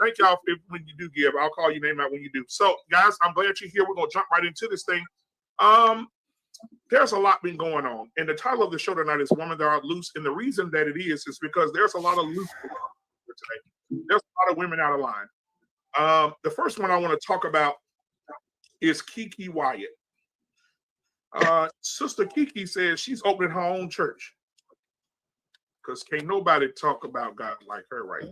thank y'all when you do give. I'll call your name out when you do. So, guys, I'm glad you're here. We're gonna jump right into this thing. There's a lot been going on, and the title of the show tonight is "Women That Are Loose." And the reason that it is because there's a lot of loose today. There's a lot of women out of line. The first one I want to talk about is Kiki Wyatt. Sister Kiki says she's opening her own church because can't nobody talk about God like her right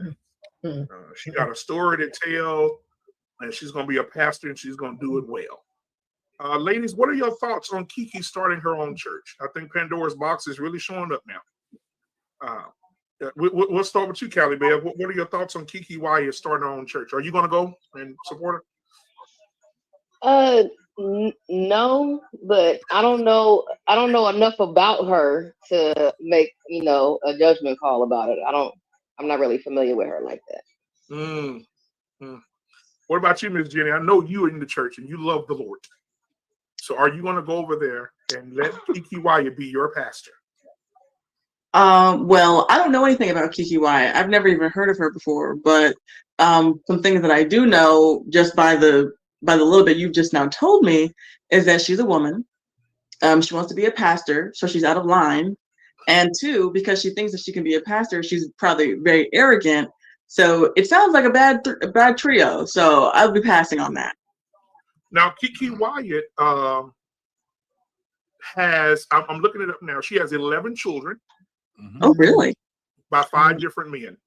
now. She got a story to tell, and she's going to be a pastor, and she's going to do it well. Ladies, what are your thoughts on Kiki starting her own church? I think Pandora's box is really showing up now. We'll start with you, Callie Bear. What are your thoughts on Kiki Wyatt starting her own church? Are you going to go and support her? No, but I don't know enough about her to make a judgment call about it. I'm not really familiar with her like that. What about you, Miss Jenny? I know you are in the church and you love the Lord. So are you going to go over there and let Kiki Wyatt be your pastor? Well, I don't know anything about Kiki Wyatt. I've never even heard of her before, but some things that I do know just by the little bit you've just now told me is that she's a woman. She wants to be a pastor, so she's out of line. And two, because she thinks that she can be a pastor, she's probably very arrogant. So it sounds like a bad trio. So I'll be passing on that. Now, Kiki Wyatt has, I'm looking it up now, she has 11 children. Oh, really? By 5 different men.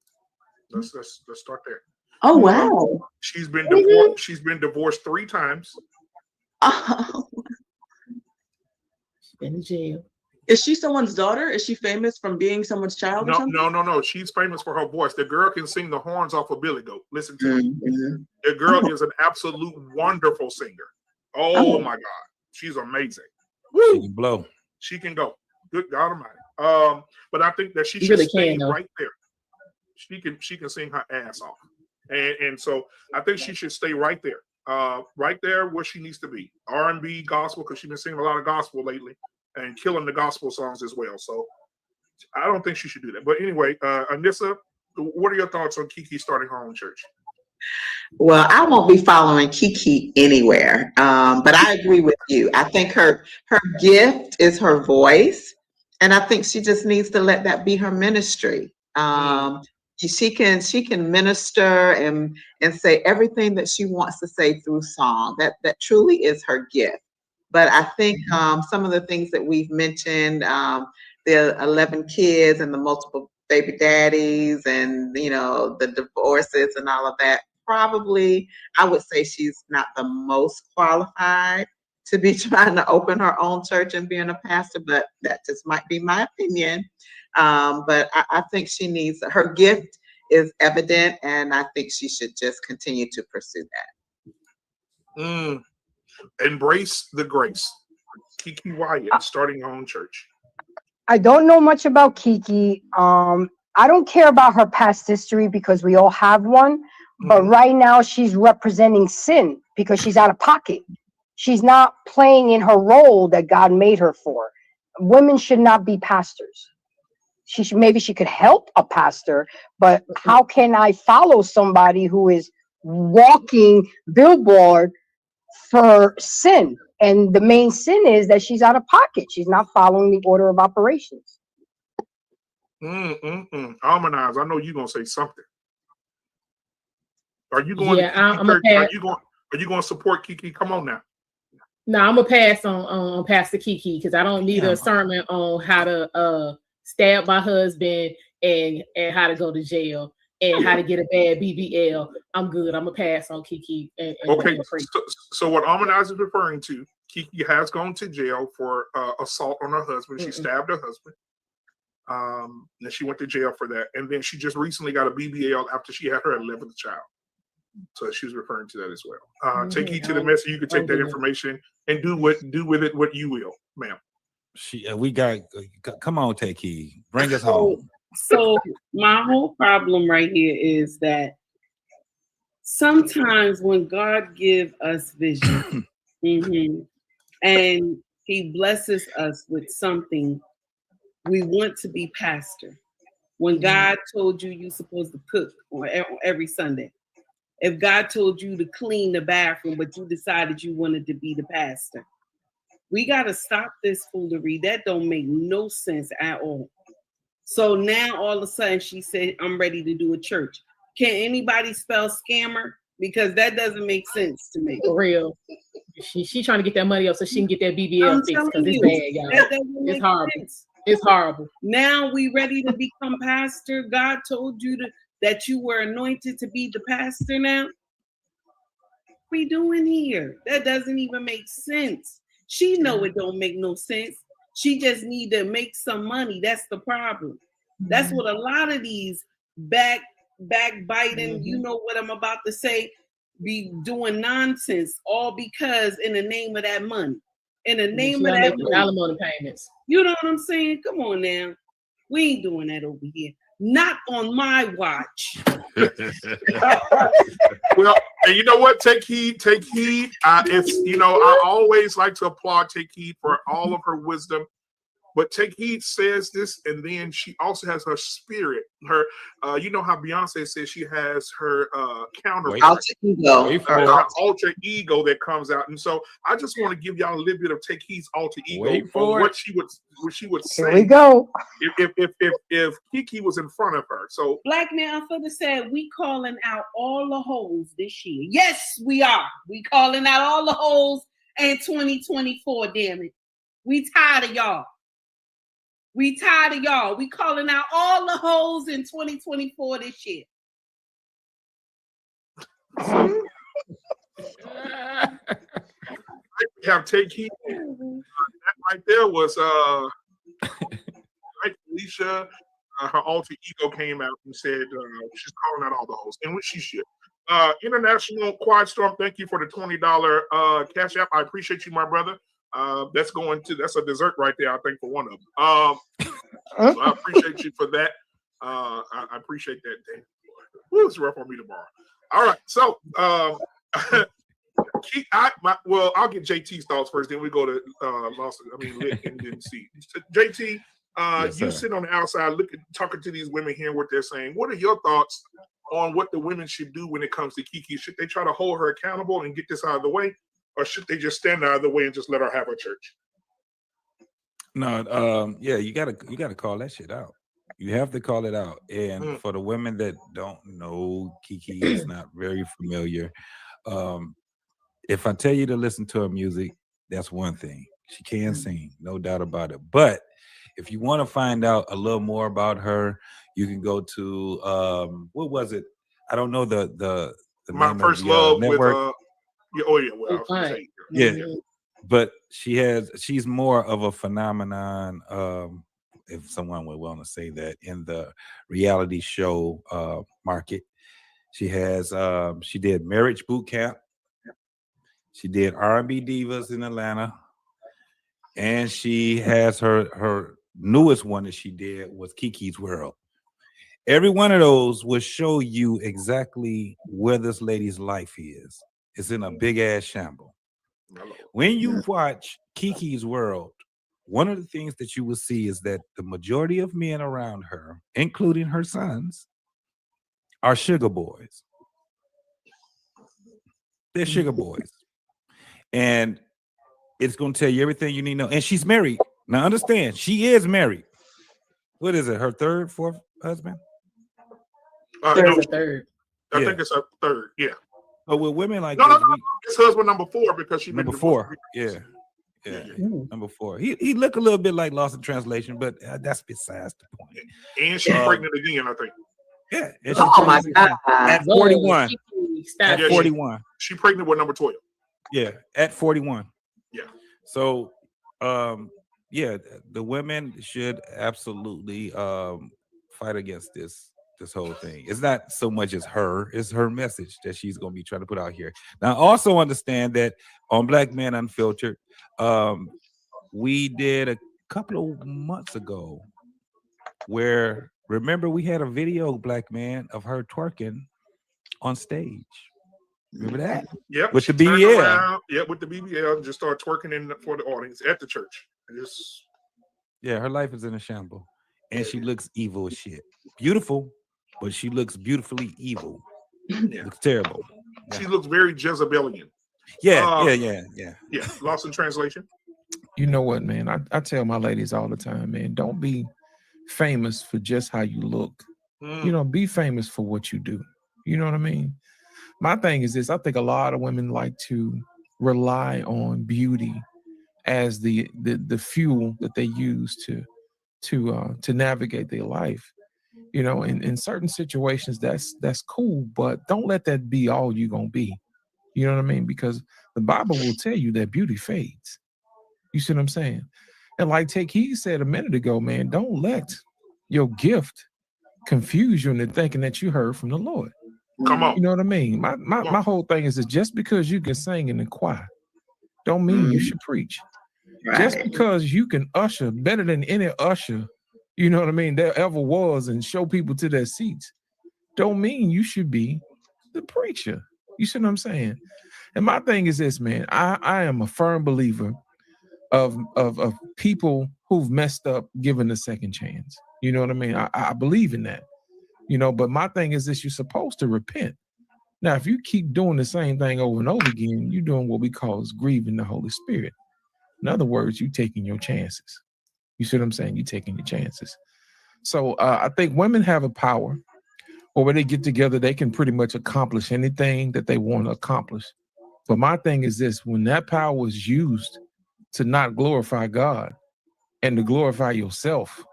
Let's start there. Oh, wow. She's been divorced. She's been divorced 3 times. Oh. She's been in jail. Is she someone's daughter? Is she famous from being someone's child or something? No. She's famous for her voice. The girl can sing the horns off a billy goat. Listen to her. The girl is an absolute wonderful singer. Oh my God. She's amazing. Woo! She can blow. She can go. Good God Almighty. But I think that she should stay right there. She can sing her ass off. And so I think she should stay right there. Right there where she needs to be. R&B, gospel, because she's been singing a lot of gospel lately and killing the gospel songs as well. So I don't think she should do that. But anyway, Anissa, what are your thoughts on Kiki starting her own church? Well, I won't be following Kiki anywhere, but I agree with you. I think her gift is her voice, and I think she just needs to let that be her ministry. She can minister and say everything that she wants to say through song. That truly is her gift. But I think some of the things that we've mentioned, the 11 kids and the multiple baby daddies and the divorces and all of that, probably I would say she's not the most qualified to be trying to open her own church and being a pastor, but that just might be my opinion. But I think she needs, her gift is evident, and I think she should just continue to pursue that. Embrace the grace. Kiki Wyatt starting her own church. I don't know much about Kiki. I don't care about her past history because we all have one. But right now she's representing sin because she's out of pocket. She's not playing in her role that God made her for. Women should not be pastors. Maybe she could help a pastor, but how can I follow somebody who is walking billboard for sin? And the main sin is that she's out of pocket. She's not following the order of operations. Harmonize. I know you're gonna say something. Are you going? Yeah, I'm a pass. Are you going to support Kiki? Come on now. No, I'm gonna pass on Pastor Kiki because I don't need a sermon on how to stab my husband and how to go to jail and how to get a bad BBL. I'm good. I'm gonna pass on Kiki. Okay. So what Harmonize is referring to, Kiki has gone to jail for assault on her husband. She stabbed her husband. And she went to jail for that. And then she just recently got a BBL after she had her 11th child. So she was referring to that as well. Take heed to the message. You can take that information and do with it what you will, ma'am. We got. Come on, take heed. Bring us home. So my whole problem right here is that sometimes when God gives us vision, and He blesses us with something, we want to be pastor. When God told you you're supposed to cook on every Sunday, if God told you to clean the bathroom, but you decided you wanted to be the pastor? We got to stop this foolery. That don't make no sense at all. So now all of a sudden she said, I'm ready to do a church. Can anybody spell scammer? Because that doesn't make sense to me. For real. She trying to get that money up so she can get that BBL fixed because it's bad, y'all. It's horrible. Sense. It's horrible. Now we ready to become pastor. God told you that you were anointed to be the pastor now. What we doing here? That doesn't even make sense. She know it don't make no sense. She just need to make some money. That's the problem. That's what a lot of these backbiting, you know what I'm about to say, be doing nonsense, all because in the name of that money. In the name of that money. Alimony payments. You know what I'm saying? Come on now. We ain't doing that over here. Not on my watch. Well, and you know what? Take heed. Take heed. It's, you know, I always like to applaud Take Heed for all of her wisdom. But Take Heed says this, and then she also has her spirit. Her, you know how Beyonce says she has her counterpart, her alter ego that comes out. And so I just want to give y'all a little bit of Take Heed's alter ego on what she would say. Here we go. If Kiki was in front of her. So Black Man Unfiltered said we calling out all the hoes this year. Yes, we are. We calling out all the hoes in 2024. Damn it, we tired of y'all. We tired of y'all. We calling out all the hoes in 2024 this year. have Take Heed. That right there was right, Alicia. Her alter ego came out and said she's calling out all the hoes, and which she should. International Quiet Storm, thank you for the $20 cash app. I appreciate you, my brother. That's a dessert right there, I think, for one of them. So I appreciate you for that. I appreciate that, Dave. Woo, it's rough on me tomorrow. All right, so I'll get JT's thoughts first, then we go to Lick and then see. JT, yes, you sit on the outside talking to these women, hearing what they're saying. What are your thoughts on what the women should do when it comes to Kiki? Should they try to hold her accountable and get this out of the way? Or should they just stand out of the way and just let her have her church? No, yeah, you gotta call that shit out. You have to call it out. And for the women that don't know, Kiki is not very familiar. If I tell you to listen to her music, that's one thing. She can sing, no doubt about it. But if you want to find out a little more about her, you can go to what was it? I don't know the My First Love network. Yeah. But she's more of a phenomenon, if someone would want to say that, in the reality show market. She did Marriage Boot Camp. She did R&B Divas in Atlanta. And she has her newest one that she did was Kiki's World. Every one of those will show you exactly where this lady's life is. It's in a big ass shamble. When you watch Kiki's World, one of the things that you will see is that the majority of men around her, including her sons, are sugar boys. They're sugar boys. And it's going to tell you everything you need to know. And she's married. Now understand, she is married. What is it? Her third, fourth husband? Third. I think it's her third. Yeah. But with women like no, it's husband number 4 because she number 4. Yeah. Number 4. He looked a little bit like Lost in Translation, but that's besides the point. And she's pregnant again, I think. Yeah. And Oh my God. At 41. At 41. She pregnant with number 12. Yeah. At 41. Yeah. So, yeah, the women should absolutely fight against this whole thing. It's not so much as her, it's her message that she's going to be trying to put out here. Now, also understand that on Black Men Unfiltered, we did a couple of months ago where, remember, we had a video, Black Man, of her twerking on stage. Remember that? Yep. With the BBL. Yep, with the BBL, just start twerking for the audience at the church. Yeah, her life is in a shamble. And she looks evil as shit. Beautiful, but she looks beautifully evil. Yeah. Looks terrible. She looks very Jezebelian. Yeah. Yeah. Lost in translation. You know what, man? I tell my ladies all the time, man, don't be famous for just how you look. You know, be famous for what you do. You know what I mean? My thing is this: I think a lot of women like to rely on beauty as the fuel that they use to navigate their life. You know, in certain situations, that's cool, but don't let that be all you're gonna be. You know what I mean? Because the Bible will tell you that beauty fades. You see what I'm saying? And like Kiki said a minute ago, man, don't let your gift confuse you into thinking that you heard from the Lord. Come on. You know what I mean? My whole thing is that just because you can sing in the choir, don't mean you should preach. Right. Just because you can usher better than any usher, you know what I mean, there ever was, and show people to their seats, don't mean you should be the preacher. You see what I'm saying? And my thing is this, man. I am a firm believer of people who've messed up given a second chance. You know what I mean? I believe in that. You know, but my thing is this: you're supposed to repent. Now, if you keep doing the same thing over and over again, you're doing what we call is grieving the Holy Spirit. In other words, you're taking your chances. You see what I'm saying? You're taking your chances. So I think women have a power, or when they get together, they can pretty much accomplish anything that they want to accomplish. But my thing is this: when that power is used to not glorify God and to glorify yourself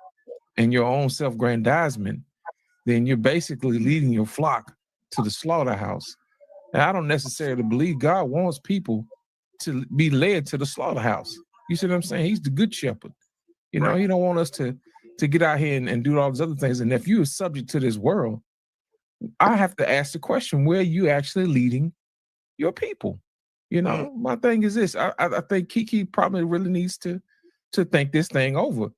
and your own self-grandizement, then you're basically leading your flock to the slaughterhouse. And I don't necessarily believe God wants people to be led to the slaughterhouse. You see what I'm saying? He's the good shepherd. You know, he don't want us to get out here and do all those other things. And if you are subject to this world, I have to ask the question, where are you actually leading your people? You know, my thing is this. I think Kiki probably really needs to think this thing over.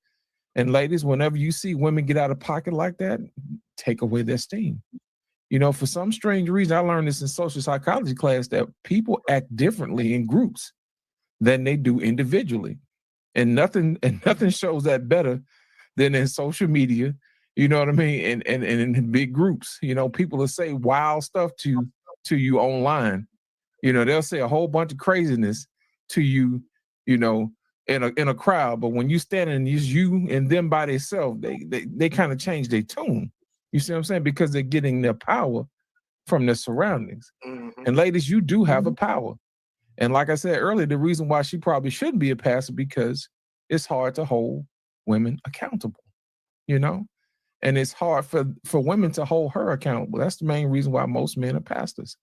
And ladies, whenever you see women get out of pocket like that, take away their steam. You know, for some strange reason, I learned this in social psychology class, that people act differently in groups than they do individually. And nothing shows that better than in social media, you know what I mean? And in big groups, you know, people will say wild stuff to you online. You know, they'll say a whole bunch of craziness to you, you know, in a crowd, but when you stand and it's you and them by themselves, they kind of change their tune. You see what I'm saying? Because they're getting their power from their surroundings. And ladies, you do have a power. And like I said earlier, the reason why she probably shouldn't be a pastor, because it's hard to hold women accountable, you know? And it's hard for women to hold her accountable. That's the main reason why most men are pastors.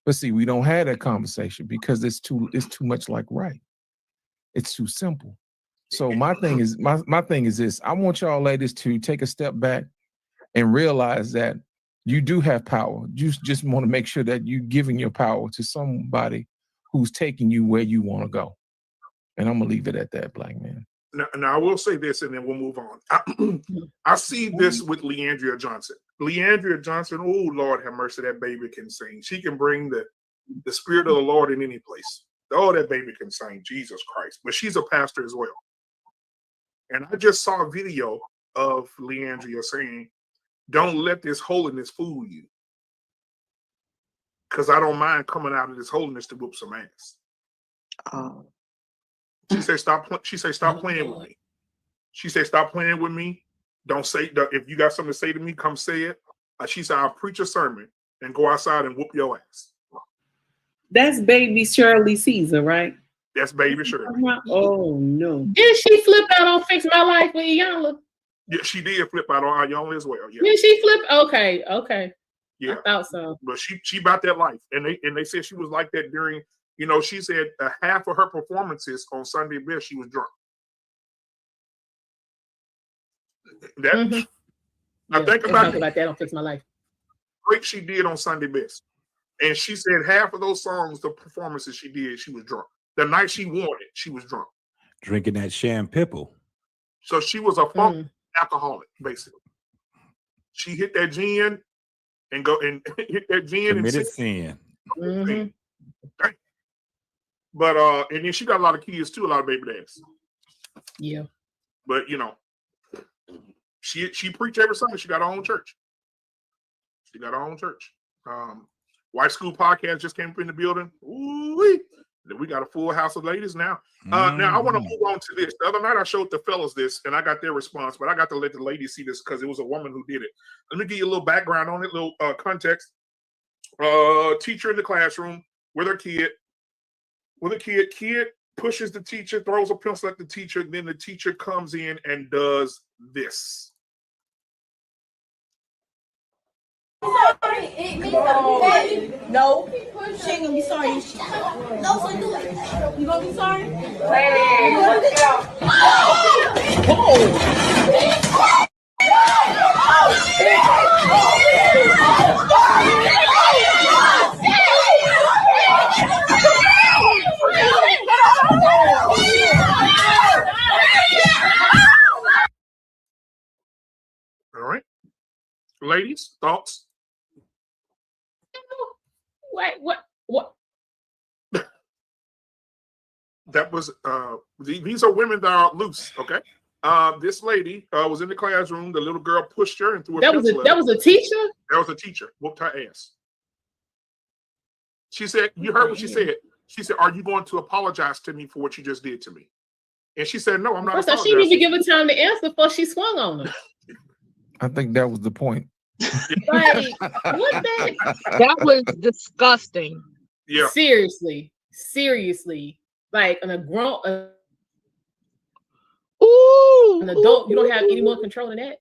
But see, we don't have that conversation because it's too much like right. It's too simple. So my thing is this: I want y'all ladies to take a step back and realize that you do have power. You just want to make sure that you're giving your power to somebody who's taking you where you want to go. And I'm gonna leave it at that, Black man. Now I will say this, and then we'll move on. I see this with Leandria Johnson. Leandria Johnson, oh Lord have mercy, that baby can sing. She can bring the spirit of the Lord in any place. Oh, that baby can sing, Jesus Christ. But she's a pastor as well. And I just saw a video of Leandria saying, don't let this holiness fool you. Because I don't mind coming out of this holiness to whoop some ass. She said, stop playing with me. She said, stop playing with me. Don't say, if you got something to say to me, come say it. She said, I'll preach a sermon and go outside and whoop your ass. That's baby Shirley Caesar, right? That's baby Shirley. Oh, no. Did she flip out on Fix My Life with Iyanla? Yeah, she did flip out on Iyanla as well. Yeah. Did she flip? Okay. Yeah. I thought so. But she about that life. And they said she was like that during, you know, she said half of her performances on Sunday Best, she was drunk. I think about that on Fix My Life. Great she did on Sunday Best. And she said half of those songs, the performances she did, she was drunk. The night she won it, she was drunk. Drinking that champagne. So she was a funk alcoholic, basically. She hit that gin and hit that gin Committed and sin. But and then she got a lot of kids too, a lot of baby dads. Yeah. But you know, she preached every Sunday. She got her own church. White School Podcast just came up in the building. Ooh-wee. We got a full house of ladies now. Now I want to move on to this. The other night I showed the fellas this, and I got their response, but I got to let the ladies see this because it was a woman who did it. Let me give you a little background on it, little context. Teacher in the classroom with her kid. Kid pushes the teacher, throws a pencil at the teacher, and then the teacher comes in and does this. No, she ain't gonna be sorry. No, so do it. You gonna be sorry? Hey, let's go. All right. Ladies, thoughts? What? That was these are women that are loose, okay? This lady was in the classroom. The little girl pushed her and threw a That was a teacher? That was a teacher. Whooped her ass. She said, you heard what she said. She said, are you going to apologize to me for what you just did to me? And she said, no, I'm not. First, she didn't even give her time to answer before she swung on her. I think that was the point. Like, what the? That was disgusting. Yeah. Seriously. Like an adult, you don't have any more control than that.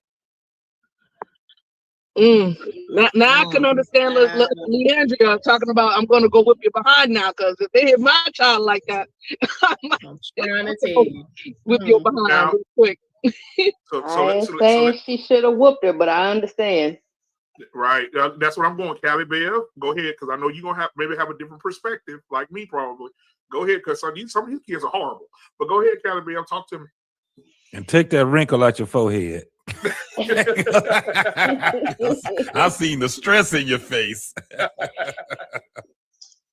Now I can understand Leandria talking about I'm going to go whip you behind now, because if they hit my child like that, I'm trying to tell you, whip your behind now, real quick. I ain't saying she should have whooped her, but I understand. Right. That's what I'm going, Callie Bev. Go ahead, because I know you're gonna have a different perspective, like me probably. Go ahead, because some of these kids are horrible. But go ahead, Callie Bev, talk to me. And take that wrinkle out your forehead. I seen the stress in your face.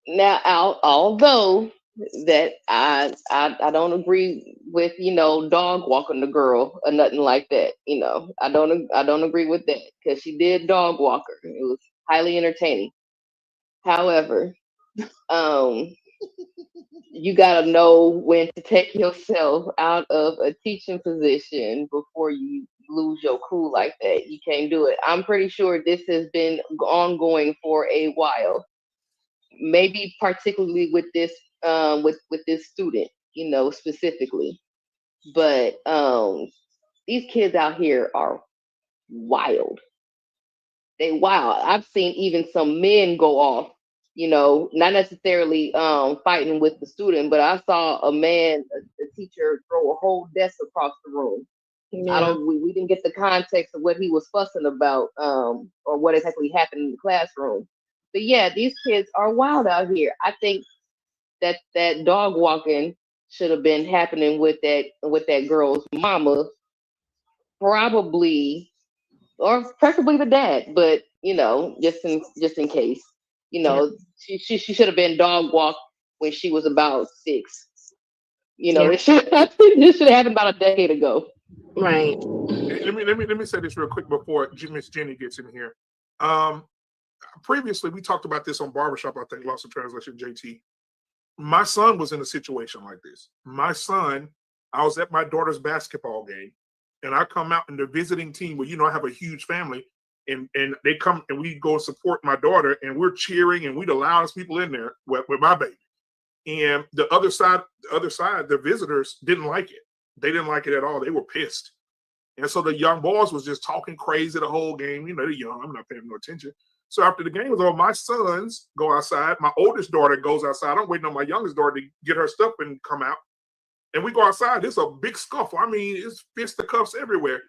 Now, although that I don't agree with, dog walking the girl or nothing like that. I don't agree with that, because she did dog walk her. It was highly entertaining. However, you gotta know when to take yourself out of a teaching position before you lose your cool like that. You can't do it. I'm pretty sure this has been ongoing for a while. Maybe particularly with this with this student, specifically. But these kids out here are wild. They wild. I've seen even some men go off, not necessarily fighting with the student, but I saw a teacher throw a whole desk across the room. Yeah. We didn't get the context of what he was fussing about, or what exactly happened in the classroom. But yeah, these kids are wild out here. I think that dog walking should have been happening with that girl's mama, probably, or preferably the dad. But just in case, she should have been dog walked when she was about 6. This should have happened about a decade ago. Right. Let me say this real quick before Miss Jenny gets in here. Previously, we talked about this on Barbershop, I think, Lost in Translation, JT. My son was in a situation like this. My son, I was at my daughter's basketball game, and I come out in the visiting team where, I have a huge family, and they come and we go support my daughter, and we're cheering, and we're the loudest people in there with my baby. And the other side, the visitors didn't like it. They didn't like it at all. They were pissed. And so the young boys was just talking crazy the whole game. They're young. I'm not paying no attention. So after the game was over, my sons go outside. My oldest daughter goes outside. I'm waiting on my youngest daughter to get her stuff and come out. And we go outside. There's a big scuffle. I mean, it's fisticuffs everywhere.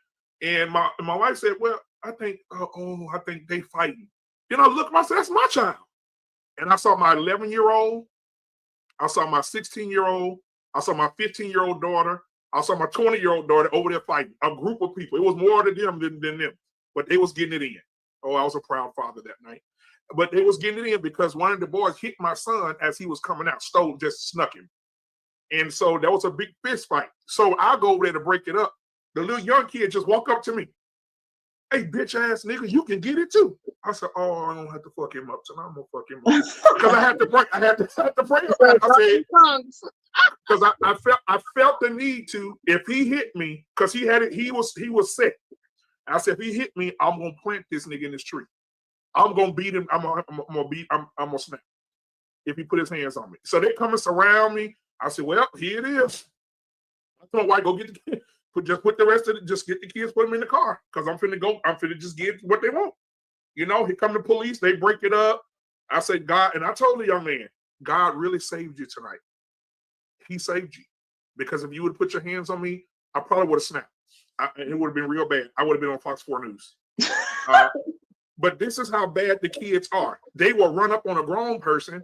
And my wife said, well, I think they fighting. Then I looked, I said, that's my child. And I saw my 11-year-old. I saw my 16-year-old. I saw my 15-year-old daughter. I saw my 20-year-old daughter over there fighting. A group of people. It was more to them than them. But they was getting it in. Oh, I was a proud father that night. But they was getting it in because one of the boys hit my son as he was coming out. Just snuck him. And so there was a big fist fight. So I go over there to break it up. The little young kid just walked up to me. hey, bitch ass nigga, you can get it too. I said, oh, I don't have to fuck him up tonight. I'm gonna fuck him up because I had to pray. I had to pray about it. I said, because I felt the need to. If he hit me, because he had it, he was sick. I said, if he hit me, I'm gonna plant this nigga in this tree. I'm gonna beat him. I'm gonna snap if he put his hands on me. So they come and surround me. I said, well, here it is. I told Wyatt, go get the kid. Just put the rest of it, just get the kids, put them in the car. Because I'm finna just get what they want. You know, here come the police, they break it up. I said, God, and I told the young man, God really saved you tonight. He saved you. Because if you would put your hands on me, I probably would have snapped. It would have been real bad. I would have been on Fox 4 News. But this is how bad the kids are. They will run up on a grown person,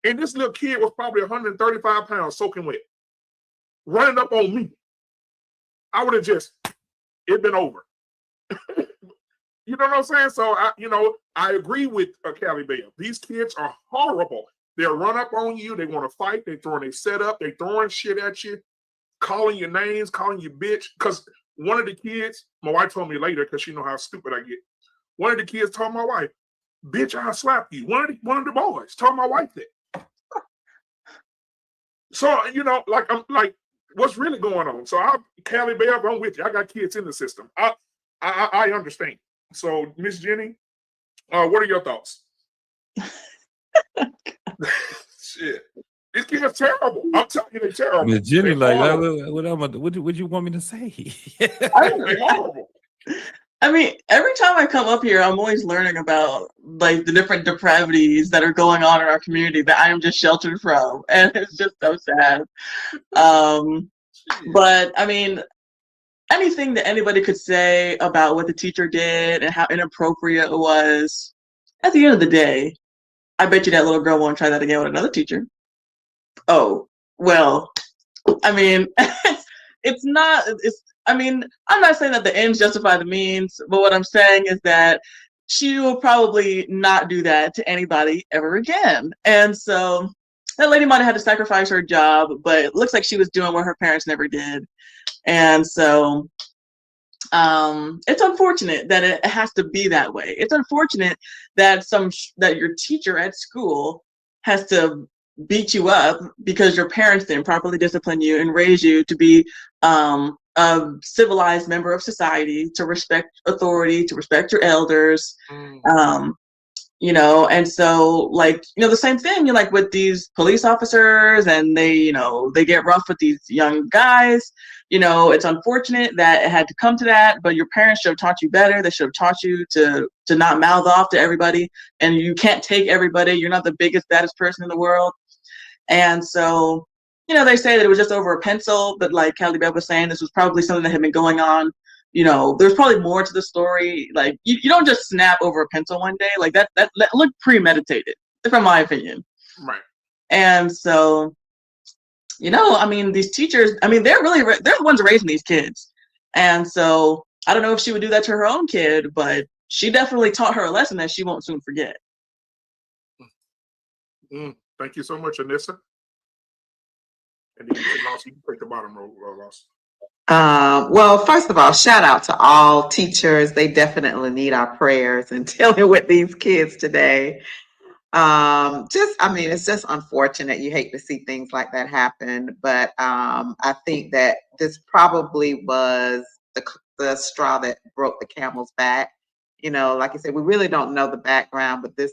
and this little kid was probably 135 pounds soaking wet, running up on me. I would have it'd been over. You know what I'm saying? So, I agree with Callie Bell. These kids are horrible. They'll run up on you. They want to fight. They throwing a setup. They throwing shit at you, calling your names, calling you bitch. Because one of the kids, my wife told me later, because she know how stupid I get. One of the kids told my wife, bitch, I'll slap you. One of the boys told my wife that. So, I'm like, what's really going on? So Callie Bell, I'm with you. I got kids in the system. I understand. So, Miss Jenny, what are your thoughts? Shit. These kids are terrible. I'm telling you, they're terrible. Miss Jenny, horrible. what you want me to say? They're horrible. I mean, every time I come up here, I'm always learning about like the different depravities that are going on in our community that I am just sheltered from, and it's just so sad. But I mean, anything that anybody could say about what the teacher did and how inappropriate it was, at the end of the day, I bet you that little girl won't try that again with another teacher. Oh, well, I mean, I'm not saying that the ends justify the means, but what I'm saying is that she will probably not do that to anybody ever again. And so that lady might have had to sacrifice her job, but it looks like she was doing what her parents never did. And so it's unfortunate that it has to be that way. It's unfortunate that that your teacher at school has to beat you up because your parents didn't properly discipline you and raise you to be a civilized member of society, to respect authority, to respect your elders. And so the same thing, like with these police officers, and they get rough with these young guys. It's unfortunate that it had to come to that, but your parents should have taught you better. They should have taught you to not mouth off to everybody, and you can't take everybody. You're not the biggest, baddest person in the world. And so, they say that it was just over a pencil, but like Callie Bell was saying, this was probably something that had been going on. There's probably more to the story. Like, you don't just snap over a pencil one day. Like that looked premeditated, from my opinion. Right. And so, these teachers, they're the ones raising these kids. And so I don't know if she would do that to her own kid, but she definitely taught her a lesson that she won't soon forget. Thank you so much, Anissa. And then you break the bottom row, Ross. Well, first of all, shout out to all teachers. They definitely need our prayers in dealing with these kids today. It's just unfortunate. You hate to see things like that happen, but I think that this probably was the straw that broke the camel's back. Like I said, we really don't know the background, but this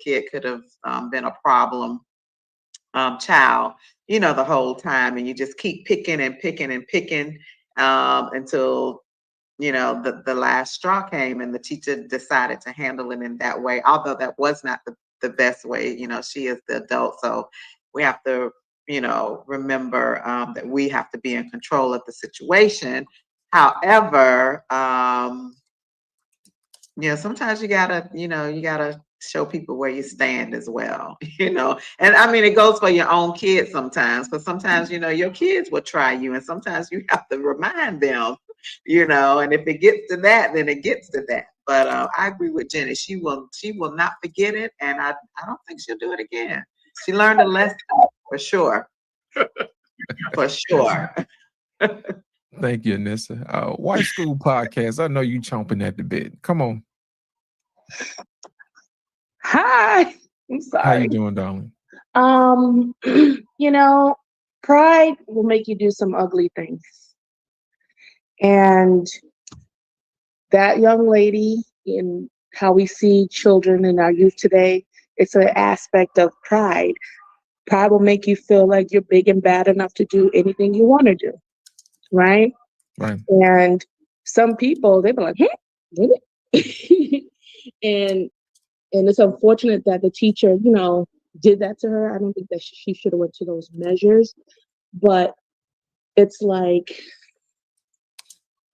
kid could have been a problem child, the whole time, and you just keep picking and picking and picking until the last straw came, and the teacher decided to handle it in that way, although that was not the best way. She is the adult, so we have to remember that we have to be in control of the situation. However, sometimes you gotta show people where you stand as well, and it goes for your own kids sometimes, because sometimes your kids will try you, and sometimes you have to remind them, and if it gets to that, then it gets to that. But I agree with Jenny. She will not forget it, and I don't think she'll do it again. She learned a lesson for sure. For sure. Thank you, Anissa. White School Podcast. I know you chomping at the bit. Come on. Hi. I'm sorry. How you doing, darling? You know, pride will make you do some ugly things. And that young lady, in how we see children in our youth today, it's an aspect of pride. Pride will make you feel like you're big and bad enough to do anything you want to do, right? Right. And some people, they be like, really? and it's unfortunate that the teacher, you know, did that to her. I don't think that she should have went to those measures. But it's like,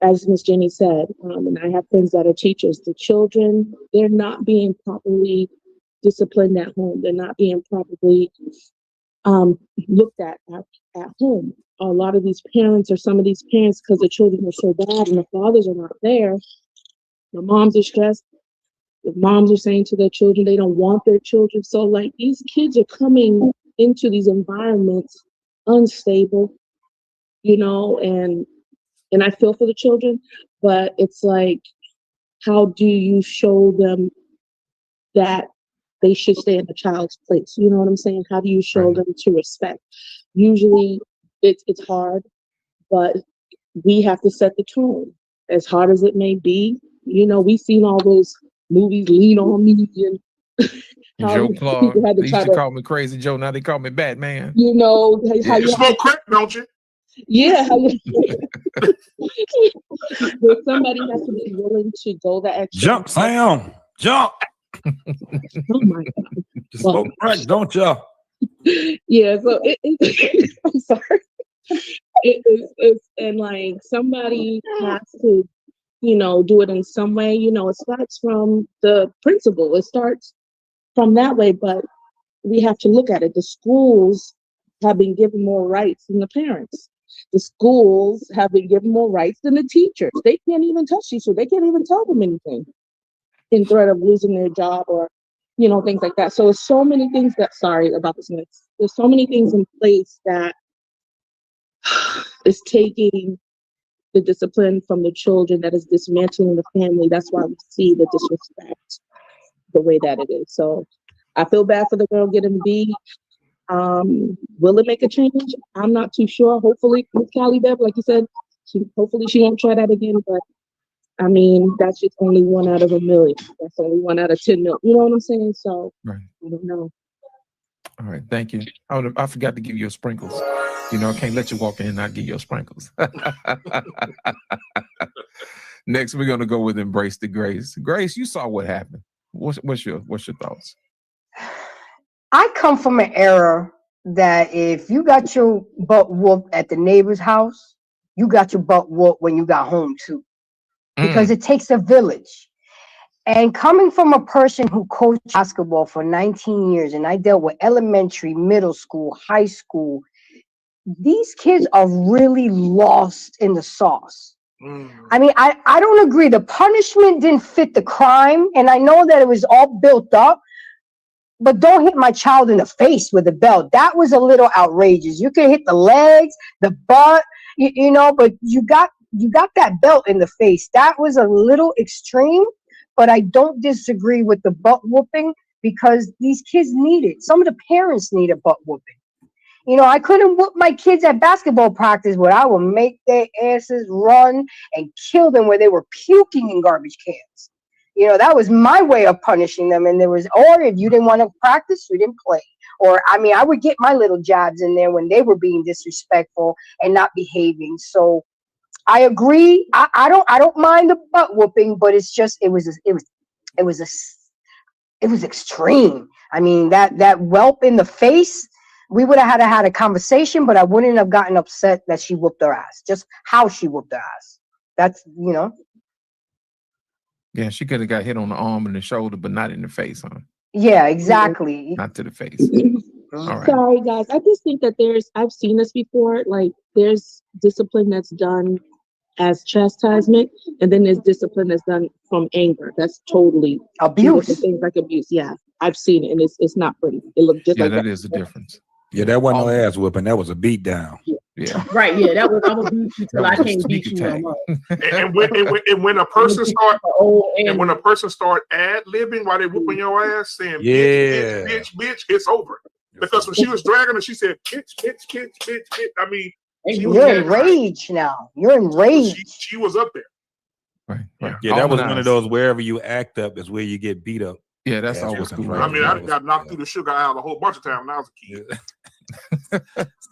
as Miss Jenny said, and I have friends that are teachers, the children, they're not being properly disciplined at home. They're not being properly looked at home. A lot of these parents, or some of these parents, because the children are so bad and the fathers are not there, the moms are stressed. The moms are saying to their children they don't want their children. So like these kids are coming into these environments unstable, you know, and I feel for the children, but it's like, how do you show them that they should stay in the child's place? You know what I'm saying? How do you show them to respect? Usually it's hard, but we have to set the tone. As hard as it may be, you know, we've seen all those movies, Lean on Me, and Joe Clark. They used to call me Crazy Joe. Now they call me Batman. You know, how you smoke crack, don't you? Yeah. But somebody has to be willing to go the extra. Jump, Sam. Jump. Oh my God. Just smoke crack, don't y'all? Yeah, so I'm sorry. It's and like somebody has to, you know, do it in some way. You know, it starts from the principal. It starts from that way, but we have to look at it. The schools have been given more rights than the parents. The schools have been given more rights than the teachers. They can't even touch teachers. They can't even tell them anything in threat of losing their job or, you know, things like that. So there's so many things that, sorry about this mix. There's so many things in place that is taking the discipline from the children, that is dismantling the family. That's why we see the disrespect the way that it is. So I feel bad for the girl getting beat. Will it make a change? I'm not too sure. Hopefully, with Callie Bev, like you said, hopefully she won't try that again. But I mean, that's just only 1 out of a million. That's only 1 out of 10 million. You know what I'm saying? So right. I don't know. All right, thank you. I forgot to give you your sprinkles. You know, I can't let you walk in and not give your sprinkles. Next, we're gonna go with Embrace the Grace. Grace, you saw what happened. What's your thoughts? I come from an era that if you got your butt whooped at the neighbor's house, you got your butt whooped when you got home too, because it takes a village. And coming from a person who coached basketball for 19 years, and I dealt with elementary, middle school, high school, these kids are really lost in the sauce. I mean, I don't agree. The punishment didn't fit the crime, and I know that it was all built up, but don't hit my child in the face with a belt. That was a little outrageous. You can hit the legs, the butt, you know, but you got that belt in the face. That was a little extreme, but I don't disagree with the butt whooping because these kids need it. Some of the parents need a butt whooping. You know, I couldn't whoop my kids at basketball practice, but I would make their asses run and kill them where they were puking in garbage cans. You know, that was my way of punishing them. And there was, or if you didn't want to practice, you didn't play. Or, I mean, I would get my little jabs in there when they were being disrespectful and not behaving. So I agree. I don't mind the butt whooping, but it's just, it was extreme. I mean, that whelp in the face, we would have had a conversation, but I wouldn't have gotten upset that she whooped her ass. Just how she whooped her ass. That's, you know. Yeah, she could have got hit on the arm and the shoulder, but not in the face, huh? Yeah, exactly. Not to the face. All right. Sorry, guys. I just think that I've seen this before. Like, there's discipline that's done as chastisement, and then there's discipline that's done from anger. That's totally abuse. Things like abuse. Yeah, I've seen it, and it's not pretty. It looks just like that is the difference. Yeah, that wasn't no ass whooping. That was a beat down. Yeah. Right. Yeah, that was. I'm gonna beat you till I can't beat you no more. And when a person start ad libbing while they whooping your ass, saying bitch, it's over. Because when she was dragging her, she said bitch. I mean, you're enraged now. You're enraged. She was up there. Right. Yeah, that was one of those wherever you act up is where you get beat up. Yeah, that's always cool. I mean, I got knocked through the sugar aisle a whole bunch of times when I was a kid.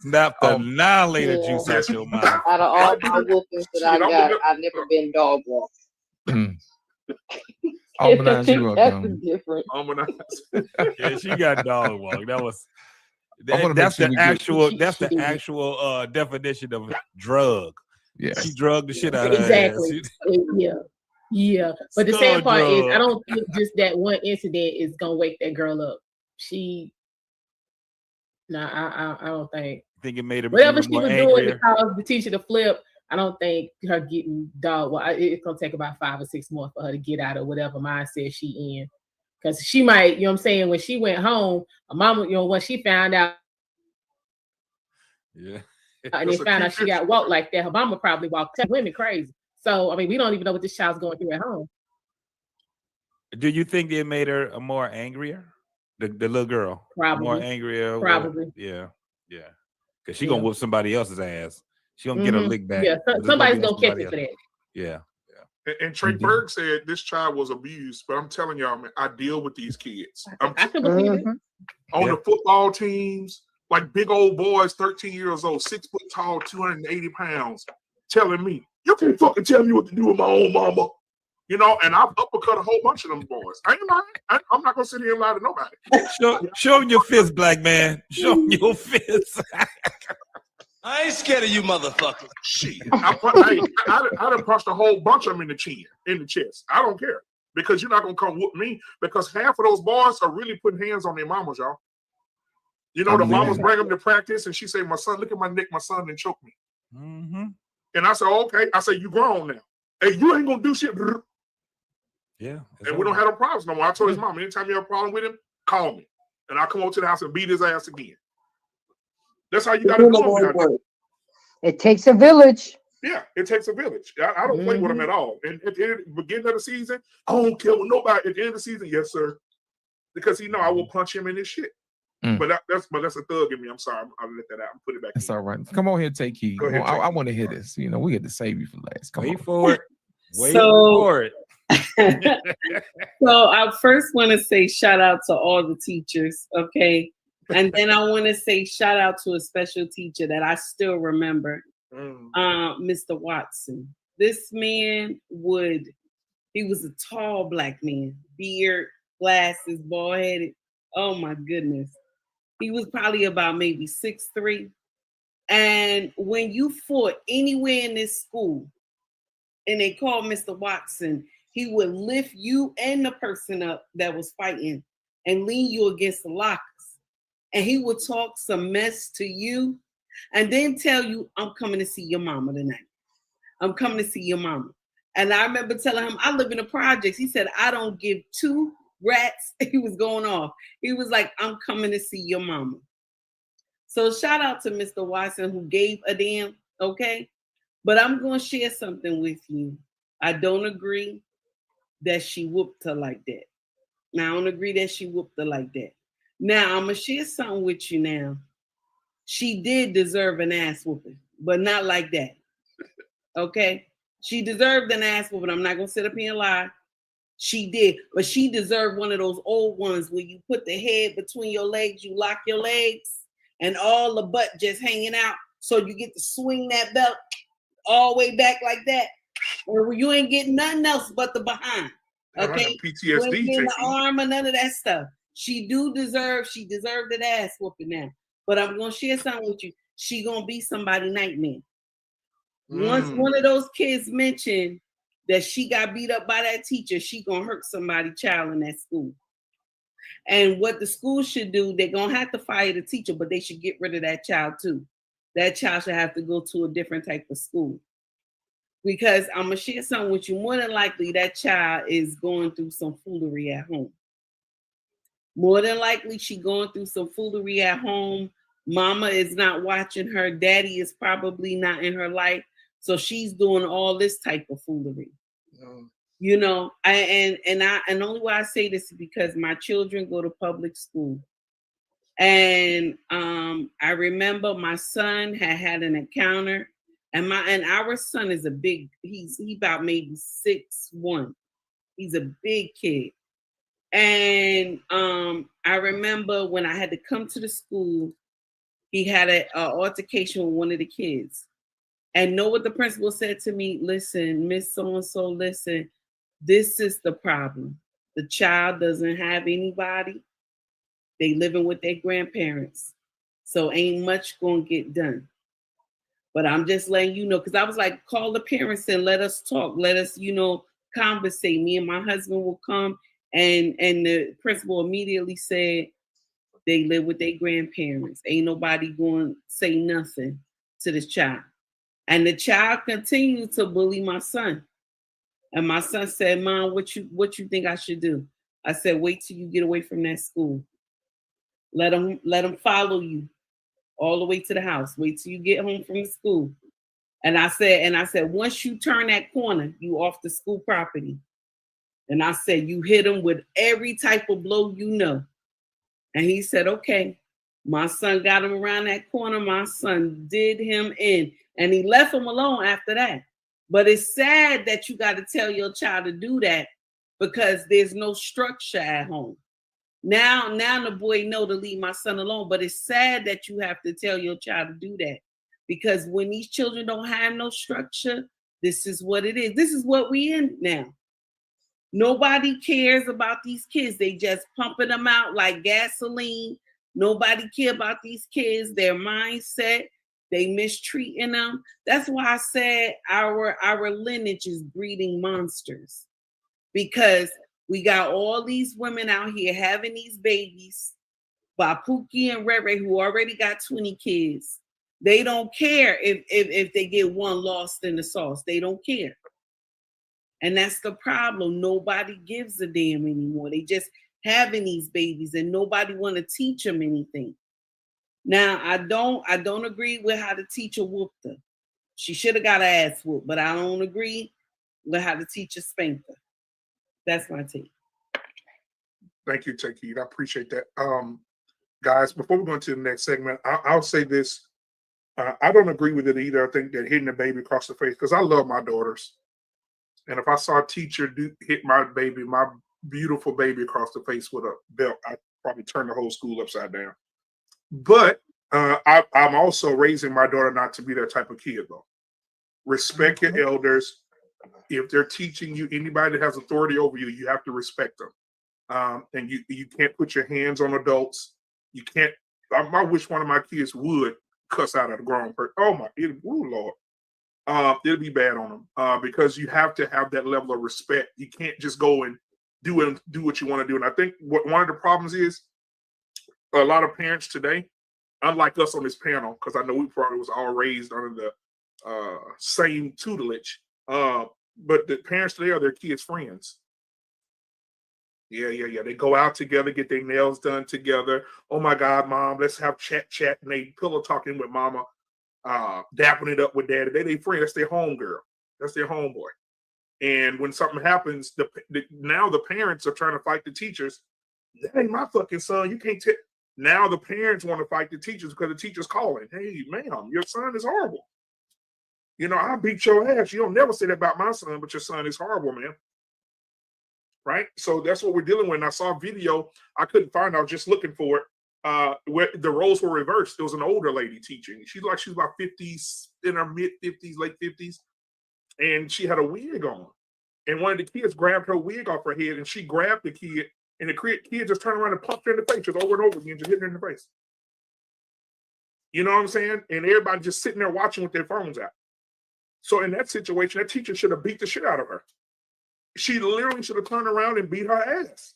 Snapped the annihilator juice out your mouth. Out of all my whoopings that I got, I've never been dog walked. Harmonize you up, That's different. Yeah, she got dog walk. That was that's the actual definition of drug. Yeah, she drugged the shit out of exactly. her ass. Yeah. But the sad part is, I don't think just that one incident is gonna wake that girl up. I don't think. I think it made her whatever she more was angrier. doing to cause the teacher to flip. I don't think her getting dog. Well, it's gonna take about 5 or 6 more for her to get out of whatever mindset she in, because she might, you know what I'm saying. When she went home, her mama, when she found out, and they found out she got walked like that, her mama probably walked women crazy. So I mean, we don't even know what this child's going through at home. Do you think it made her more angrier? The little girl, probably more angrier. Probably, yeah, because she gonna whoop somebody else's ass. She gonna get a lick back. Yeah, somebody's gonna catch it for that. Yeah. And Trey Berg said this child was abused, but I'm telling y'all, man, I deal with these kids. I can believe it. On the football teams, like big old boys, 13 years old, 6 foot tall, 280 pounds, telling me, you can't fucking tell me what to do with my own mama. You know, and I've uppercut a whole bunch of them boys. I ain't lying. I'm not gonna sit here and lie to nobody. Show them your fists, black man. Show them your fists. I ain't scared of you, motherfucker. Shit, I done punched a whole bunch of them in the chin, in the chest. I don't care, because you're not gonna come whoop me, because half of those boys are really putting hands on their mamas, y'all. You know, the mamas bring them to practice, and she say, "My son, look at my neck. My son didn't choke me." Mm-hmm. And I said, "Okay." I say, "You grown now. Hey, you ain't gonna do shit." Yeah. And we don't have no problems no more. I told his mom, anytime you have a problem with him, call me, and I'll come over to the house and beat his ass again. That's how you got to do it. It takes a village. Yeah, it takes a village. I don't play with them at all. And at the beginning of the season, I don't care with nobody. At the end of the season, yes, sir, because he know I will punch him in his shit. But that's a thug in me. I'm sorry. I'll let that out and put it back. That's all right. Come on here, take heed. I want to hear this. You know, we get to save you for last. Come Wait for it. Wait So- for it. So I first want to say shout out to all the teachers, okay? And then I want to say shout out to a special teacher that I still remember, Mr. Watson. This man he was a tall black man, beard, glasses, bald-headed. Oh my goodness. He was probably about maybe 6'3". And when you fought anywhere in this school and they called Mr. Watson, he would lift you and the person up that was fighting and lean you against the lockers. And he would talk some mess to you and then tell you, "I'm coming to see your mama tonight. I'm coming to see your mama." And I remember telling him, I live in the projects. He said, "I don't give 2 rats." He was going off. He was like, "I'm coming to see your mama." So shout out to Mr. Watson who gave a damn, okay? But I'm going to share something with you. I don't agree that she whooped her like that. Now, I don't agree that she whooped her like that. Now, I'm going to share something with you now. She did deserve an ass whooping, but not like that. Okay? She deserved an ass whooping. I'm not going to sit up here and lie. She did, but she deserved one of those old ones where you put the head between your legs, you lock your legs, and all the butt just hanging out, so you get to swing that belt all the way back like that, or you ain't getting nothing else but the behind. Okay, PTSD, the arm or none of that stuff. She deserved an ass whooping now. But I'm gonna share something with you. She gonna be somebody's nightmare. Once one of those kids mentioned that she got beat up by that teacher, she gonna hurt somebody's child in that school. And what the school should do, they're gonna have to fire the teacher, but they should get rid of that child too. That child should have to go to a different type of school. Because I'm gonna share something with you. More than likely, that child is going through some foolery at home. More than likely, she going through some foolery at home Mama is not watching her. Daddy is probably not in her life. So she's doing all this type of foolery. You know, and only why I say this is because my children go to public school. And I remember my son had an encounter, and our son is a big, he about maybe 6'1". He's a big kid. And I remember when I had to come to the school, he had an altercation with one of the kids. And know what the principal said to me? Listen, Miss So-and-so, listen, this is the problem. The child doesn't have anybody. They living with their grandparents. So ain't much gonna get done. But I'm just letting you know, because I was like, call the parents and let us talk. Let us, you know, conversate. Me and my husband will come. And the principal immediately said, they live with their grandparents. Ain't nobody going to say nothing to this child. And the child continued to bully my son. And my son said, Mom, what you think I should do? I said, wait till you get away from that school. Let them follow you all the way to the house. Wait till you get home from the school. And I said, once you turn that corner, you off the school property. And I said, you hit him with every type of blow you know. And he said, okay. My son got him around that corner. My son did him in. And he left him alone after that. But it's sad that you got to tell your child to do that because there's no structure at home. Now the boy know to leave my son alone, but it's sad that you have to tell your child to do that because when these children don't have no structure, this is what it is. This is what we in now. Nobody cares about these kids. They just pumping them out like gasoline. Nobody care about these kids, their mindset. They mistreating them. That's why I said our lineage is breeding monsters because we got all these women out here having these babies by Pookie and Rere who already got 20 kids. They don't care if they get one lost in the sauce. They don't care. And that's the problem. Nobody gives a damn anymore. They just having these babies and nobody want to teach them anything. Now, I don't agree with how the teacher whooped her. She should have got her ass whooped, but I don't agree with how the teacher spanked her. That's my take. Thank you, Kiki. I appreciate that. Guys, before we go into the next segment, I'll say this. I don't agree with it either. I think that hitting the baby across the face, because I love my daughters. And if I saw a teacher hit my beautiful baby across the face with a belt, I'd probably turn the whole school upside down. But I'm also raising my daughter not to be that type of kid, though. Respect your elders. If they're teaching you, anybody that has authority over you, you have to respect them. And you can't put your hands on adults. You can't. I wish one of my kids would cuss out at a grown person. Oh my, Lord. It'll be bad on them because you have to have that level of respect. You can't just go and do what you want to do. And I think one of the problems is a lot of parents today, unlike us on this panel, because I know we probably was all raised under the same tutelage, but the parents today are their kids' friends. Yeah. They go out together, get their nails done together. Oh my God, Mom, let's have chat, and they pillow talking with Mama. Dapping it up with Daddy. They friend. That's their home girl. That's their homeboy. And when something happens, now the parents are trying to fight the teachers. That ain't my fucking son. You can't tell. Now the parents want to fight the teachers because the teacher's calling. Hey, ma'am, your son is horrible. You know, I beat your ass. You don't never say that about my son, but your son is horrible, man. Right? So that's what we're dealing with. And I saw a video. I couldn't find it. I was just looking for it. Where the roles were reversed. There was an older lady teaching. She was about 50s, in her mid 50s, late 50s, and she had a wig on. And one of the kids grabbed her wig off her head, and she grabbed the kid, and the kid just turned around and punched her in the face, just over and over again, just hitting her in the face. You know what I'm saying? And everybody just sitting there watching with their phones out. So in that situation, that teacher should have beat the shit out of her. She literally should have turned around and beat her ass.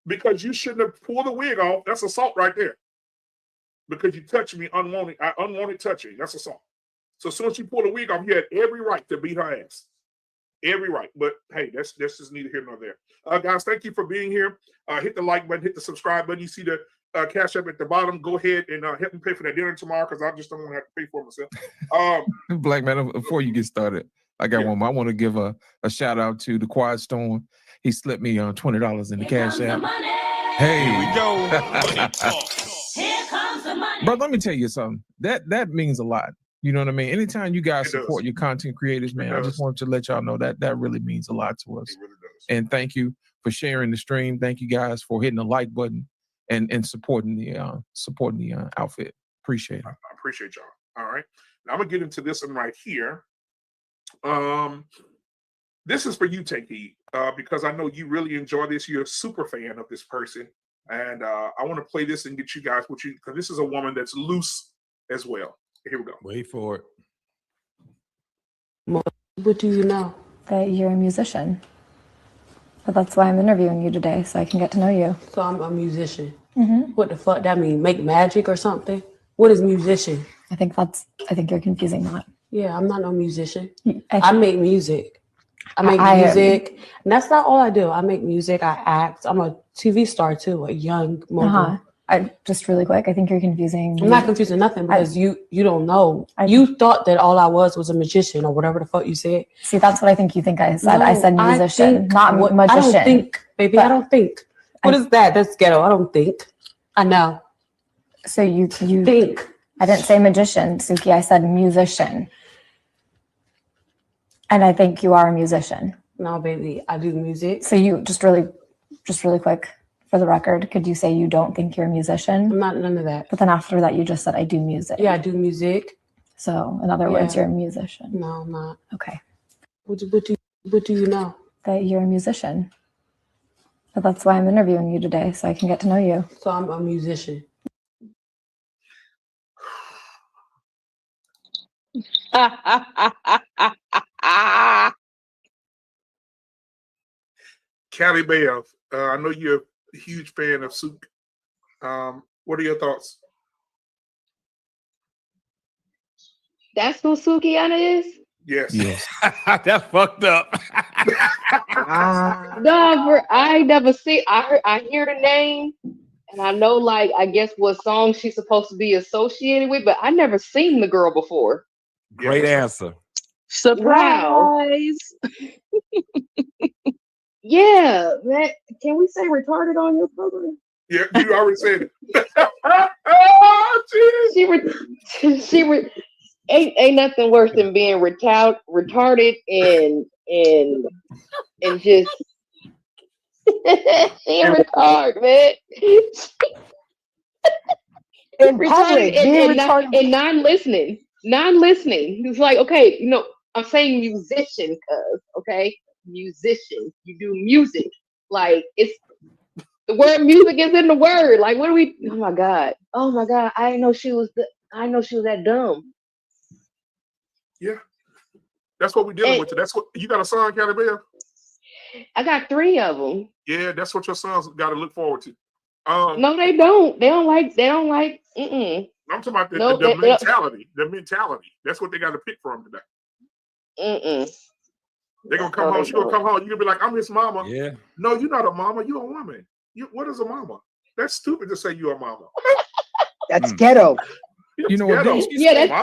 Because you shouldn't have pulled the wig off. That's assault right there. Because you touched me unwanted touching. That's assault. So as soon as you pull the wig off, you had every right to beat her ass. Every right. But hey, that's just neither here nor there. Guys, thank you for being here. Hit the like button, hit the subscribe button. You see the Cash App at the bottom. Go ahead and help me pay for that dinner tomorrow because I just don't want to have to pay for it myself. Black man, before you get started, I got one more. I want to give a shout out to the Quiet Storm. He slipped me on $20 in the Cash App. Hey, Here we go. Here comes the money. Bro, let me tell you something. That means a lot. You know what I mean? Anytime you guys support your content creators, man, I just wanted to let y'all know that really means a lot to us. It really does. And thank you for sharing the stream. Thank you guys for hitting the like button and supporting the outfit. Appreciate it. I appreciate y'all. All right. Now I'm gonna get into this one right here. This is for you, Kiki, because I know you really enjoy this. You're a super fan of this person. And I want to play this and get you guys what you, because this is a woman that's loose as well. Here we go. Wait for it. What do you know? That you're a musician. But that's why I'm interviewing you today, so I can get to know you. So I'm a musician. Mm-hmm. What the fuck that mean? Make magic or something? What is musician? I think you're confusing that. Yeah, I'm not no musician. I I make music. I make music. And that's not all I do. I make music. I act. I'm a TV star too, a young mogul. Just really quick, I think you're confusing. I'm not confusing nothing because you don't know. You thought that all I was a magician or whatever the fuck you said. See, that's what I think you think I said. No, I said musician, not magician. I don't think, baby. I don't think. What is that? That's ghetto. I don't think. I know. So you think. I didn't say magician, Suki. I said musician. And I think you are a musician. No, baby. I do music. So you just really quick. For the record, could you say you don't think you're a musician? I'm not none of that. But then after that, you just said I do music. Yeah, I do music. So in other words, you're a musician. No, I'm not. Okay. What do you know? That you're a musician. But that's why I'm interviewing you today, so I can get to know you. So I'm a musician. Callie Bell, I know you're a huge fan of Sook. What are your thoughts? That's who Sukiana is? Yes. That's fucked up. No, I never see. I hear the name, and I know, like, I guess what song she's supposed to be associated with, but I never seen the girl before. Great answer. Surprise! Wow. Yeah, man. Can we say retarded on your program? Yeah, you already said it. Ain't nothing worse than being retarded and just she a retard, man. In public, and non-listening. It's like, okay, I'm saying musician, cuz, okay? Musician. You do music. Like, it's the word music is in the word. Like, what do we? Oh my god. I didn't know she was that dumb. Yeah, that's what we're dealing with. That's what you got a son, Callie Bell? I got 3 of them. Yeah, that's what your sons got to look forward to. No, they don't. They don't like. I'm talking about the mentality. The mentality. That's what they got to pick from today. They're gonna come home. She's gonna come home. You're gonna be like, I'm his mama. Yeah. No, you're not a mama. You're a woman. What is a mama? That's stupid to say you're a mama. That's ghetto. You know what?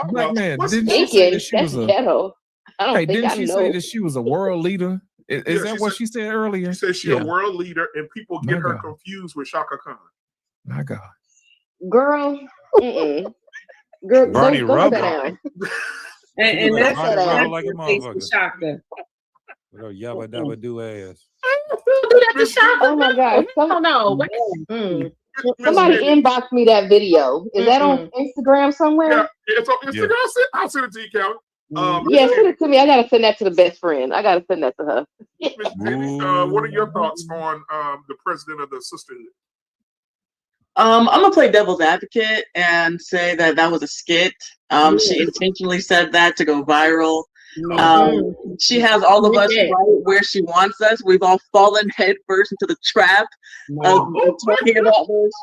Black man, didn't she say that she was a ghetto? Didn't she say that she was a world leader? Is that what she said earlier? She said she's a world leader, and people get her confused with Shaka Khan. My God. Girl, girl, Bernie go Rubber. down. And that's like a motherfucker. Shaka. Yabba dabba do ass. Oh my God! Somebody inbox me that video. Is that on Instagram somewhere? Yeah, it's on Instagram. Yeah. I'll send it to you, Callie. Send it to me. I gotta send that to the best friend. I gotta send that to her. What are your thoughts on the president of the sisterhood? I'm gonna play devil's advocate and say that was a skit. She intentionally said that to go viral. She has all of us right where she wants us. We've all fallen headfirst into the trap of talking about this.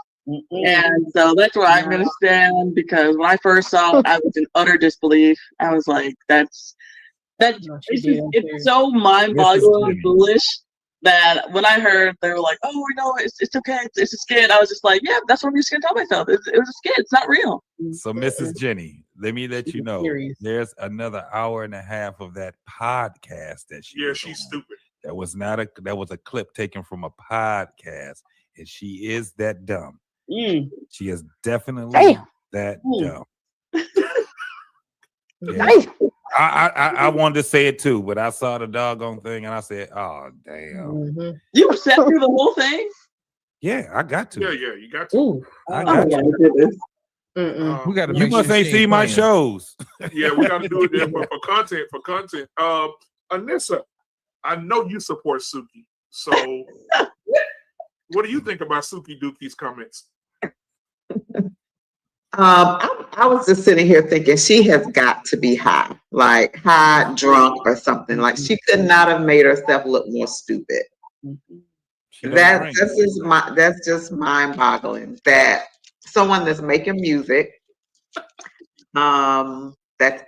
And so that's where I'm gonna stand, because when I first saw it, I was in utter disbelief. I was like, it's so mind-boggling and foolish that when I heard they were like, oh, no, it's okay, it's a skit. I was just like, yeah, that's what I'm just gonna tell myself. It was a skit. It's not real. So, Mrs. Jenny, let me let you know Serious. there's another hour and a half of that podcast that she. Yeah, was she's on. stupid. That was not a. That was a clip taken from a podcast, and she is that dumb. She is definitely that dumb. Yeah. I wanted to say it too, but I saw the doggone thing and I said, "Oh damn!" You sat through the whole thing? Yeah, I got to. Yeah, you got to. I got to. We got to. You must ain't see my shows. Yeah, we got to do it there for content. For content. Anissa, I know you support Suki, so what do you think about Suki Dookie's comments? I was just sitting here thinking she has got to be high, like high, drunk, or something. Like she could not have made herself look more stupid. That's just mind-boggling that someone that's making music, that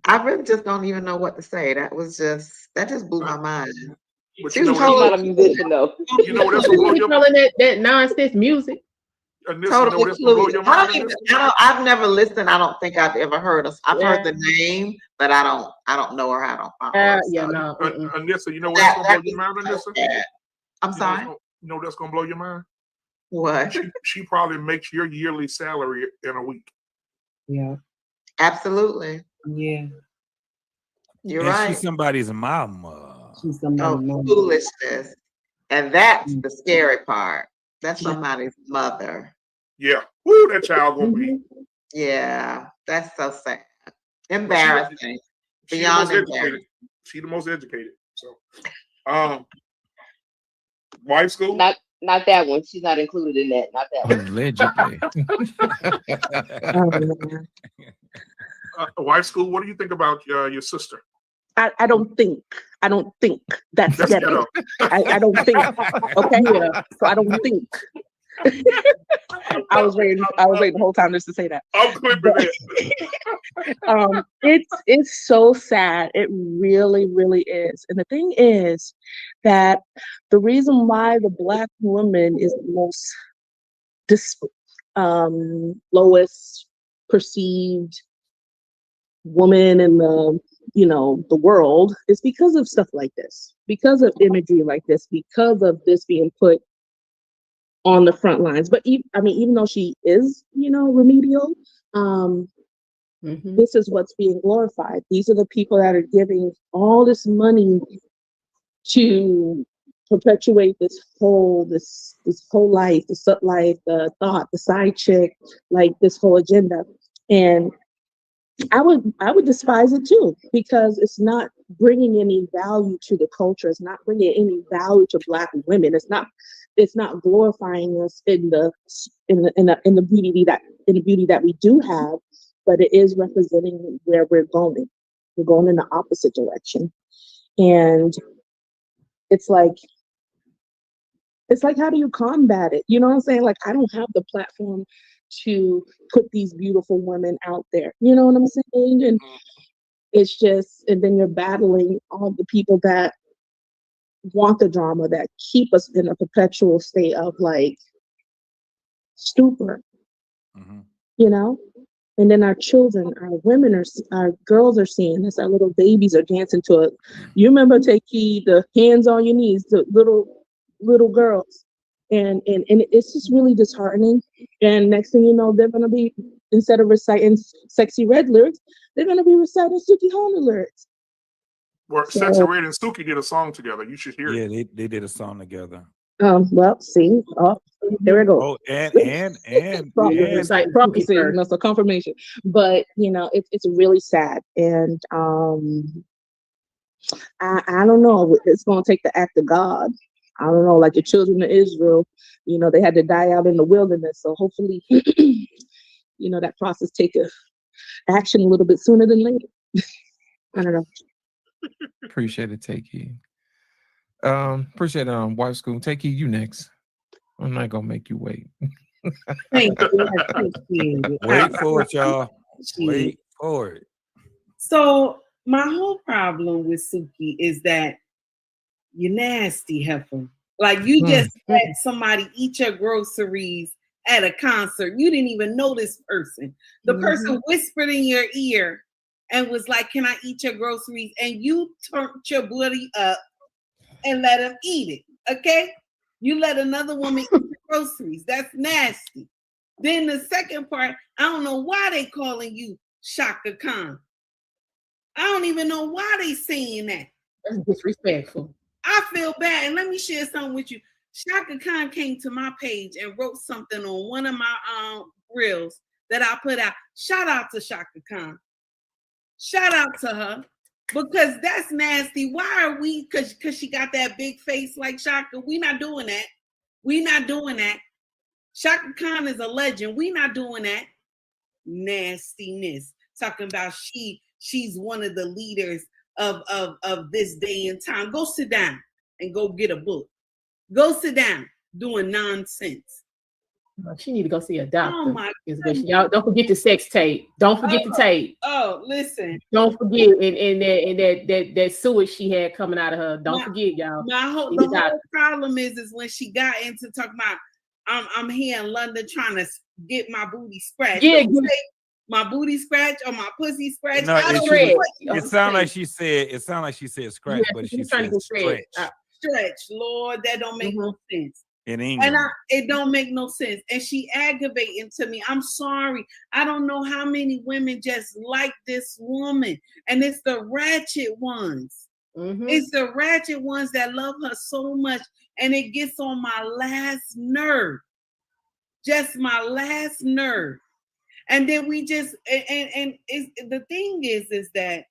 I really just don't even know what to say. That just blew my mind. But She's not a musician though. You know what else will blow your mind? That nonsense music. Totally clueless. I've never listened. I don't think I've ever heard of. I've heard the name, but I don't know her. I don't follow her. No. Anissa, you know what's gonna blow your mind, Anissa? I'm sorry. You know that's gonna blow your mind? What? She probably makes your yearly salary in a week. Yeah. Absolutely. Yeah. You're and right. She's somebody's mama. She's somebody's mama. Foolishness. And that's the scary part. That's somebody's mother. Yeah. Woo, that child gonna be. Yeah. That's so sad. Embarrassing. Beyond embarrassing. She's the most educated. So wife school? Not that one. She's not included in that. Not that Allegedly. Wife school, what do you think about your sister? I don't think that's ghetto. I don't think. Okay, so I don't think. I was waiting the whole time just to say that. I'm clipping it. It's so sad. It really, really is. And the thing is that the reason why the Black woman is the most lowest perceived woman in the world is because of stuff like this, because of imagery like this, because of this being put on the front lines. But even though she is, remedial, this is what's being glorified. These are the people that are giving all this money to perpetuate this whole life, the sut life, the thought, the side chick, like this whole agenda. And I would despise it too, because it's not bringing any value to the culture. It's not bringing any value to Black women. It's not glorifying us in the beauty that we do have, but it is representing where we're going. We're going in the opposite direction, and it's like, how do you combat it? You know what I'm saying? Like, I don't have the platform to put these beautiful women out there. You know what I'm saying? And it's just, and then you're battling all the people that want the drama, that keep us in a perpetual state of like stupor, and then our children, our women our girls are seeing this, our little babies are dancing to it. You remember, Kiki, the hands on your knees, the little girls. And it's just really disheartening. And next thing you know, they're going to be, instead of reciting Sexy Red lyrics, they're going to be reciting Suki Honda lyrics. Well, Sexy Red and Suki did a song together. You should hear it. Yeah, they did a song together. Well, see, there we go. Oh, and prophecy, that's a confirmation. But it's really sad, and I don't know. It's going to take the act of God. I don't know, like the children of Israel, they had to die out in the wilderness. So hopefully, that process take action a little bit sooner than later. I don't know. Appreciate it, Takey. Appreciate it, Wife School. Takey, you next. I'm not gonna make you wait. Thank you. Wait for it, y'all. Wait for it. So my whole problem with Suki is that You nasty heifer. Like you just let somebody eat your groceries at a concert. You didn't even know this person. The person whispered in your ear and was like, "Can I eat your groceries?" And you turned your booty up and let him eat it. Okay? You let another woman eat your groceries. That's nasty. Then the second part, I don't know why they calling you Shaka Khan. I don't even know why they saying that. That's disrespectful. I feel bad. And let me share something with you. Shaka Khan came to my page and wrote something on one of my reels that I put out. Shout out to Shaka Khan. Shout out to her. Because that's nasty. Why are we, because she got that big face like Shaka? We not doing that. We not doing that. Shaka Khan is a legend. We not doing that. Nastiness. Talking about she's one of the leaders of this day and time. Go sit down and go get a book. Go sit down doing nonsense. She need to go see a doctor. Oh my goodness. Y'all don't forget the sex tape. Don't forget the tape. Oh, listen. Don't forget and that sewage she had coming out of her. Don't forget, y'all. The whole problem is when she got into talking about I'm here in London trying to get my booty scratched. Yeah, my booty scratch or my pussy scratch. No, it sounded like she said scratch, yeah, but she said stretch. Stretch, Lord, that don't make no sense. In English. And it don't make no sense. And she aggravating to me. I'm sorry. I don't know how many women just like this woman. And it's the ratchet ones. It's the ratchet ones that love her so much. And it gets on my last nerve. Just my last nerve. And then we just, and the thing is that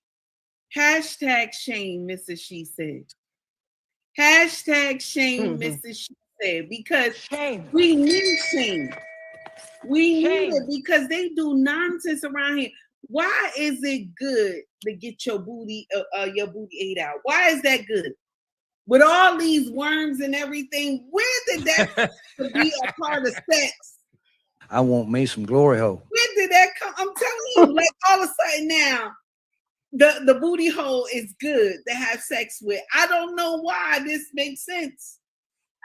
hashtag shame, Mrs. She Said. Hashtag shame, Mrs. She Said. Because we need shame. We need it because they do nonsense around here. Why is it good to get your booty ate out? Why is that good? With all these worms and everything, where did that be a part of sex? I want me some glory hole. Where did that come? I'm telling you, like all of a sudden now, the booty hole is good to have sex with. I don't know why this makes sense.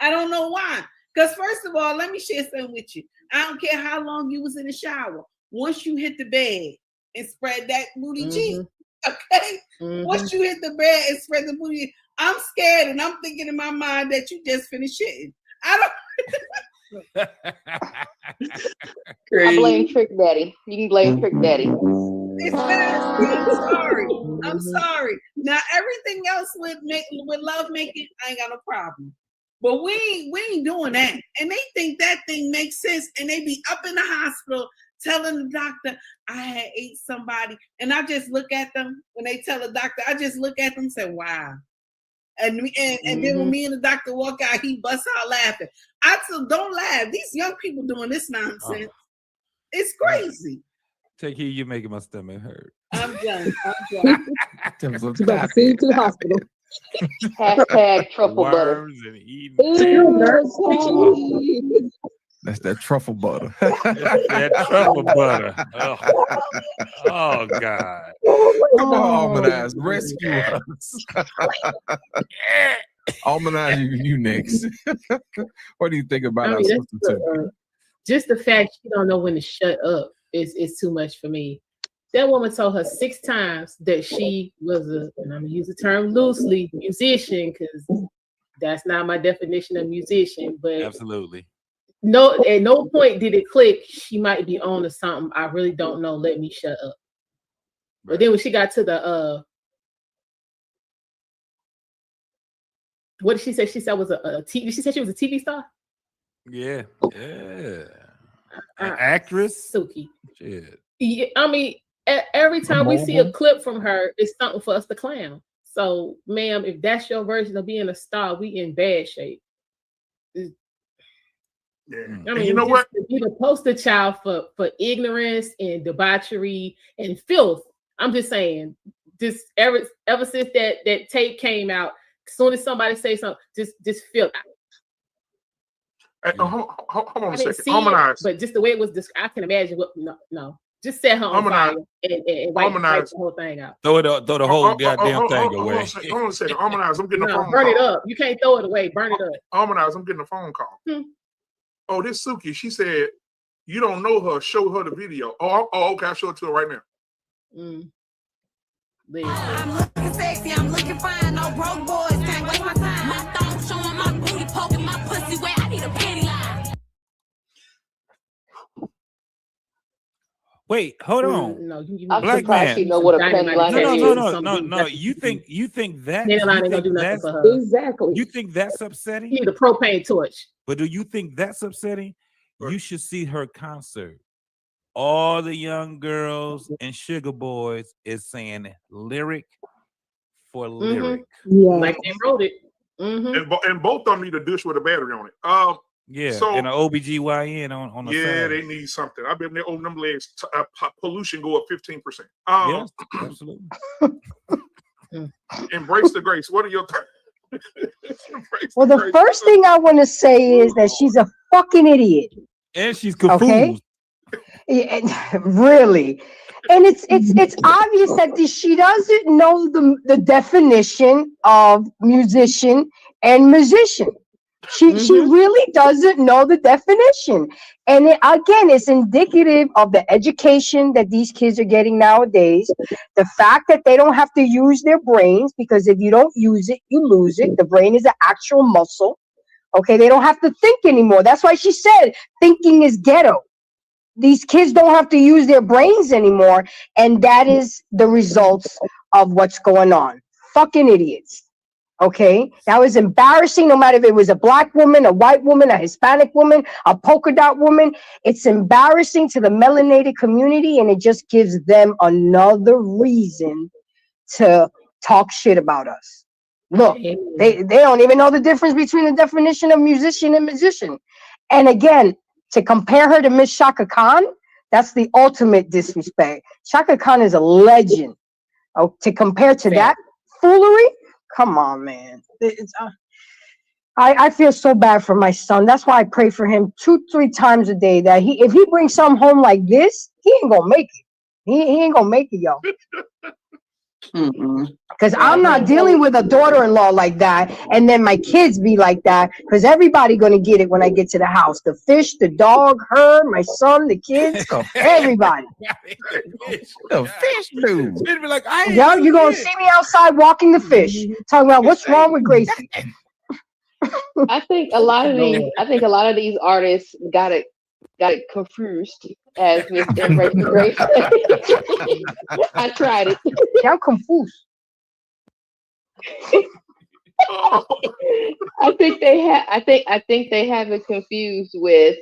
I don't know why. Because first of all, let me share something with you. I don't care how long you was in the shower. Once you hit the bed and spread that booty cheek, okay? Once you hit the bed and spread the booty, I'm scared and I'm thinking in my mind that you just finished shitting. I don't. I blame Trick Daddy. You can blame Trick Daddy. It's nasty. I'm sorry. I'm sorry. Now everything else with love making, I ain't got no problem. But we ain't doing that. And they think that thing makes sense. And they be up in the hospital telling the doctor, I had ate somebody. And I just look at them when they tell the doctor, I just look at them and say, wow. And then when me and the doctor walk out, he busts out laughing. I said, don't laugh. These young people doing this nonsense. It's crazy. Take heed, you're making my stomach hurt. I'm done. You about to send you to the hospital. Hashtag truffle butter. And eating. That's that truffle butter. That truffle butter. Oh God. Come on, Almanize. Rescue us. Almanize, you next. What do you think about our sister? Just the fact she don't know when to shut up is too much for me. That woman told her 6 times that she was and I'm gonna use the term loosely, musician, because that's not my definition of musician, but absolutely. No, at no point did it click. She might be on to something. I really don't know. Let me shut up. But then when she got to the what did she say? She said was a TV. She said she was a TV star. Yeah, yeah. An actress. Suki. Shit. Yeah, I mean, every time we see a clip from her, it's something for us to clown. So, ma'am, if that's your version of being a star, we in bad shape. Yeah. I mean, you know what? To be the poster child for ignorance and debauchery and filth. I'm just saying, just ever since that tape came out, as soon as somebody say something, just filth. Hold on a second. It, but just the way it was described, I can imagine what. No. Just set her on fire and wipe Harmonize. the whole thing out. Throw the whole goddamn thing Hold away. on a second. Harmonize. I'm getting a phone burn call. it up. You can't throw it away. Burn it up. Harmonize. I'm getting a phone call. Oh, this Suki. She said you don't know her. Show her the video. Oh, okay. I'll show it to her right now. I'm looking sexy. I'm looking fine. No broke boys can't waste my time. My thong showing my booty, poking my pussy where I need a penny line. Wait, hold on. No, I'm Black surprised man. she know what a penny line is. No. You think that? Penny line ain't gonna do nothing for her. Exactly. You think that's upsetting? You need a propane torch. But do you think that's upsetting? You should see her concert. All the young girls and sugar boys is saying lyric for lyric. Yeah. Like they wrote it. And both of them need a dish with a battery on it. Yeah, so, and an OBGYN on the yeah, side. they need something. I bet they open them legs. Pollution go up 15%. Yes, absolutely. Embrace the grace. What are your Well, the first thing I want to say is that she's a fucking idiot. And she's confused. Okay? Yeah, really. And it's obvious that she doesn't know the definition of musician and musician. She really doesn't know the definition. And again, it's indicative of the education that these kids are getting nowadays. The fact that they don't have to use their brains, because if you don't use it, you lose it. The brain is an actual muscle. Okay, they don't have to think anymore. That's why she said thinking is ghetto. These kids don't have to use their brains anymore. And that is the results of what's going on. Fucking idiots. Okay, that was embarrassing. No matter if it was a black woman, a white woman, a Hispanic woman, a polka dot woman, it's embarrassing to the melanated community, and it just gives them another reason to talk shit about us. Look, they don't even know the difference between the definition of musician and musician. And again, to compare her to Miss Shaka Khan, that's the ultimate disrespect. Shaka Khan is a legend. Oh, to compare to that foolery. Come on, man. I feel so bad for my son. That's why I pray for him 2-3 times a day that if he brings something home like this, he ain't gonna make it. He ain't gonna make it, yo. Because I'm not dealing with a daughter-in-law like that, and then my kids be like that. Because everybody gonna get it when I get to the house. The fish, the dog, her, my son, the kids, everybody. The fish dude. Be like, Yo, you're gonna see me outside walking the fish, talking about what's wrong with Gracie. I think a lot of these artists got it confused, as Miss Embrace the Grace. I tried it. I'm confused. I think they have it confused with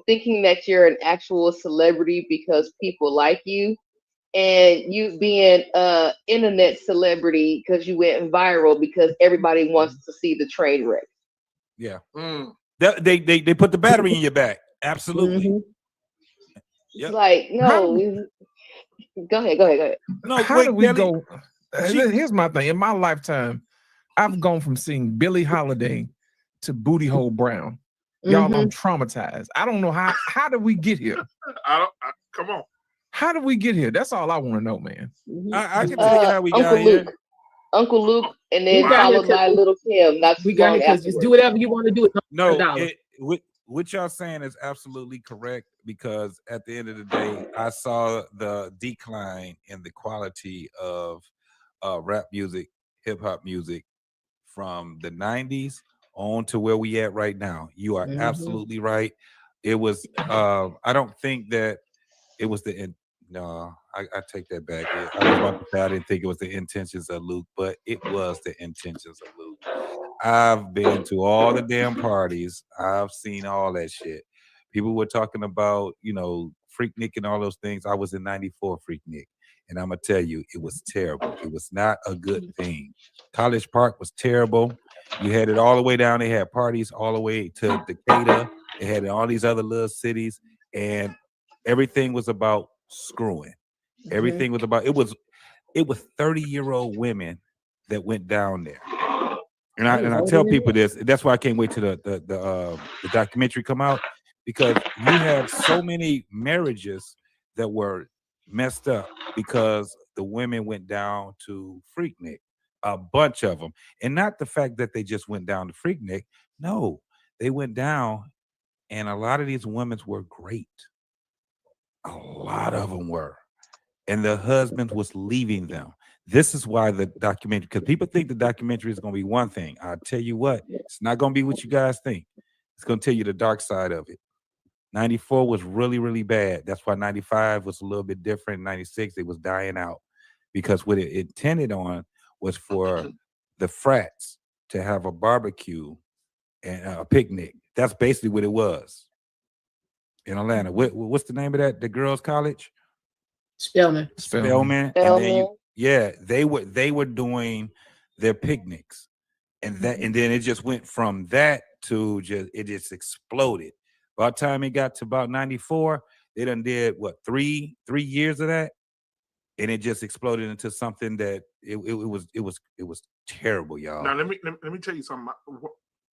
thinking that you're an actual celebrity because people like you, and you being a internet celebrity because you went viral because everybody wants to see the train wreck. Yeah. They put the battery in your back. Absolutely. It's like, no. Go ahead. No, how do we go? Here's my thing. In my lifetime, I've gone from seeing Billie Holiday to Booty Hole Brown. Y'all, I'm traumatized. I don't know how did we get here? Come on. How did we get here? That's all I want to know, man. I can tell you how we got here. Uncle Luke, and then followed by Little Kim. That's we got it because just do whatever you want to do. What y'all saying is absolutely correct, because at the end of the day, I saw the decline in the quality of rap music, hip hop music from the 90s on to where we at right now. You are absolutely right. It was I don't think that it was I take that back. I was about to say I didn't think it was the intentions of Luke, but it was the intentions of Luke. I've been to all the damn parties. I've seen all that shit. People were talking about, Freaknik and all those things. I was in 94 Freaknik, and I'm gonna tell you, it was terrible. It was not a good thing. College Park was terrible. You had it all the way down. They had parties all the way to Decatur. They had it in all these other little cities, and everything was about screwing. Everything was about it was 30-year-old women that went down there. And I tell people this. That's why I can't wait till the documentary come out, because you have so many marriages that were messed up because the women went down to Freaknik, a bunch of them, and not the fact that they just went down to Freaknik. No, they went down, and a lot of these women were great. A lot of them were, and the husbands was leaving them. This is why the documentary, because people think the documentary is going to be one thing. I'll tell you what, it's not going to be what you guys think. It's going to tell you the dark side of it. 94 was really, really bad. That's why 95 was a little bit different. 96, it was dying out because what it intended on was for the frats to have a barbecue and a picnic. That's basically what it was in Atlanta. What's the name of that? The girls' college? Spelman. And then they were doing their picnics, and then it just went from that to it just exploded. By the time it got to about 94, they done did what 3 years of that, and it just exploded into something that it was terrible, y'all. Now let me tell you something.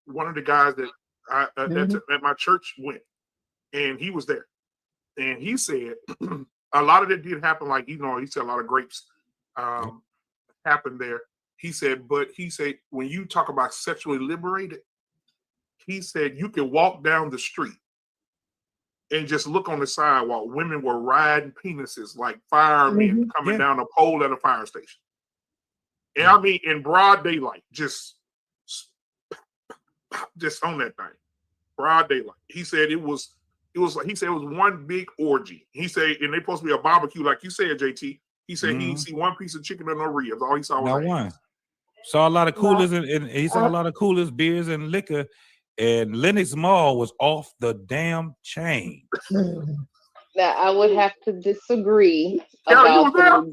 One of the guys that at my church went, and he was there, and he said a lot of it did happen. Like he said a lot of grapes happened there. He said when you talk about sexually liberated, he said you can walk down the street and just look on the side while women were riding penises like firemen coming down a pole at a fire station. And I mean, in broad daylight, just on that thing, broad daylight. He said it was one big orgy. He said, and they supposed to be a barbecue, like you said, JT. He said he didn't see one piece of chicken or no ribs. All he saw was not one. Saw a lot of coolers and he saw a lot of coolers, beers, and liquor. And Lenox Mall was off the damn chain. Now I would have to disagree about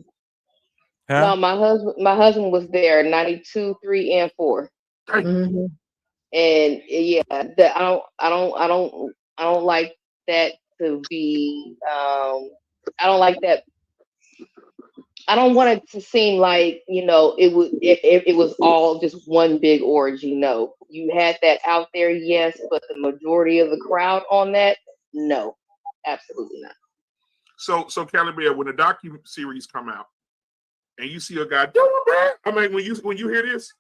No, my husband was there 92, 3, and 4. And yeah, I don't like that to be I don't like that. I don't want it to seem like, it was all just one big orgy. No, you had that out there, yes, but the majority of the crowd on that, no, absolutely not. So Cali Bear, when the docu-series come out and you see a guy doing that, I mean, when you hear this,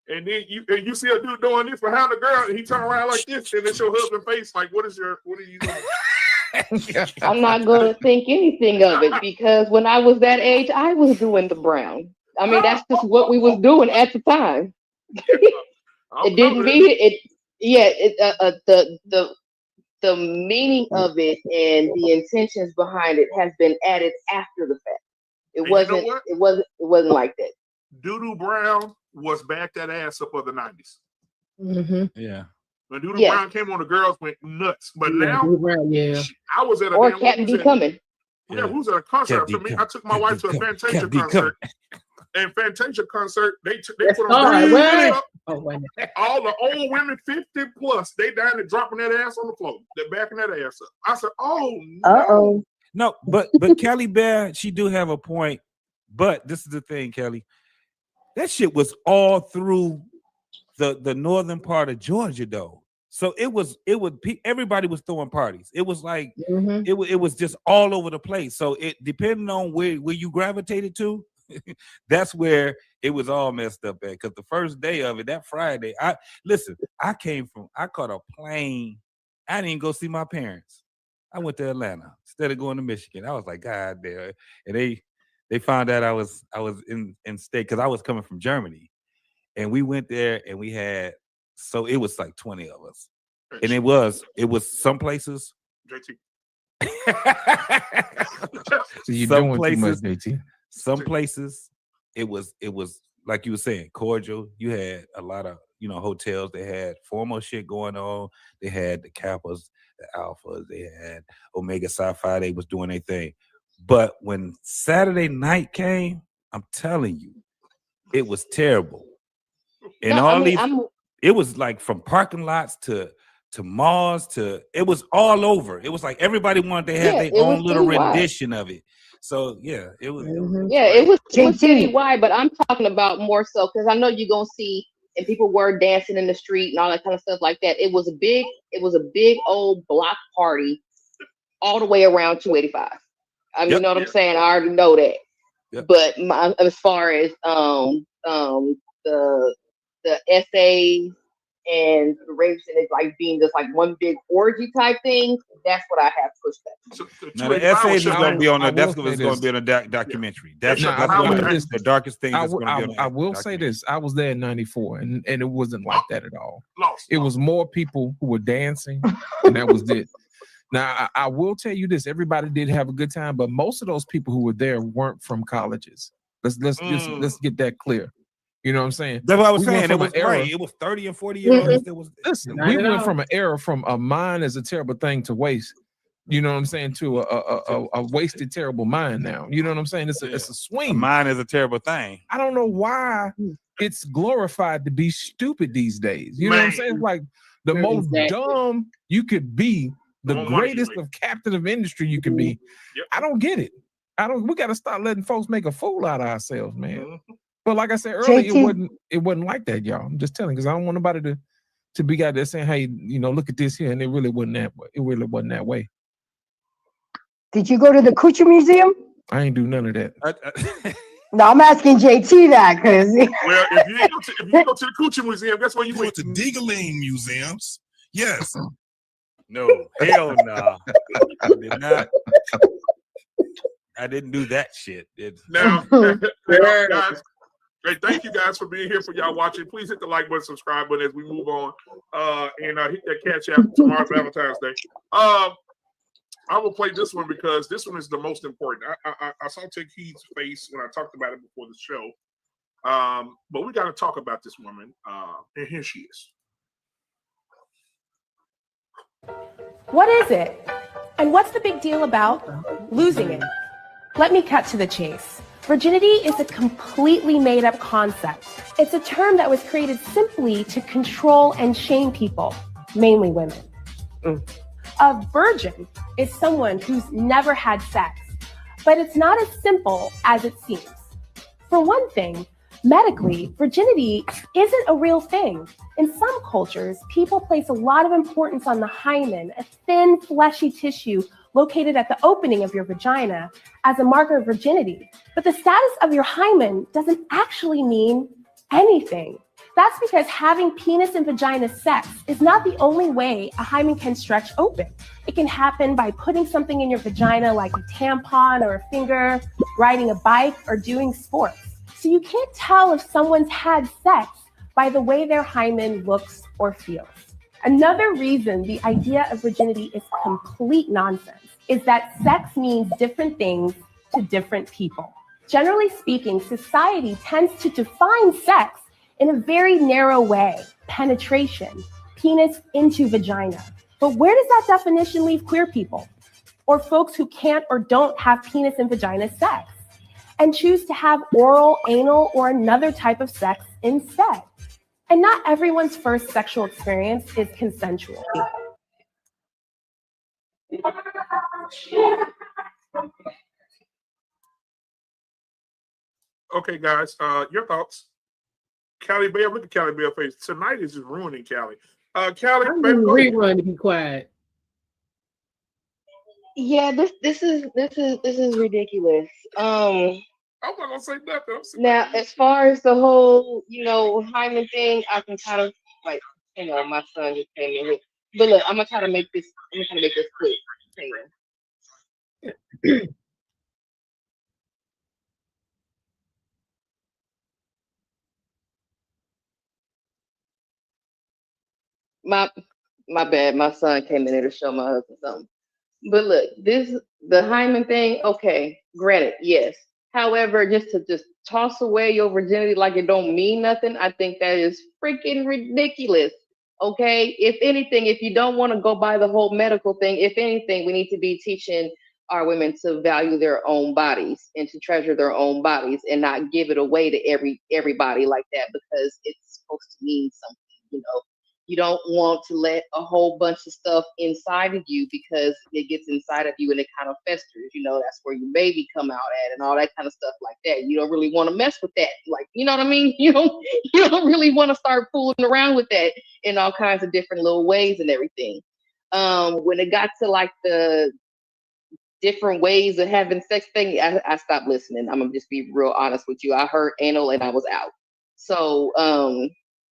and then you see a dude doing this behind the girl, and he turn around like this, and it's your husband's face, like, what are you doing? I'm not going to think anything of it because when I was that age, I was doing the brown. I mean, that's just what we was doing at the time. It didn't mean it. Yeah, the meaning of it and the intentions behind it has been added after the fact. It wasn't like that. Doodoo Brown was back that ass up of the 90s. Yeah. When Doodoo Brown came on, the girls went nuts. But now, I was at a Captain B coming. Yeah, we was at a concert. I took my wife to a Fantasia concert. And Fantasia concert, they put on all the old women 50 plus. They down there dropping that ass on the floor. They're backing that ass up. I said, "Oh no." No, but Kelly Bear, she do have a point. But this is the thing, Kelly. That shit was all through the northern part of Georgia, though. So everybody was throwing parties. It was like it was just all over the place. So it depending on where you gravitated to, that's where it was all messed up at. Because the first day of it, that Friday, I caught a plane. I didn't even go see my parents. I went to Atlanta instead of going to Michigan. I was like, God damn. And they found out I was in state because I was coming from Germany. And we went there and so it was like 20 of us. And it was some places. JT. So you're doing too much, JT. Some places it was like you were saying, cordial. You had a lot of hotels. They had formal shit going on. They had the Kappas, the Alphas. They had Omega Psi-Phi. They was doing their thing. But when Saturday night came, I'm telling you, it was terrible. And it was like from parking lots to malls it was all over. It was like everybody wanted to have their own little rendition of it. So yeah, it was. It was citywide, but I'm talking about more so because I know you're gonna see and people were dancing in the street and all that kind of stuff like that. It was a big old block party all the way around 285. I mean, Yep. you know what I'm saying? I already know that. Yep. But as far as the essays and the rapes and it's like being just like one big orgy type thing, that's what I have pushed back. So, Now the essays is going to be on I the. That's will going say to be in a documentary. That's Now, that's I one will- of the darkest things that's going to be on. I will say this: I was there in '94, and it wasn't like that at all. Lost. It was more people who were dancing, and that was it. Now I will tell you this: everybody did have a good time, but most of those people who were there weren't from colleges. Let's get that clear. You know what I'm saying? That's what I was We went saying. It from was an era- right. It was 30 and 40-year-olds. That was Listen, Not we at went all. from an era from a mind is a terrible thing to waste. You know what I'm saying? To a wasted, terrible mind now. You know what I'm saying? It's a swing. Mine is a terrible thing. I don't know why it's glorified to be stupid these days. You know what I'm saying? It's like the most dumb you could be, the greatest of captain of industry you can be. I don't get it. We got to start letting folks make a fool out of ourselves, man. But like I said earlier, it wasn't like that, y'all. I'm just telling because I don't want nobody to be out there saying, hey, you know, look at this here, and it really wasn't that way. It really wasn't that way. Did you go to the Coochie Museum? I ain't do none of that. No, I'm asking JT that because. Well, if you go to the Coochie Museum, guess where you went to? Diggling museums. Yes. No, hell no. I did not. I didn't do that shit. Now, guys, hey, thank you guys for being here, for y'all watching. Please hit the like button, subscribe button as we move on, and hit that Cash App. Tomorrow's Valentine's Day. I will play this one because this one is the most important. I saw Kiki's face when I talked about it before the show, but we got to talk about this woman, and here she is. What is it? And what's the big deal about losing it? Let me cut to the chase. Virginity is a completely made-up concept. It's a term that was created simply to control and shame people, mainly women. A virgin is someone who's never had sex, but it's not as simple as it seems. For one thing, medically, virginity isn't a real thing. In some cultures, people place a lot of importance on the hymen, a thin, fleshy tissue located at the opening of your vagina, as a marker of virginity. But the status of your hymen doesn't actually mean anything. That's because having penis and vagina sex is not the only way a hymen can stretch open. It can happen by putting something in your vagina like a tampon or a finger, riding a bike, or doing sports. So you can't tell if someone's had sex by the way their hymen looks or feels. Another reason the idea of virginity is complete nonsense is that sex means different things to different people. Generally speaking, society tends to define sex in a very narrow way: penetration, penis into vagina. But where does that definition leave queer people, or folks who can't or don't have penis and vagina sex, and choose to have oral, anal, or another type of sex instead? And not everyone's first sexual experience is consensual. Okay, guys, your thoughts. Callie Bell, look at Callie Bell's face. Tonight is just ruining Callie. Callie, baby, go ahead. Rerun to be quiet. Yeah, this is ridiculous. I'm not gonna say nothing. Now, as far as the whole, hymen thing, I can kind of like, my son just came in here. But look, I'm gonna try to make this quick. My bad. My son came in here to show my husband something. But look, the hymen thing, okay, granted, yes. However, just to toss away your virginity like it don't mean nothing, I think that is freaking ridiculous. Okay? If anything, if you don't want to go by the whole medical thing, if anything, we need to be teaching our women to value their own bodies and to treasure their own bodies and not give it away to everybody like that, because it's supposed to mean something, You don't want to let a whole bunch of stuff inside of you, because it gets inside of you and it kind of festers. That's where your baby come out at and all that kind of stuff like that. You don't really want to mess with that. Like, you know what I mean? You don't really want to start fooling around with that in all kinds of different little ways and everything. When it got to like the different ways of having sex thing, I stopped listening. I'm gonna just be real honest with you. I heard anal and I was out. So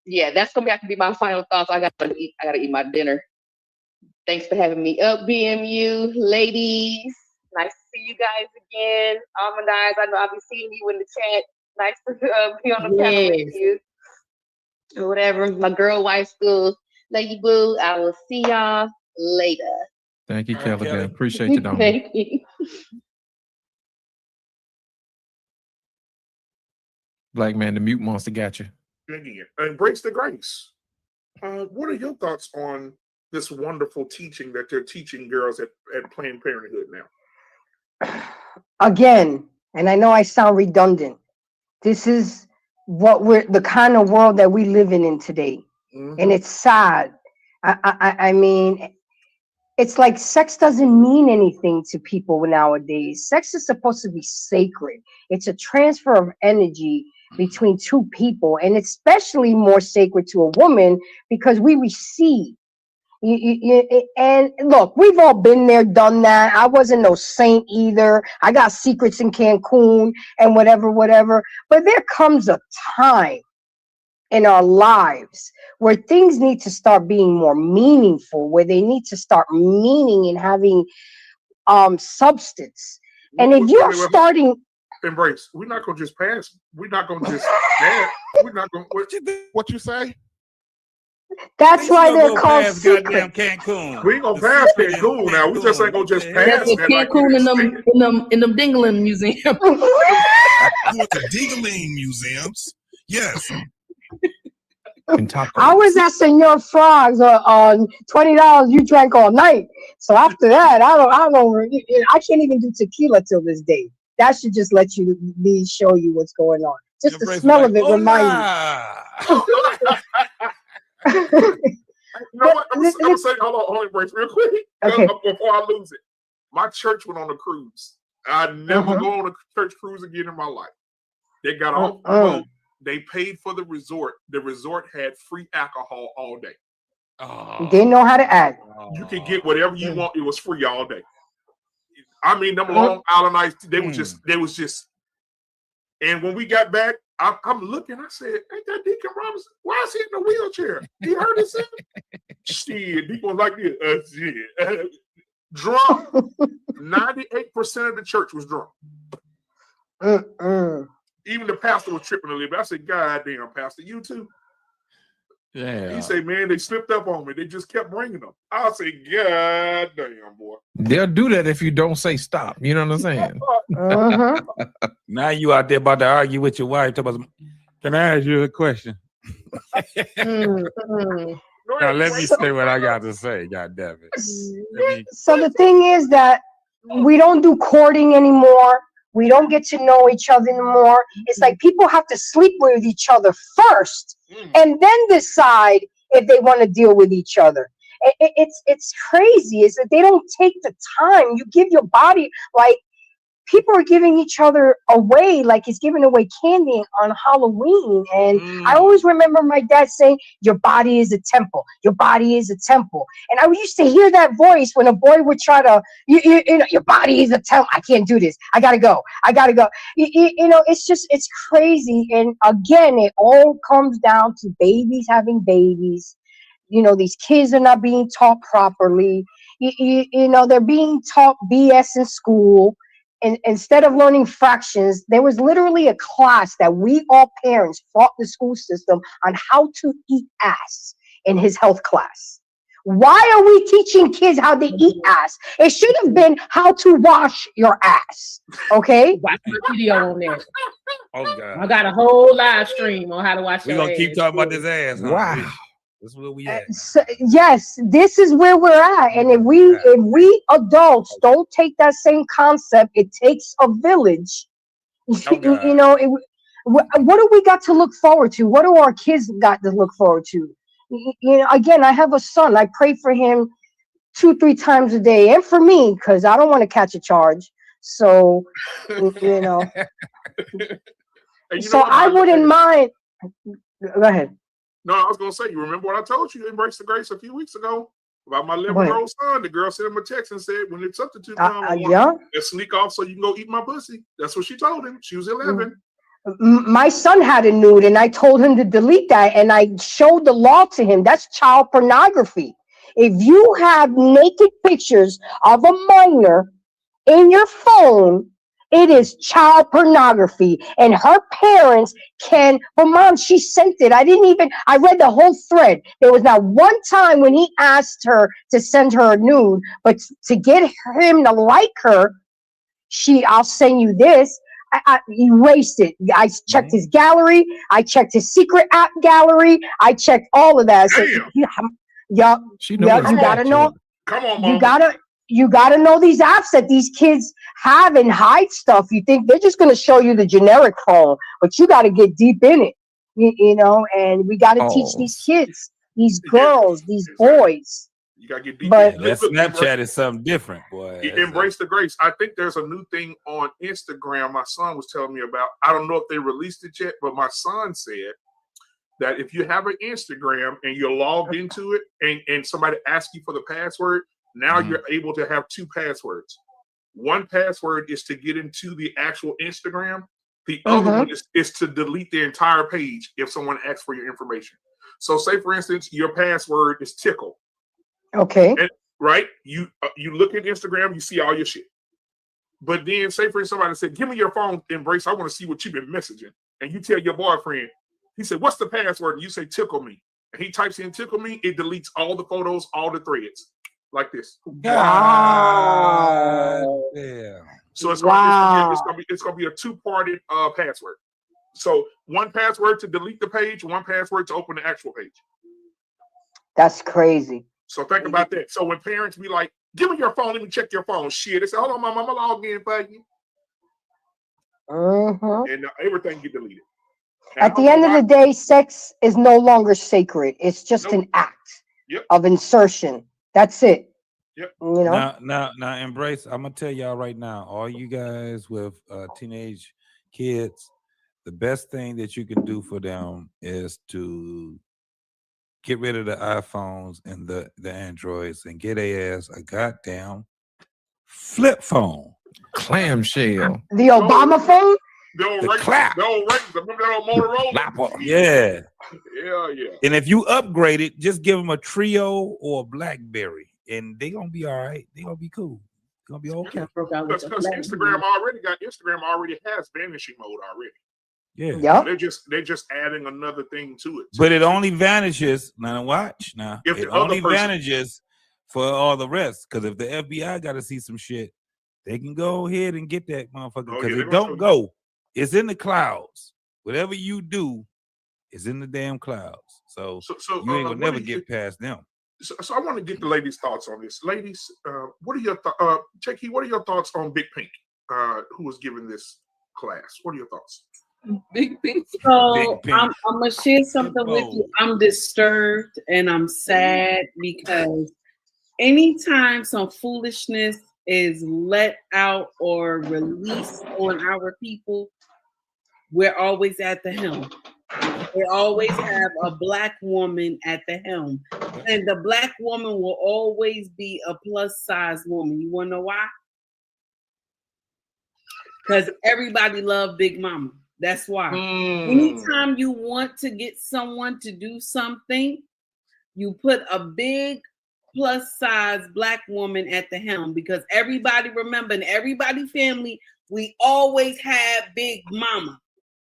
yeah, that's gonna have to be my final thoughts. I gotta eat my dinner. Thanks for having me up, BMU ladies. Nice to see you guys again. Almond-eyes, I know I'll be seeing you in the chat. Nice to be on the panel with you. Or whatever. My girl, wife school, Lady Boo. I will see y'all later. Thank you, Kelly. Appreciate you, Dom. Thank you. Black man, the mute monster got you. Embrace the grace. What are your thoughts on this wonderful teaching that they're teaching girls at Planned Parenthood now? Again, and I know I sound redundant, this is the kind of world that we live in today. Mm-hmm. And it's sad. I mean, it's like sex doesn't mean anything to people nowadays. Sex is supposed to be sacred. It's a transfer of energy between two people, and especially more sacred to a woman because we receive. And look, we've all been there, done that. I wasn't no saint either. I got secrets in Cancun and whatever. But there comes a time in our lives where things need to start being more meaningful, where they need to start meaning and having substance. And if you're starting Embrace, we're not gonna just pass. We're not gonna just we're not gonna what you say? That's why they're called secrets. Cancun. We ain't gonna pass Cancun now. We just ain't gonna just pass that. Cancun in them Dingling museums. With the Dingling museums, yes. I was at Senor Frog's on $20. You drank all night. So after that, I can't even do tequila till this day. That should just let you show you what's going on. Just the smell of it reminds you. You know what? I'm gonna say, hold on, Embrace, real quick. Okay. Before I lose it. My church went on a cruise. I never go on a church cruise again in my life. They got off the boat. They paid for the resort. The resort had free alcohol all day. They know how to act. You could get whatever you want. It was free all day. I mean, them Long Island nights, they was just. And when we got back, I'm looking. I said, "Ain't that Deacon Robinson? Why is he in a wheelchair? He hurt himself." Shit, Deacon was like this. Drunk. 98% of the church was drunk. Even the pastor was tripping a little bit. I said, "God damn, Pastor, you too?" Yeah. He said, "Man, they slipped up on me. They just kept bringing them." I said, "God damn, boy." They'll do that if you don't say stop. You know what I'm saying? Now you out there about to argue with your wife. Can I ask you a question? Now let me say what I got to say. God damn it. So the thing is that we don't do courting anymore. We don't get to know each other anymore. It's like people have to sleep with each other first and then decide if they want to deal with each other. It's crazy. Is that they don't take the time. You give your body, like, people are giving each other away, like it's giving away candy on Halloween. And I always remember my dad saying, "Your body is a temple. Your body is a temple." And I used to hear that voice when a boy would try to, you know, "Your body is a temple. I can't do this. I gotta go. I gotta go." You know, it's crazy. And again, it all comes down to babies having babies. You know, these kids are not being taught properly. You know, they're being taught BS in school. And instead of learning fractions, there was literally a class that we all parents fought the school system on how to eat ass in his health class. Why are we teaching kids how to eat ass? It should have been how to wash your ass. Okay? Watch my video on there. Oh God! I got a whole live stream on how to wash your ass. We're gonna keep talking about this ass. Huh? Wow. This is where we at. Yes, this is where we're at. And if we adults don't take that same concept, it takes a village. You know, what do we got to look forward to? What do our kids got to look forward to? You know, again, I have a son. I pray for him 2-3 times a day, and for me, because I don't want to catch a charge. So, you know. So I wouldn't mind. Go ahead. No, I was gonna say, you remember what I told you, Embrace the Grace, a few weeks ago? About my 11-year-old son, the girl sent him a text and said, when the substitute comes, yeah. sneak off so you can go eat my pussy. That's what she told him. She was 11. My son had a nude and I told him to delete that, and I showed the law to him. That's child pornography. If you have naked pictures of a minor in your phone, it is child pornography. And her parents can, but mom, she sent it. I read the whole thread. There was not one time when he asked her to send her a nude, but to get him to like her, I'll send you this. I erased it. I checked his gallery. I checked his secret app gallery. I checked all of that. So, you gotta know. Come on, Mom. You gotta know these apps that these kids have and hide stuff. You think they're just gonna show you the generic phone, but you gotta get deep in it, you know. And we gotta teach these kids, these girls, these boys. You gotta get deep. But that Snapchat is something different, boy. Embrace the grace. I think there's a new thing on Instagram. My son was telling me about. I don't know if they released it yet, but my son said that if you have an Instagram and you're logged into it, and somebody asks you for the password, now you're able to have 2 passwords. One password is to get into the actual Instagram. The other one is to delete the entire page if someone asks for your information. So, say for instance, your password is tickle. Okay. And, right? You look at Instagram, you see all your shit. But then, say for instance, somebody said, "Give me your phone, Embrace. I want to see what you've been messaging." And you tell your boyfriend, he said, "What's the password?" And you say, "Tickle me." And he types in "tickle me." It deletes all the photos, all the threads, like this. Wow. Yeah. So it's gonna be a 2-parted password. So one password to delete the page, one password to open the actual page. That's crazy. So think about that. So when parents be like, "Give me your phone, let me check your phone," shit, they say, "Hold on, mom, I'm gonna log in for you." And everything get deleted. At the end of the day, sex is no longer sacred. It's just an act of insertion. That's it. Yep. You know. Now, Embrace. I'm gonna tell y'all right now, all you guys with teenage kids, the best thing that you can do for them is to get rid of the iPhones and the Androids and get their ass a goddamn flip phone, clamshell, the Obama phone. The clap. The old remember that old Motorola? Yeah. Yeah. And if you upgrade it, just give them a Trio or a BlackBerry, and they gonna be all right. They gonna be cool. They're gonna be okay. Because Instagram already has vanishing mode already. Yeah. So they're just adding another thing to it. But it only vanishes. Now watch. Now if it only vanishes for all the rest. Because if the FBI got to see some shit, they can go ahead and get that motherfucker. Because it don't go. It's in the clouds. Whatever you do is in the damn clouds. So you ain't gonna never get past them. So I want to get the ladies' thoughts on this. Ladies, what are your thoughts? Kiki, what are your thoughts on Big Pink, who was given this class? What are your thoughts? Big Pink. So I'm gonna share something with you. I'm disturbed and I'm sad because anytime some foolishness is let out or released on our people, we're always at the helm. They always have a Black woman at the helm. And the Black woman will always be a plus size woman. You want to know why? Because everybody loves Big Mama. That's why. Anytime you want to get someone to do something, you put a big plus size Black woman at the helm, because everybody remember, in everybody family, we always have Big Mama.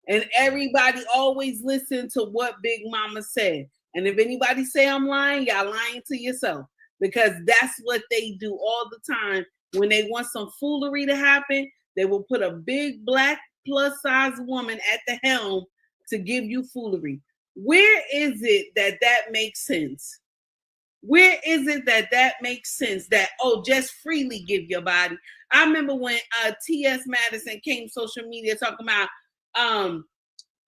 And everybody always listen to what Big Mama said. And if anybody say I'm lying, y'all lying to yourself, because that's what they do all the time. When they want some foolery to happen, they will put a big Black plus size woman at the helm to give you foolery. Where is it that makes sense? Where is it that makes sense that, just freely give your body? I remember when T.S. Madison came social media talking about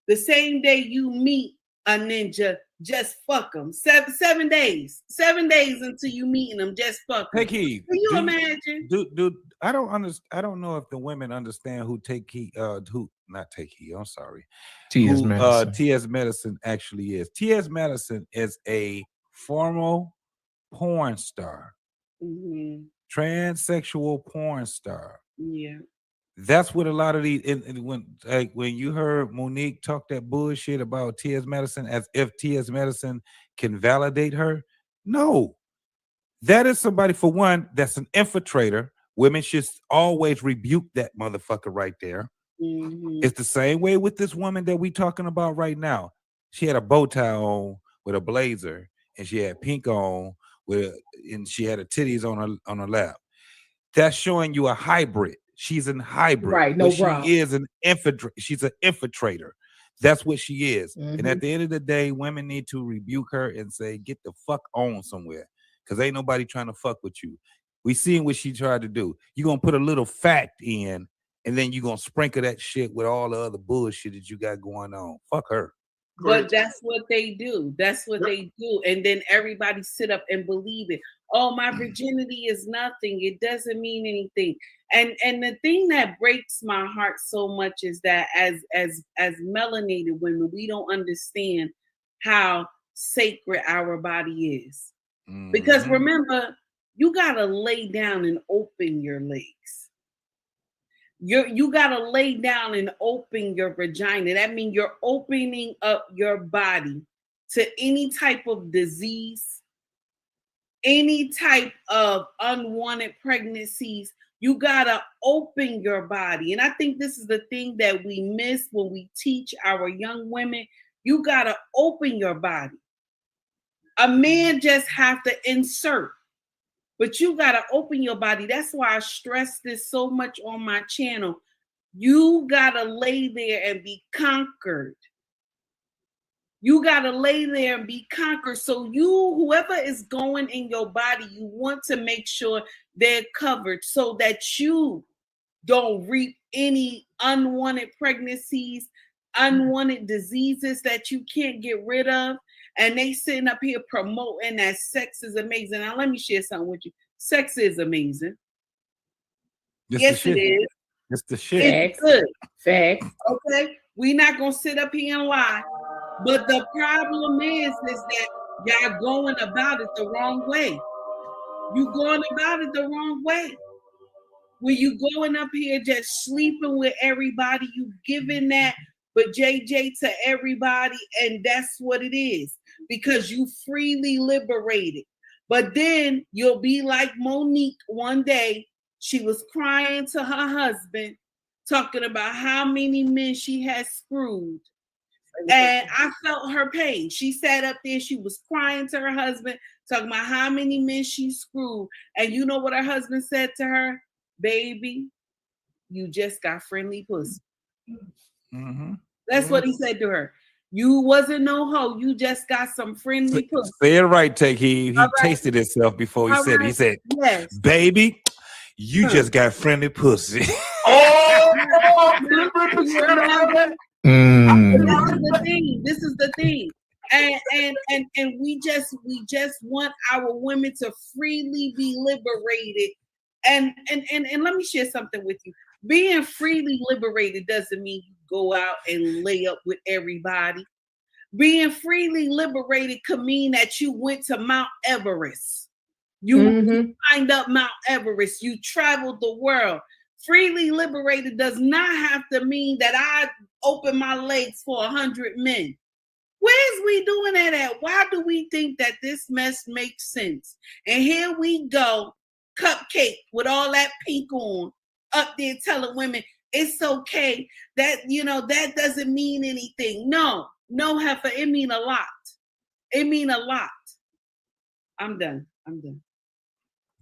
the same day you meet a ninja, just fuck them. 7 days. 7 days until you meeting them, just fuck them. Kiki, can you imagine? Dude, I don't understand. I don't know if the women understand who not take heed. I'm sorry. T.S. Madison. T.S. Madison actually is. T.S. Madison is a formal porn star. Transsexual porn star. Yeah. That's what a lot of these, and when you heard Monique talk that bullshit about T.S. Madison, as if T.S. Madison can validate her. No, that is somebody, for one, that's an infiltrator. Women should always rebuke that motherfucker right there. It's the same way with this woman that we talking about right now. She had a bow tie on with a blazer, and she had pink on and she had her titties on her lap. That's showing you a hybrid. She's an hybrid. Right, no but bra. She is an infiltrator. She's an infiltrator. That's what she is. And at the end of the day, women need to rebuke her and say, get the fuck on somewhere. Because ain't nobody trying to fuck with you. We seen what she tried to do. You're going to put a little fact in, and then you're going to sprinkle that shit with all the other bullshit that you got going on. Fuck her. But that's what they do. That's what they do. And then everybody sit up and believe it. Oh, my virginity is nothing. It doesn't mean anything. And the thing that breaks my heart so much is that as melanated women, we don't understand how sacred our body is. Because remember, you gotta lay down and open your legs. You gotta lay down and open your vagina. That means you're opening up your body to any type of disease, any type of unwanted pregnancies. You gotta open your body. And I think this is the thing that we miss when we teach our young women. You gotta open your body. A man just have to insert, but you gotta open your body. That's why I stress this so much on my channel. You gotta lay there and be conquered. You gotta lay there and be conquered. So whoever is going in your body, you want to make sure they're covered so that you don't reap any unwanted pregnancies, unwanted diseases that you can't get rid of. And they sitting up here promoting that sex is amazing. Now, let me share something with you. Sex is amazing. Yes, it is. It's the shit. It's good. Facts. Okay. We're not going to sit up here and lie. But the problem is that y'all going about it the wrong way. You going about it the wrong way. When you going up here just sleeping with everybody, you giving that but JJ to everybody, and that's what it is. Because you freely liberated. But then you'll be like Monique one day. She was crying to her husband, talking about how many men she had screwed. And I felt her pain. She sat up there, she was crying to her husband, talking about how many men she screwed. And you know what her husband said to her? Baby, you just got friendly pussy. That's what he said to her. You wasn't no hoe. You just got some friendly pussy. Say it right, Take. He tasted himself before he said it. He said, yes. Baby, you just got friendly pussy. This is the thing. And we just want our women to freely be liberated. And let me share something with you. Being freely liberated doesn't mean you go out and lay up with everybody. Being freely liberated could mean that you went to Mount Everest. You climbed up Mount Everest. You traveled the world. Freely liberated does not have to mean that I open my legs for 100 men. Where's we doing that at? Why do we think that this mess makes sense? And here we go, cupcake with all that pink on, up there telling women it's okay. That, that doesn't mean anything. No, heifer, it mean a lot. It mean a lot. I'm done.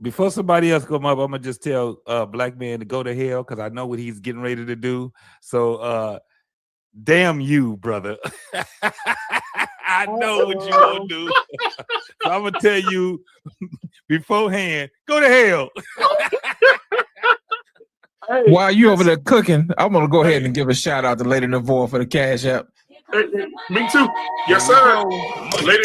Before somebody else come up, I'm gonna just tell Black Man to go to hell because I know what he's getting ready to do. So damn you, brother. I know what you gonna do. So I'm gonna tell you beforehand, go to hell. While you over there cooking, I'm gonna go ahead and give a shout out to Lady Navore for the Cash App. Me too. Yes, sir. Lady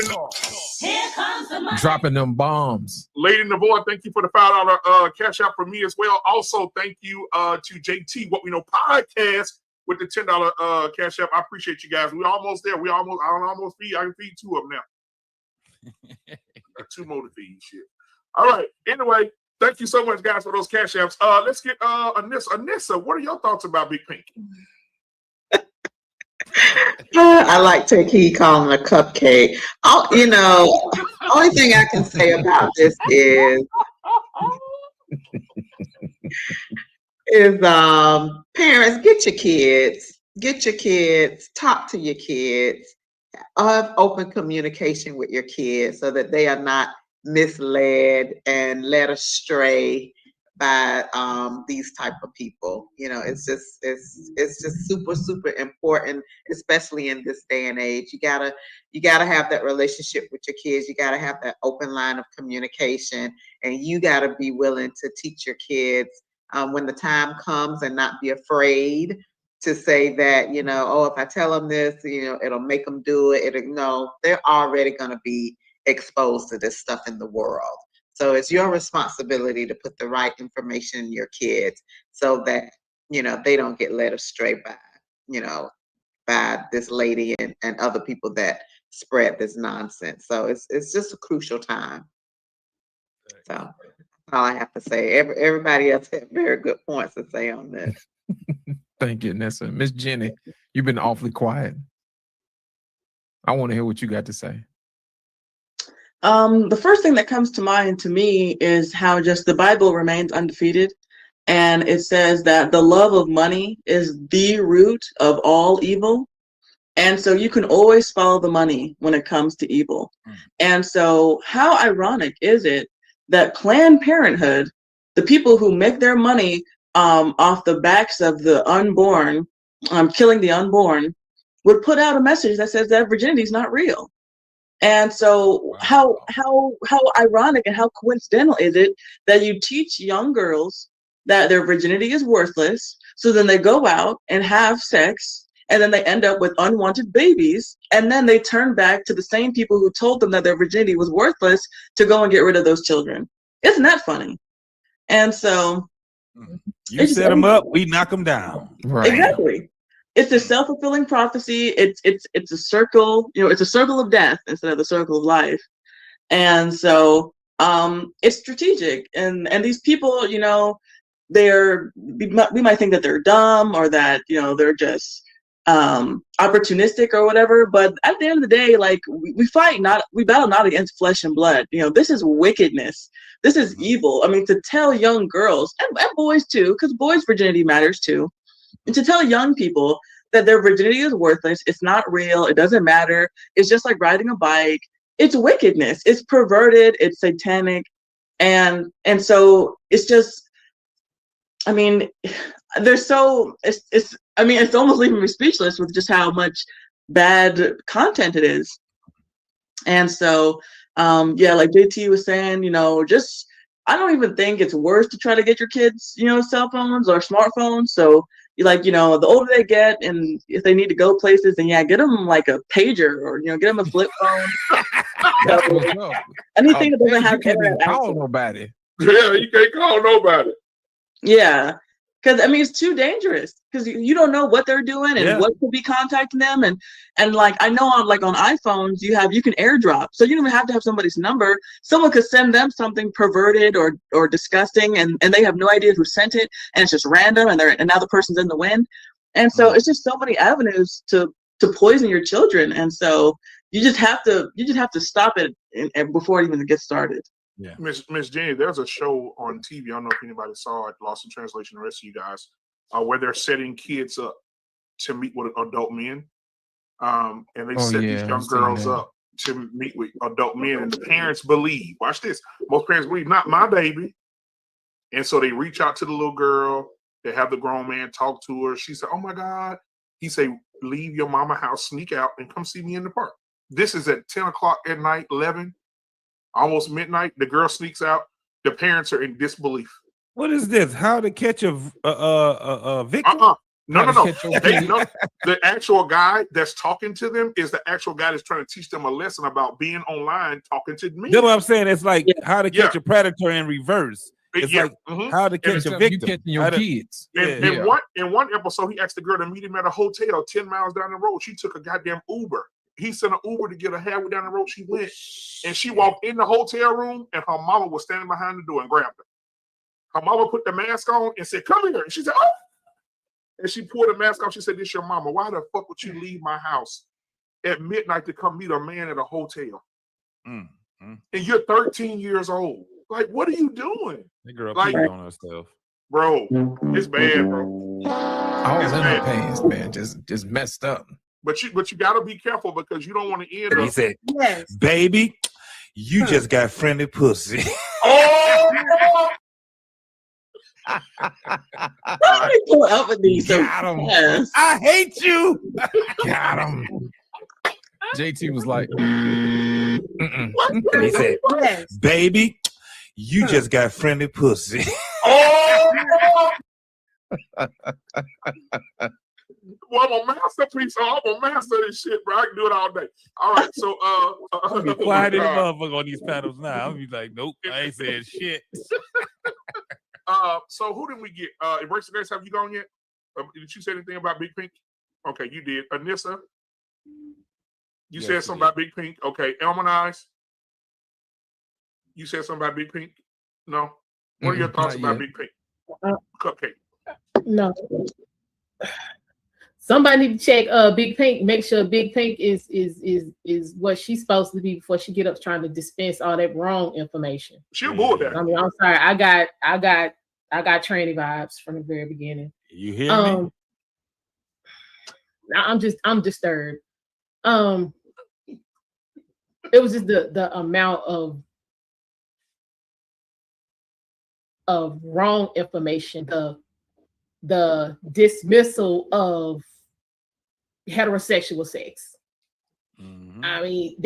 dropping them bombs. Lady Navore, thank you for the $5 Cash App for me as well. Also, thank you to JT, What We Know Podcast, with the $10 Cash App. I appreciate you guys. We're almost there. I can feed two of them now. 2 more to feed. Shit. All right. Anyway, thank you so much, guys, for those cash apps. Let's get Anissa. Anissa, what are your thoughts about Big Pink? I like to keep calling a cupcake. Only thing I can say about this is parents, get your kids, talk to your kids, have open communication with your kids so that they are not misled and led astray by these type of people. It's just super, super important, especially in this day and age. You gotta have that relationship with your kids. You gotta have that open line of communication, and you gotta be willing to teach your kids when the time comes, and not be afraid to say that, if I tell them this, it'll make them do it. No, they're already gonna be exposed to this stuff in the world. So it's your responsibility to put the right information in your kids so that, they don't get led astray by this lady and other people that spread this nonsense. So it's just a crucial time. So that's all I have to say. Everybody else had very good points to say on this. Thank you, Nessa. Miss Jenny, you've been awfully quiet. I want to hear what you got to say. The first thing that comes to mind to me is how just the Bible remains undefeated. And it says that the love of money is the root of all evil. And so you can always follow the money when it comes to evil. And so how ironic is it that Planned Parenthood, the people who make their money off the backs of the unborn, killing the unborn, would put out a message that says that virginity is not real. And so how ironic and how coincidental is it that you teach young girls that their virginity is worthless, so then they go out and have sex, and then they end up with unwanted babies, and then they turn back to the same people who told them that their virginity was worthless to go and get rid of those children. Isn't that funny? And so you set them up, we knock them down. Right. Exactly. It's a self-fulfilling prophecy. It's a circle, it's a circle of death instead of the circle of life. And so it's strategic. And these people, we might think that they're dumb, or that, they're just opportunistic or whatever. But at the end of the day, like, we battle not against flesh and blood. This is wickedness. This is evil. I mean, to tell young girls and boys too, because boys' virginity matters too. And to tell young people that their virginity is worthless, it's not real, it doesn't matter, it's just like riding a bike, it's wickedness, it's perverted, it's satanic, and so it's just, I mean, it's almost leaving me speechless with just how much bad content it is. And so, like JT was saying, just, I don't even think it's worth to try to get your kids, cell phones or smartphones. So, the older they get, and if they need to go places, then get them like a pager, or get them a flip phone. Anything that doesn't have you can't even call nobody. Yeah, you can't call nobody. Yeah, because it's too dangerous, because you don't know what they're doing and what could be contacting them, and like, I know on iPhones you can airdrop, so you don't even have to have somebody's number. Someone could send them something perverted or disgusting, and they have no idea who sent it, and it's just random, and now the person's in the wind. And so it's just so many avenues to poison your children, and so you just have to stop it before it even gets started. Yeah, Miss Jenny, there's a show on TV. I don't know if anybody saw it, Lost in Translation, the rest of you guys, where they're setting kids up to meet with adult men. And they set these young girls up to meet with adult men. And the parents believe, watch this, most parents believe, not my baby. And so they reach out to the little girl. They have the grown man talk to her. She said, oh my God. He say, leave your mama house, sneak out, and come see me in the park. This is at 10 o'clock at night, 11. Almost midnight, the girl sneaks out. The parents are in disbelief. What is this? How to catch a victim? No. The actual guy that's talking to them is the actual guy that's trying to teach them a lesson about being online, talking to me. You know what I'm saying? It's like how to catch a predator in reverse. It's like how to catch a victim. You catching your kids. In one episode, he asked the girl to meet him at a hotel 10 miles down the road. She took a goddamn Uber he sent an Uber to get her halfway down the road. She went, and she walked in the hotel room, and her mama was standing behind the door and grabbed her. Her mama put the mask on and said, "Come here." And she said, "Oh." And she pulled the mask off. She said, "This your mama. Why the fuck would you leave my house at midnight to come meet a man at a hotel? And you're 13 years old. Like, what are you doing?" The girl like, peed on herself. Bro, it's bad, bro. All in her pants, man. Just messed up. But you gotta be careful because you don't want to end up. He said, "Baby, you just got friendly pussy." Oh! Up with these. Got him. Yes. I hate you. Got him. JT was like, He said, "Baby, you just got friendly pussy." Oh! Well, I'm a masterpiece. I'm a master of this shit, bro. I can do it all day. All right, so I'll be quiet as a motherfucker on these panels now. I'll be like, "Nope, I ain't saying shit." So who did we get? Embrace the Grace, have you gone yet? Did you say anything about Big Pink? Okay, you did. Anissa, you said something about Big Pink. Okay, Elmanize, you said something about Big Pink. No, what are your thoughts about Big Pink? Cupcake. No. Somebody need to check Big Pink. Make sure Big Pink is what she's supposed to be before she get up trying to dispense all that wrong information. She'll bull that. I mean, I'm sorry. I got tranny vibes from the very beginning. You hear me? I'm disturbed. It was just the amount of wrong information, the dismissal of heterosexual sex. I mean,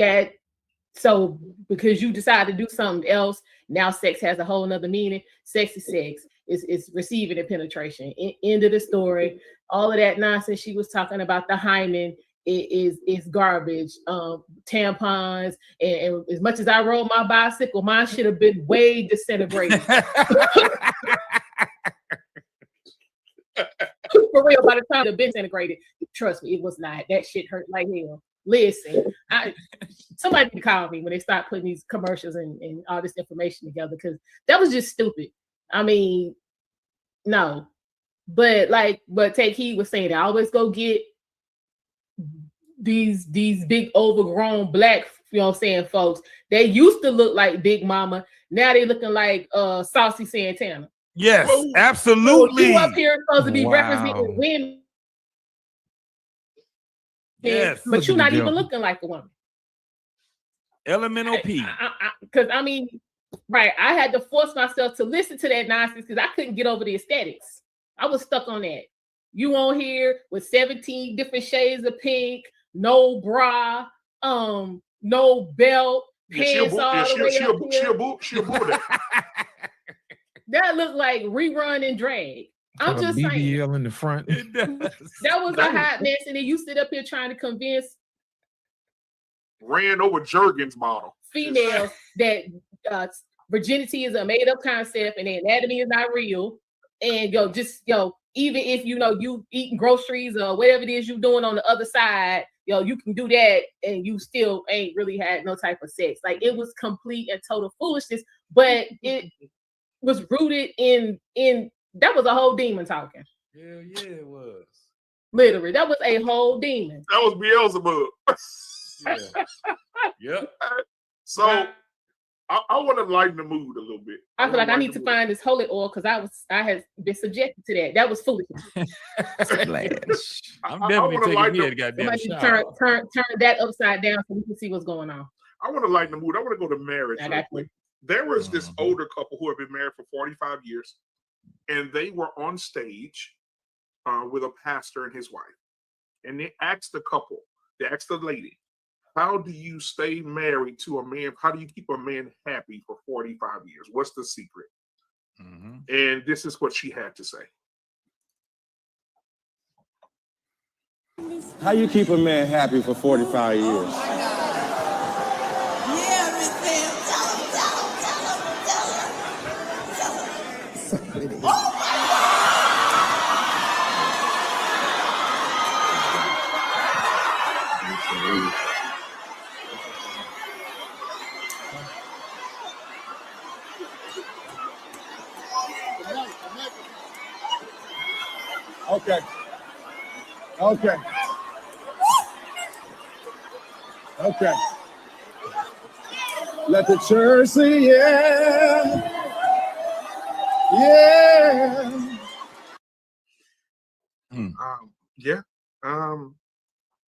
so because you decide to do something else, now sex has a whole nother meaning. Sex is sex. It's receiving and penetration. End of the story. All of that nonsense she was talking about, the hymen, is garbage. Tampons, and as much as I rode my bicycle, mine should have been way disintegrated. For real, by the time the been disintegrated, trust me, it was not. That shit hurt like hell. Listen, somebody can call me when they start putting these commercials and all this information together, because that was just stupid. I mean, no. But Take Heed was saying, I always go get these big overgrown black, you know what I'm saying, folks. They used to look like Big Mama. Now they looking like Saucy Santana. Yes, absolutely. So you up here supposed to be representing women. Yes, but you're not even looking like a woman. Elemental P. Because I mean, right, I had to force myself to listen to that nonsense because I couldn't get over the aesthetics. I was stuck on that. You on here with 17 different shades of pink, no bra, no belt, pants all the way up here. That looked like rerun and drag. I'm just saying. BBL in the front. That was a hot mess, and then you sit up here trying to convince ran over Jergens model females that virginity is a made-up concept and the anatomy is not real. And even if you eating groceries or whatever it is you're doing on the other side, you can do that and you still ain't really had no type of sex. Like, it was complete and total foolishness, but it was rooted in that was a whole demon talking. Yeah, it was. Literally, that was a whole demon. That was Beelzebub. Yep. So I want to lighten the mood a little bit. I feel like I need to find this holy oil because I had been subjected to that. That was foolish. I'm definitely taking me a goddamn shower. Turn that upside down so we can see what's going on. I want to lighten the mood. I want to go to marriage. There was this older couple who had been married for 45 years, and they were on stage with a pastor and his wife. And they asked the lady, how do you stay married to a man? How do you keep a man happy for 45 years? What's the secret? And this is what she had to say. How you keep a man happy for 45 years? Okay. Okay. Okay. Let the church say yeah. Yeah. Yeah.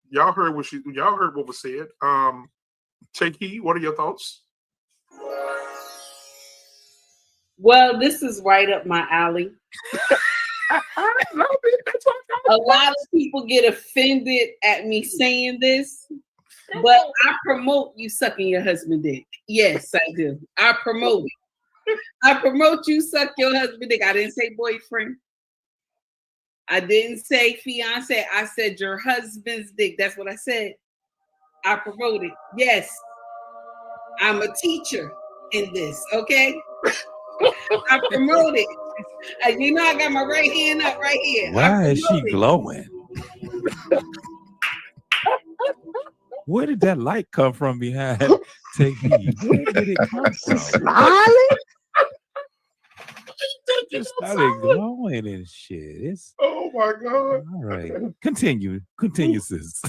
Y'all heard what was said. Take heed. What are your thoughts? Well, this is right up my alley. A lot of people get offended at me saying this, but I promote you sucking your husband dick. Yes, I do. I promote it. I promote you suck your husband dick. I didn't say boyfriend. I didn't say fiance. I said your husband's dick. That's what I said. I promote it. Yes. I'm a teacher in this, okay? I promote it. You know I got my right hand up right here. Why is she glowing? Where did that light come from behind? Take heed. Where did it come from? Smiling? It started glowing and shit. It's oh my god. All right. Continue, sis.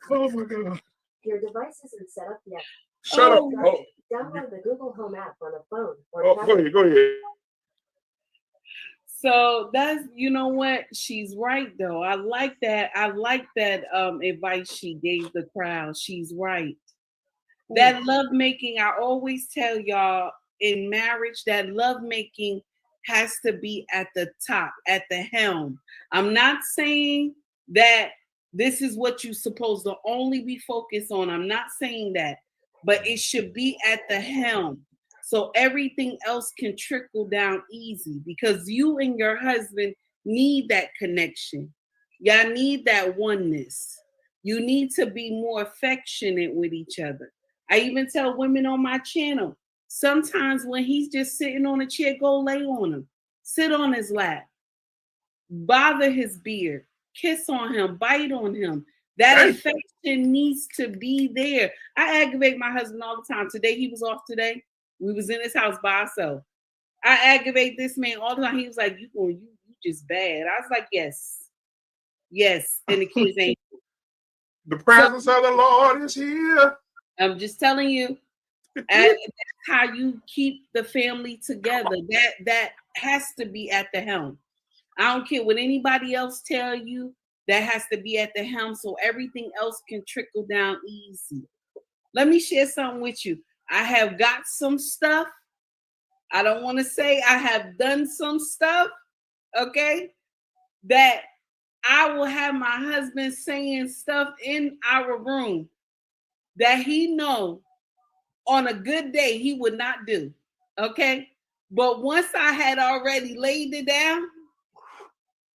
Oh my god. Your device isn't set up yet. Shut up. Oh. Download the Google Home app on a phone. Go ahead. So that's, you know what? She's right though. I like that advice she gave the crowd. She's right. That love making, I always tell y'all in marriage, that love making has to be at the top, at the helm. I'm not saying that this is what you're supposed to only be focused on. I'm not saying that, but it should be at the helm. So everything else can trickle down easy because you and your husband need that connection. Y'all need that oneness. You need to be more affectionate with each other. I even tell women on my channel, sometimes when he's just sitting on a chair, go lay on him. Sit on his lap. Bother his beard. Kiss on him. Bite on him. That affection needs to be there. I aggravate my husband all the time. Today, he was off today. We was in his house by ourselves. I aggravate this man all the time. He was like, you just bad. I was like, yes. And the kids ain't. The presence of the Lord is here. I'm just telling you. And that's how you keep the family together. That has to be at the helm. I don't care what anybody else tell you. That has to be at the helm so everything else can trickle down easy. Let me share something with you. I have got some stuff. I don't want to say I have done some stuff, okay? That I will have my husband saying stuff in our room that he know on a good day he would not do, okay? But once I had already laid it down,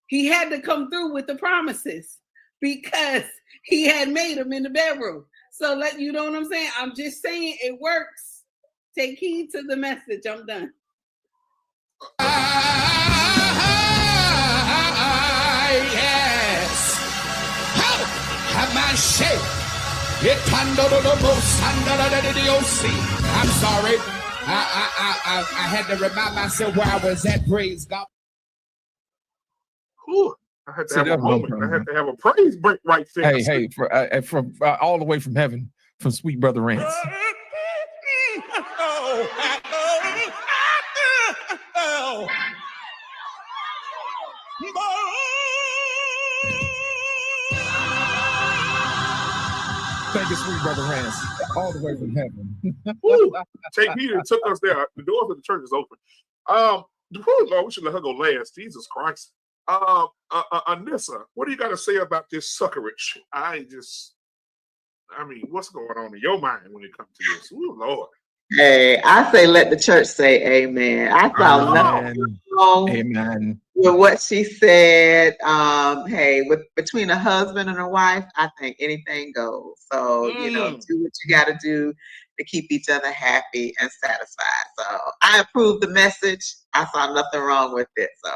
he had to come through with the promises because he had made them in the bedroom. So you know what I'm saying? I'm just saying it works. Take heed to the message. I'm done. Yes. Have my shake. I'm sorry. I had to remind myself where I was at. Praise God. Ooh, I had to have a moment. I had to have a praise break right there. Hey, from all the way from heaven, from Sweet Brother Rance. Thank you, Sweet Brother Rance, all the way from heaven. Take heed, it took us there. The doors of the church is open. Lord, we should let her go last. Jesus Christ. Anissa, what do you got to say about this suckerage? What's going on in your mind when it comes to this? Ooh, Lord. Hey, I say let the church say amen. I saw nothing wrong with what she said. Between a husband and a wife, I think anything goes. So, do what you got to do to keep each other happy and satisfied. So I approve the message. I saw nothing wrong with it. So.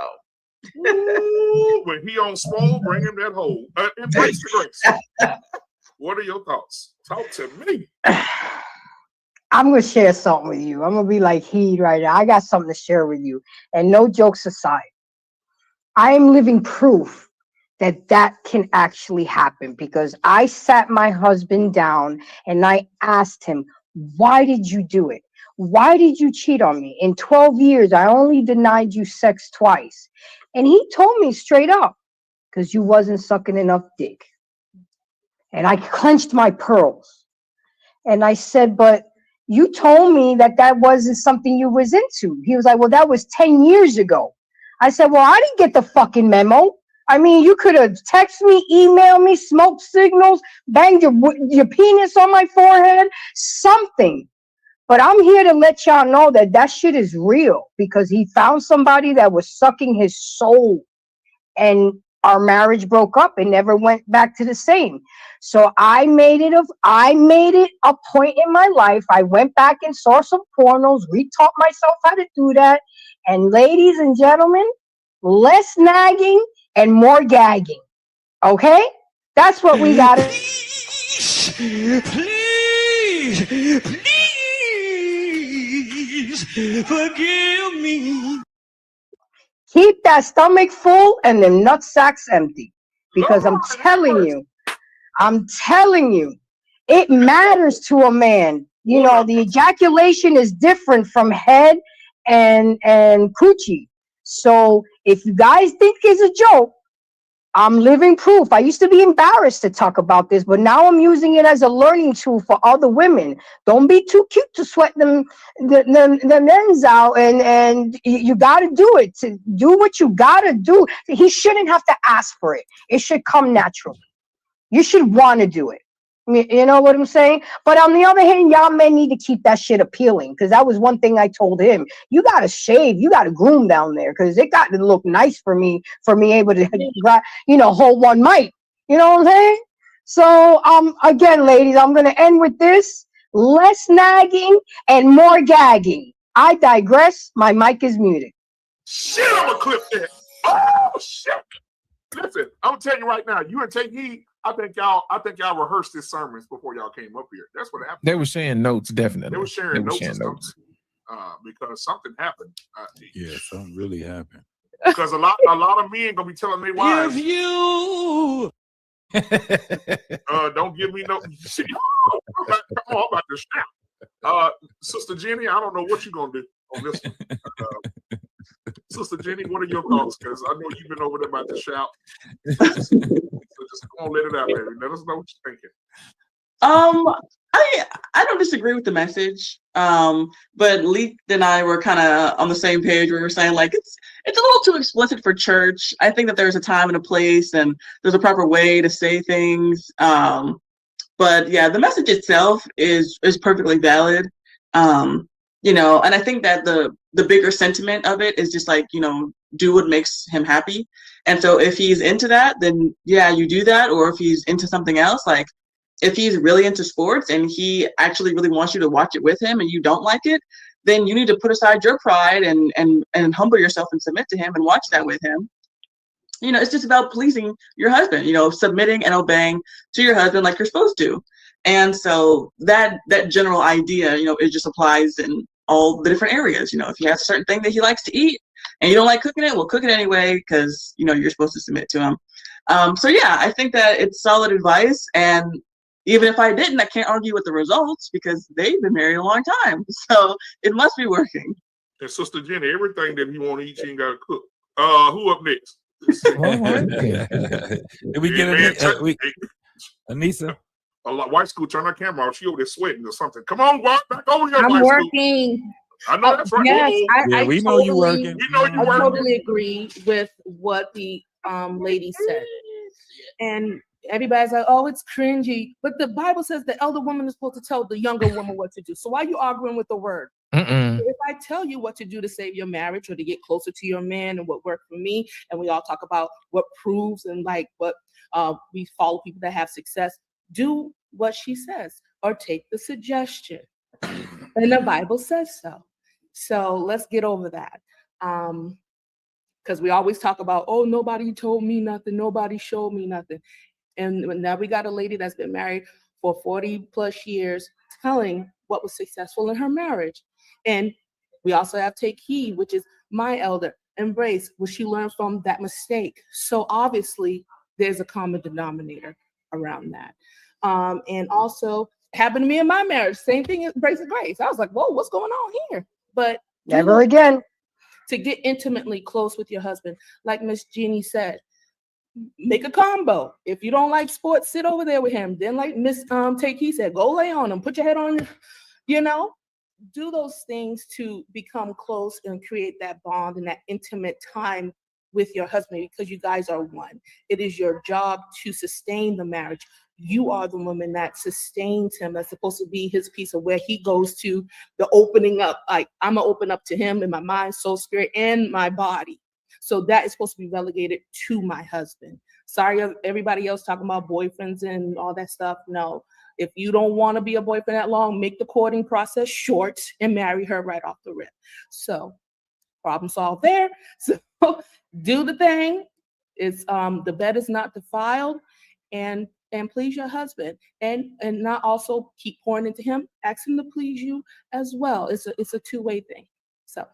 Ooh, when he on swole, bring him that hole. Embrace the grace. What are your thoughts? Talk to me. I'm going to share something with you. I'm going to be like he right now. I got something to share with you. And no jokes aside, I am living proof that that can actually happen, because I sat my husband down and I asked him, why did you do it? Why did you cheat on me? In 12 years, I only denied you sex twice. And he told me straight up, because you wasn't sucking enough dick. And I clenched my pearls. And I said, but you told me that that wasn't something you was into. He was like, well, that was 10 years ago. I said, well, I didn't get the fucking memo. I mean, you could have texted me, emailed me, smoke signals, banged your penis on my forehead, something. But I'm here to let y'all know that that shit is real, because he found somebody that was sucking his soul, and our marriage broke up and never went back to the same. So I made it a point in my life. I went back and saw some pornos, retaught myself how to do that. And ladies and gentlemen, less nagging and more gagging. Okay? That's what we got. Please forgive me. Keep that stomach full and them nut sacks empty. Because I'm telling you, it matters to a man. You know, the ejaculation is different from head and coochie. So if you guys think it's a joke, I'm living proof. I used to be embarrassed to talk about this, but now I'm using it as a learning tool for other women. Don't be too cute to sweat them ends out, and you got to do it. To do what you got to do. He shouldn't have to ask for it. It should come naturally. You should want to do it. You know what I'm saying? But on the other hand, y'all may need to keep that shit appealing, because that was one thing I told him. You got to shave. You got to groom down there, because it got to look nice for me able to, hold one mic. You know what I'm saying? So, again, ladies, I'm going to end with this. Less nagging and more gagging. I digress. My mic is muted. Shit, I'm going to clip that. Oh, shit. Listen, I'm going to tell you right now, you and take heed. I think y'all rehearsed this sermons before y'all came up here. That's what happened. They were sharing notes, definitely. They were sharing notes. Because something happened. Yeah, something really happened. Because a lot of men gonna be telling their wives, if you don't give me no. I'm about to shout. Sister Jenny, I don't know what you're gonna do on this one. Sister Jenny, what are your thoughts? Because I know you've been over there about to shout. So just go on, let it out, baby. Let us know what you're thinking. I don't disagree with the message. But Leek and I were kind of on the same page. We were saying, like, it's a little too explicit for church. I think that there's a time and a place, and there's a proper way to say things. But yeah, the message itself is perfectly valid. And I think that the bigger sentiment of it is just like, do what makes him happy. And so if he's into that, then yeah, you do that. Or if he's into something else, like if he's really into sports and he actually really wants you to watch it with him and you don't like it, then you need to put aside your pride and humble yourself and submit to him and watch that with him. It's just about pleasing your husband, submitting and obeying to your husband like you're supposed to. And so that general idea, it just applies in all the different areas. If he has a certain thing that he likes to eat and you don't like cooking it, well, cook it anyway, because, you're supposed to submit to him. So yeah, I think that it's solid advice. And even if I didn't, I can't argue with the results because they've been married a long time. So it must be working. And Sister Jenny, everything that he want to eat, she ain't got to cook. Who up next? Did we get Anissa? White school, turn her camera off. She over there sweating or something. Come on, walk back over here. I'm working. I know that's right. Yes, we know you're working. We know you're I working. totally agree with what the lady said. And everybody's like, oh, it's cringy. But the Bible says the elder woman is supposed to tell the younger woman what to do. So why are you arguing with the word? If I tell you what to do to save your marriage or to get closer to your man and what worked for me, and we all talk about what proves and like what we follow people that have success, do what she says or take the suggestion. And the Bible says so. So let's get over that. Because we always talk about, oh, nobody told me nothing. Nobody showed me nothing. And now we got a lady that's been married for 40 plus years telling what was successful in her marriage. And we also have Take Heed, which is my elder. embrace what she learned from that mistake. So obviously there's a common denominator around that. And also happened to me in my marriage, same thing, embrace of grace. I was like, whoa, what's going on here? But never again. To get intimately close with your husband, like Miss Jeannie said, make a combo. If you don't like sports, sit over there with him. Then like Miss Kiki said, go lay on him, put your head on, you know, do those things to become close and create that bond and that intimate time with your husband, because you guys are one. It is your job to sustain the marriage. You are the woman that sustains him. That's supposed to be his piece of where he goes to the opening up. Like, I'm gonna open up to him in my mind, soul, spirit, and my body. So that is supposed to be relegated to my husband. Sorry, everybody else talking about boyfriends and all that stuff. No, if you don't want to be a boyfriend that long, make the courting process short and marry her right off the rip. So problem solved there. So do the thing. It's the bed is not defiled, and please your husband, and not also keep pouring into him. Ask him to please you as well. It's a two-way thing. So.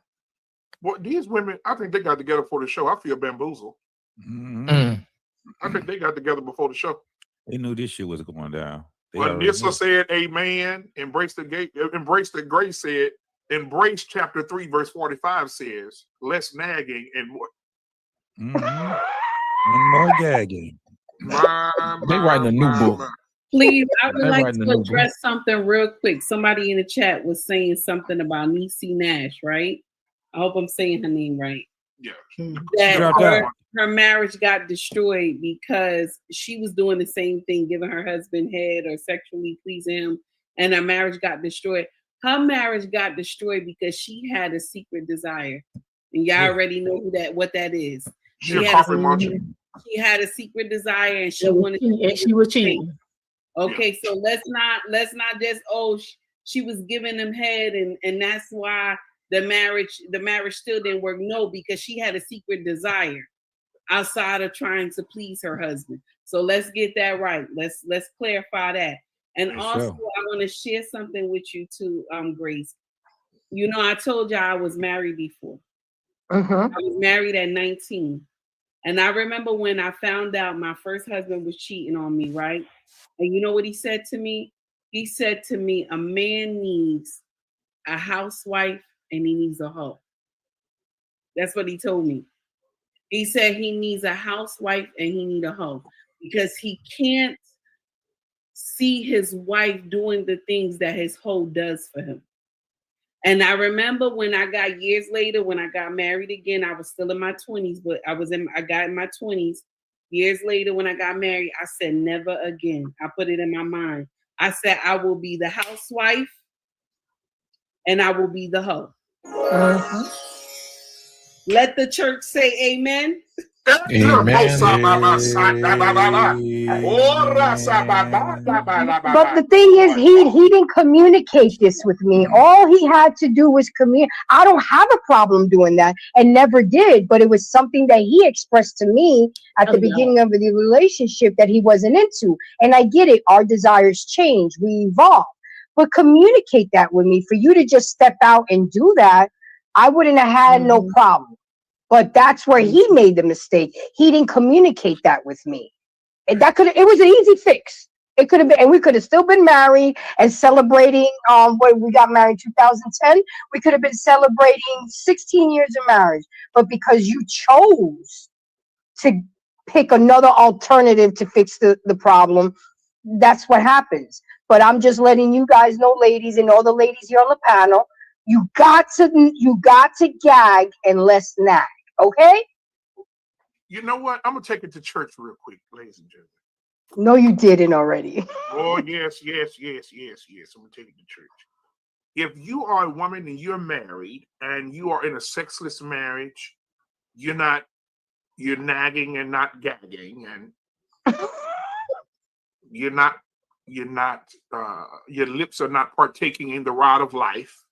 Well, these women, I think they got together for the show. I feel bamboozled. Mm-hmm. I think they got together before the show. They knew this shit was going down. When Nissa said, "Amen," embrace the grace said, embrace chapter 3, verse 45 says, less nagging and what? And more gagging. They writing a new book. Please, I would like to address something real quick. Somebody in the chat was saying something about Niecy Nash, right? I hope I'm saying her name right. Yeah. That her marriage got destroyed because she was doing the same thing, giving her husband head or sexually pleasing him, and her marriage got destroyed. Her marriage got destroyed because she had a secret desire. And y'all already know what that is. She had a secret desire, and she wanted to, and she was cheating. Okay, so let's not just she was giving him head, and that's why the marriage still didn't work. No, because she had a secret desire outside of trying to please her husband. So let's get that right. Let's clarify that. And also, I want to share something with you too, Grace. You know, I told you I was married before. I was married at 19. And I remember when I found out my first husband was cheating on me, right? And you know what he said to me? He said to me, a man needs a housewife and he needs a hoe. That's what he told me. He said he needs a housewife and he needs a hoe because he can't see his wife doing the things that his hoe does for him. And I remember when I got years later, when I got married again, I was still in my 20s, but I got in my 20s. Years later, when I got married, I said, never again. I put it in my mind. I said, I will be the housewife and I will be the hoe. Let the church say amen. Amen. But the thing is, he didn't communicate this with me. All he had to do was communicate. I don't have a problem doing that, and never did. But it was something that he expressed to me at the beginning of the relationship that he wasn't into. And I get it. Our desires change. We evolve. But communicate that with me. For you to just step out and do that, I wouldn't have had no problem. But that's where he made the mistake. He didn't communicate that with me. And it was an easy fix. It could have been, and we could have still been married and celebrating when we got married in 2010. We could have been celebrating 16 years of marriage. But because you chose to pick another alternative to fix the problem, that's what happens. But I'm just letting you guys know, ladies, and all the ladies here on the panel, you got to gag and less nag. Okay? You know what? I'm gonna take it to church real quick, ladies and gentlemen. No, you didn't already. Oh, yes. I'm gonna take it to church. If you are a woman and you're married and you are in a sexless marriage, you're nagging and not gagging, and your lips are not partaking in the rod of life.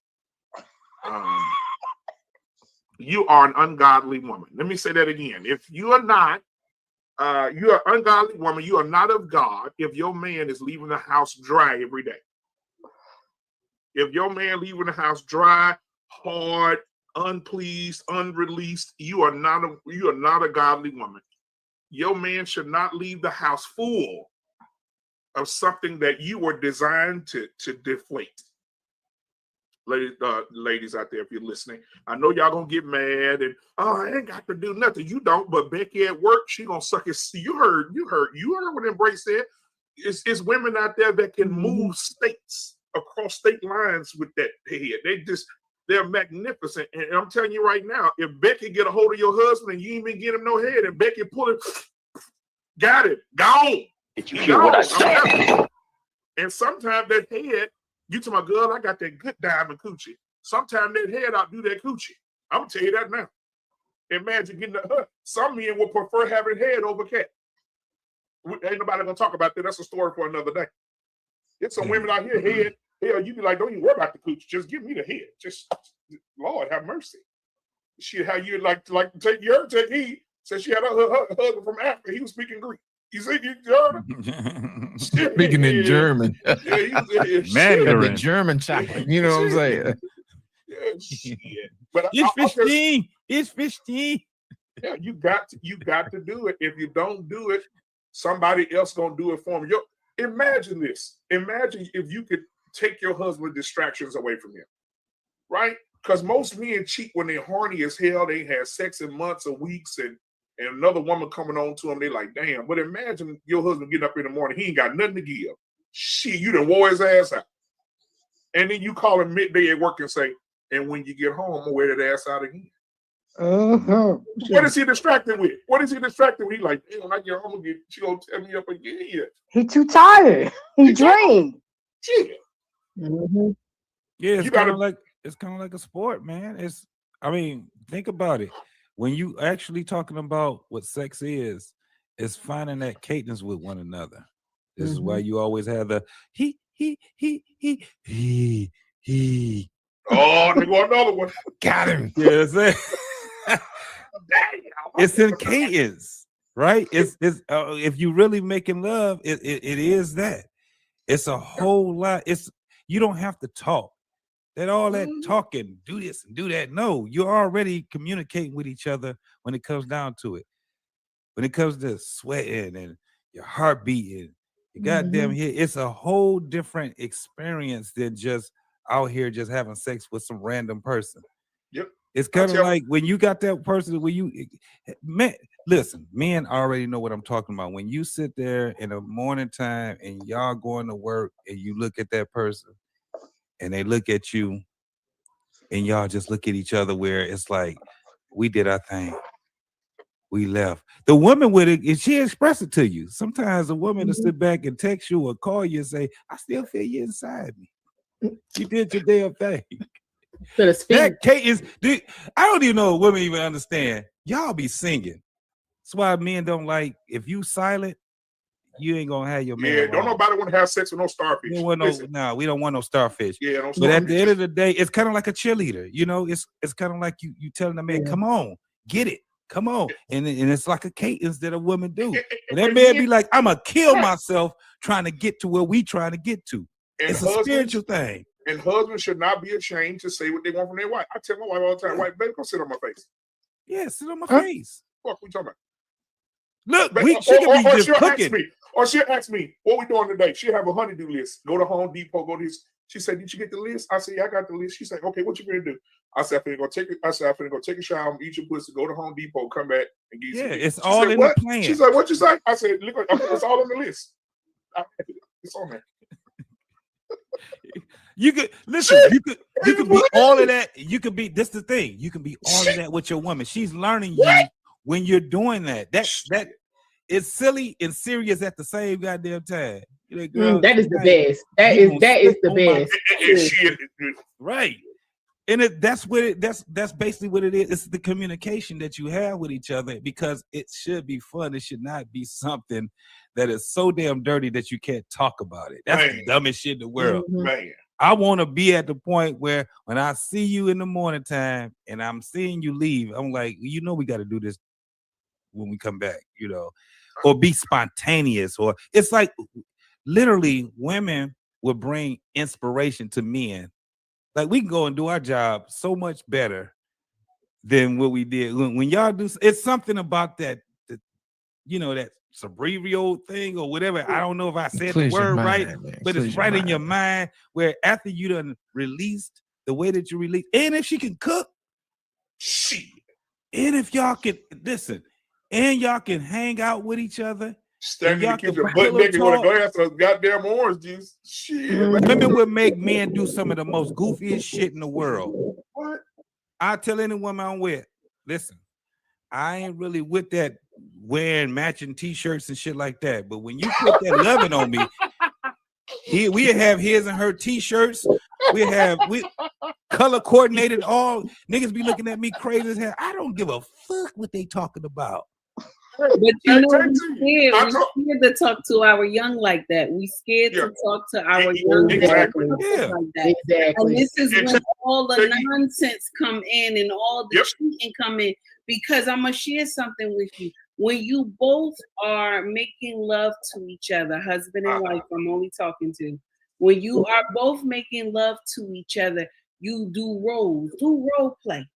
You are an ungodly woman. Let me say that again. If you are not, you're an ungodly woman. You are not of God if your man is leaving the house dry every day. If your man leaving the house dry, hard, unpleased, unreleased, you are not a godly woman. Your man should not leave the house full of something that you were designed to deflate. Ladies out there, if you're listening, I know y'all gonna get mad and I ain't got to do nothing. You don't, but Becky at work, she gonna suck his. You heard what Embrace said. It's women out there that can move states across state lines with that head. They're magnificent. And I'm telling you right now, if Becky get a hold of your husband and you ain't even get him no head, and Becky pull it, got it, gone. Did you hear what I said? And sometimes that head, you to my girl, I got that good diamond coochie. Sometimes that head outdo that coochie. I'm gonna tell you that now. Imagine getting some men would prefer having head over cat. Ain't nobody gonna talk about that. That's a story for another day. It's some women out here, head. Hell, you be like, don't even worry about the coochie. Just give me the head. Just, Lord have mercy. She, how you like to take heed. Said she had her husband from Africa. He was speaking Greek. You see, you heard him? Speaking in German. Yeah, he was Mandarin. German chocolate. You know what I'm saying? Yeah, shit. But It's 15. Yeah, you got to do it. If you don't do it, somebody else gonna do it for you. Imagine this. Imagine if you could take your husband's distractions away from him, right? Because most men cheat when they're horny as hell. They had sex in months or weeks, and another woman coming on to them, they like, damn. But imagine your husband getting up in the morning, he ain't got nothing to give. Shit, you done wore his ass out. And then you call him midday at work and say, and when you get home, I'm gonna wear that ass out again. What is he distracted with? What is he distracted with? He like, damn, when I get home, she gonna tear me up again. He too tired. He drained. Shit. Yeah, it's kind of like a sport, man. Think about it. When you actually talking about what sex is, it's finding that cadence with one another. This is why you always have the he. Oh, they go another one. Got him. Yeah, it's in cadence, right? It's if you really making love, it is that. It's a whole lot. You don't have to talk. That all that talking, do this and do that. No, you're already communicating with each other when it comes down to it. When it comes to sweating and your heart beating, your goddamn head, it's a whole different experience than just out here just having sex with some random person. Yep. It's kind of like when you got that person listen, men already know what I'm talking about. When you sit there in the morning time and y'all going to work and you look at that person and they look at you and y'all just look at each other where it's like, we did our thing. We left. The woman with it, she expressed it to you. Sometimes a woman will sit back and text you or call you and say, I still feel you inside me. You did your damn thing. That cadence, dude, I don't even know if women even understand. Y'all be singing. That's why men don't like, if you silent, you ain't gonna have your man. Yeah, don't nobody want to have sex with no starfish. We don't want no starfish. Yeah, no but starfish. at the end of the day, it's kind of like a cheerleader. You know, it's kind of like you telling the man, come on, get it. Come on. And it's like a cadence that a woman do. And that man be like, I'm gonna kill myself trying to get to where we trying to get to. And it's a spiritual thing. And husbands should not be ashamed to say what they want from their wife. I tell my wife all the time, wife, baby, go sit on my face. Yeah, sit on my face. What we talking about? Look, she could be just cooking. She'll ask me, what we doing today? She'll have a honeydew list. Go to Home Depot, go to this. She said, did you get the list? I said, yeah, I got the list. She said, okay, what you gonna do? I said, I'm finna go take a shower, eat your pussy, go to Home Depot, come back and get you. It's all in the plan. She's like, what you say? I said, look, it's all on the list. It's on there. You could listen, you could be all of that. You could be this the thing. You can be all of that with your woman. She's learning you when you're doing that. That it's silly and serious at the same goddamn time. Like, girl, that is the best. That is the best. Right. And that's basically what it is. It's the communication that you have with each other, because it should be fun. It should not be something that is so damn dirty that you can't talk about it. That's the dumbest shit in the world. Man. I want to be at the point where when I see you in the morning time and I'm seeing you leave, I'm like, we got to do this when we come back, or be spontaneous. Or it's like literally women will bring inspiration to men. Like we can go and do our job so much better than what we did. When y'all do, it's something about that, that cerebral thing or whatever. I don't know if I said the word right, but it's right in your mind where after you done released the way that you release, and if she can cook, shit, and if y'all can listen, and y'all can hang out with each other. Standing in the kitchen, butt naked with a glass of goddamn orange juice. Shit. Women would make men do some of the most goofiest shit in the world. What? I tell any woman I'm with, listen, I ain't really with that wearing matching t-shirts and shit like that. But when you put that loving on me, we have his and her t-shirts. We color coordinated. All niggas be looking at me crazy as hell. I don't give a fuck what they talking about. But you know, we're scared to talk to our young like that. We scared to talk to our young like that. Exactly. And this is when all the nonsense come in and all the cheating come in. Because I'm gonna share something with you. When you both are making love to each other, husband and wife, I'm only talking to. When you are both making love to each other, you do role play.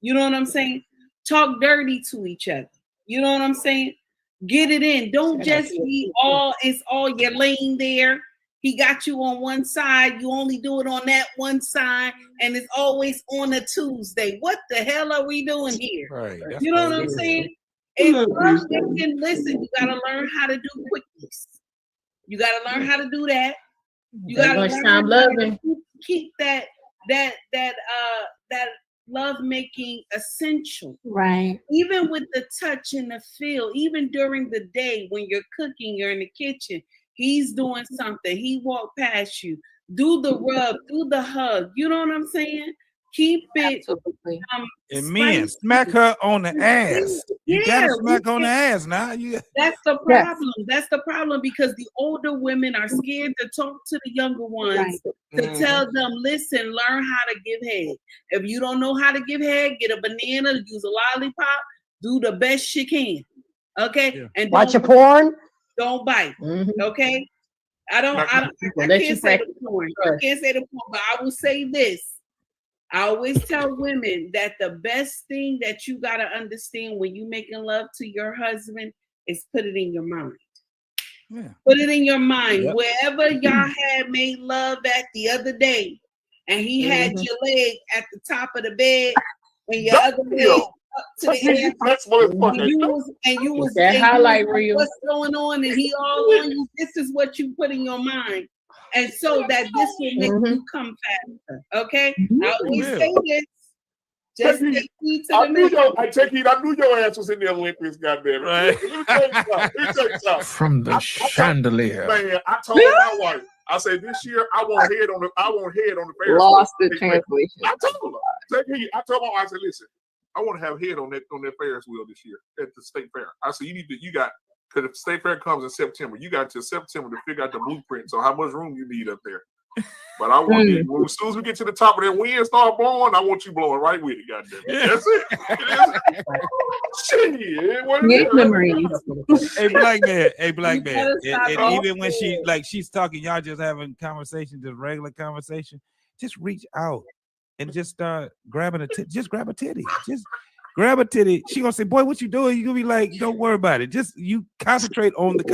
You know what I'm saying? Talk dirty to each other. You know what I'm saying? Get it in. Don't just be it's all you're laying there. He got you on one side. You only do it on that one side. And it's always on a Tuesday. What the hell are we doing here? Right. You know what I'm saying? And listen, you got to learn how to do quickies. You got to learn how to do that. You got to learn how to keep that love making essential, right? Even with the touch and the feel, even during the day when you're cooking, you're in the kitchen, he's doing something, he walked past you, do the rub, do the hug, you know what I'm saying? Keep it and men, smack her on the ass. You gotta smack on the ass now. That's the problem. That's the problem, because the older women are scared to talk to the younger ones to tell them, listen, learn how to give head. If you don't know how to give head, get a banana, use a lollipop, do the best you can. Okay? And watch a porn. Don't bite. Okay? I can't say the porn. I can't say the porn, but I will say this. I always tell women that the best thing that you got to understand when you making love to your husband is put it in your mind. Yeah. Put it in your mind. Yep. Wherever y'all had made love at the other day, and he had your leg at the top of the bed and your other leg up to the air, and you was that highlight reel. What's going on? And he all on you. This is what you put in your mind. And so that this will make you come faster. Okay? I always say this. Just take heed to the middle. I knew your ass was in the Olympics, goddamn it. Right. Let me tell you something. From the chandelier. Man, I told my wife, I said this year I want head on the Ferris. Lost the translation. I told her. I told my wife, I said, listen, I want to have head on that Ferris wheel this year at the state fair. I said, because if state fair comes in September, you got until September to figure out the blueprints on how much room you need up there. But I want you, as soon as we get to the top of that wind start blowing, I want you blowing right with it, goddamn it. That's it. Shit. What is memories. Hey, black man. And even when she's talking, y'all just having conversation, just regular conversation, just reach out and just start grabbing just grab a titty. Just grab a titty. She gonna say, "Boy, what you doing?" You gonna be like, "Don't worry about it. Just you concentrate on the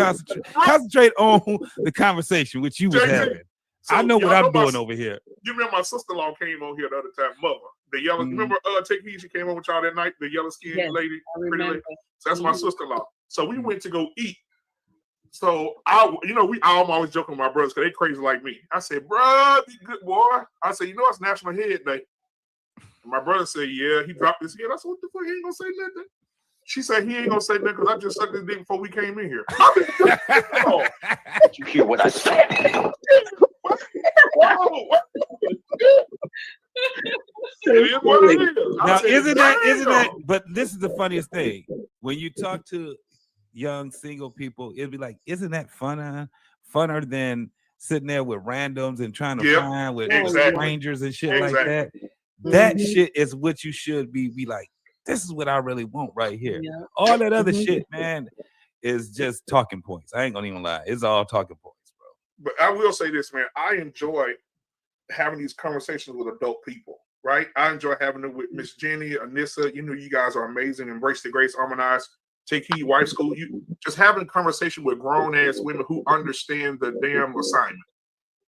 conversation which you was having." So, I know what I'm doing over here. You remember my sister-in-law came on here the other time, Mother. The yellow. Remember, Kiki? She came over with y'all that night. The yellow skinned lady, pretty lady. So that's my sister-in-law. So we went to go eat. So I'm always joking with my brothers because they crazy like me. I said, "Bro, be good, boy." I said, "It's National Head Day." My brother said, "Yeah." He dropped his head. I said, "What the fuck? He ain't gonna say nothing." She said, "He ain't gonna say nothing because I just sucked his dick before we came in here." Did you hear what I said? Now, isn't that? But this is the funniest thing. When you talk to young single people, it'll be like, "Isn't that funner than sitting there with randoms and trying to find with strangers and shit like that?" That shit is what you should be like. This is what I really want right here. Yeah. All that other shit, man, is just talking points. I ain't gonna even lie. It's all talking points, bro. But I will say this, man. I enjoy having these conversations with adult people. right? I enjoy having it with Miss Jenny, Anissa. You know, you guys are amazing. Embrace the Grace, Harmonize, Take Heed, Wife School. You just having a conversation with grown ass women who understand the damn assignment.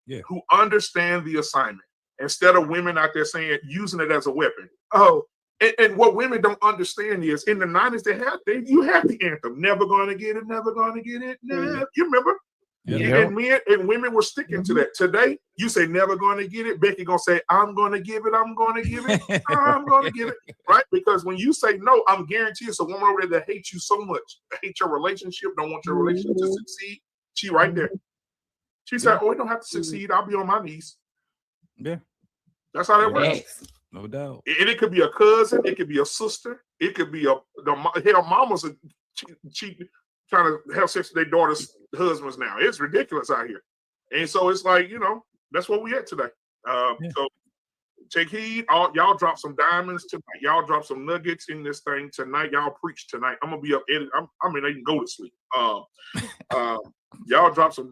Yeah. Who understand the assignment instead of women out there saying using it as a weapon. Oh, and what women don't understand is in the 90s you had the anthem, never gonna get it, never gonna get it. Never. You remember? Yeah. And men and women were sticking to that. Today, you say never gonna get it. Becky gonna say, I'm gonna give it, I'm gonna give it, I'm gonna give it. Right? Because when you say no, I'm guaranteed it's a woman over there that hates you so much, hate your relationship, don't want your relationship to succeed. She right there. She said, "Oh, we don't have to succeed. I'll be on my knees." Yeah, that's how that works. No doubt. And it could be a cousin, it could be a sister, it could be mama's cheating, trying to have sex with their daughter's husbands now. It's ridiculous out here, and so it's like that's what we at today. So take heed. Y'all drop some diamonds tonight. Y'all drop some nuggets in this thing tonight. Y'all preach tonight. I'm gonna be up editing. I can go to sleep. Y'all drop some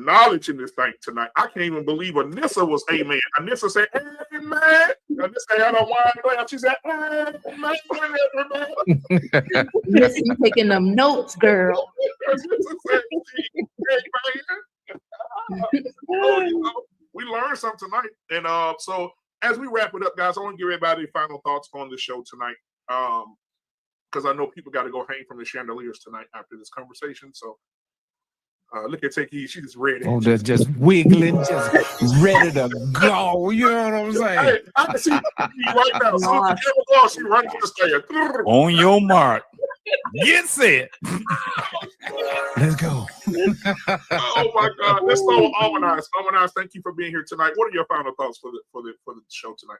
knowledge in this thing tonight. I can't even believe Anissa was amen. Anissa said, amen. Anissa had a wine glass. She said, amen. Yes, you taking them notes, girl. We learned something tonight. And so as we wrap it up, guys, I want to give everybody final thoughts on the show tonight. Because I know people got to go hang from the chandeliers tonight after this conversation. So look at Take Heed. She's ready. Oh, they're just wiggling, just ready to go. You know what I'm saying? Hey, I can see right now. So the camera goes, she running to the stand. On your mark. Get set. Let's go. Oh my God. Let's start with Harmonize. Harmonize, thank you for being here tonight. What are your final thoughts for the show tonight?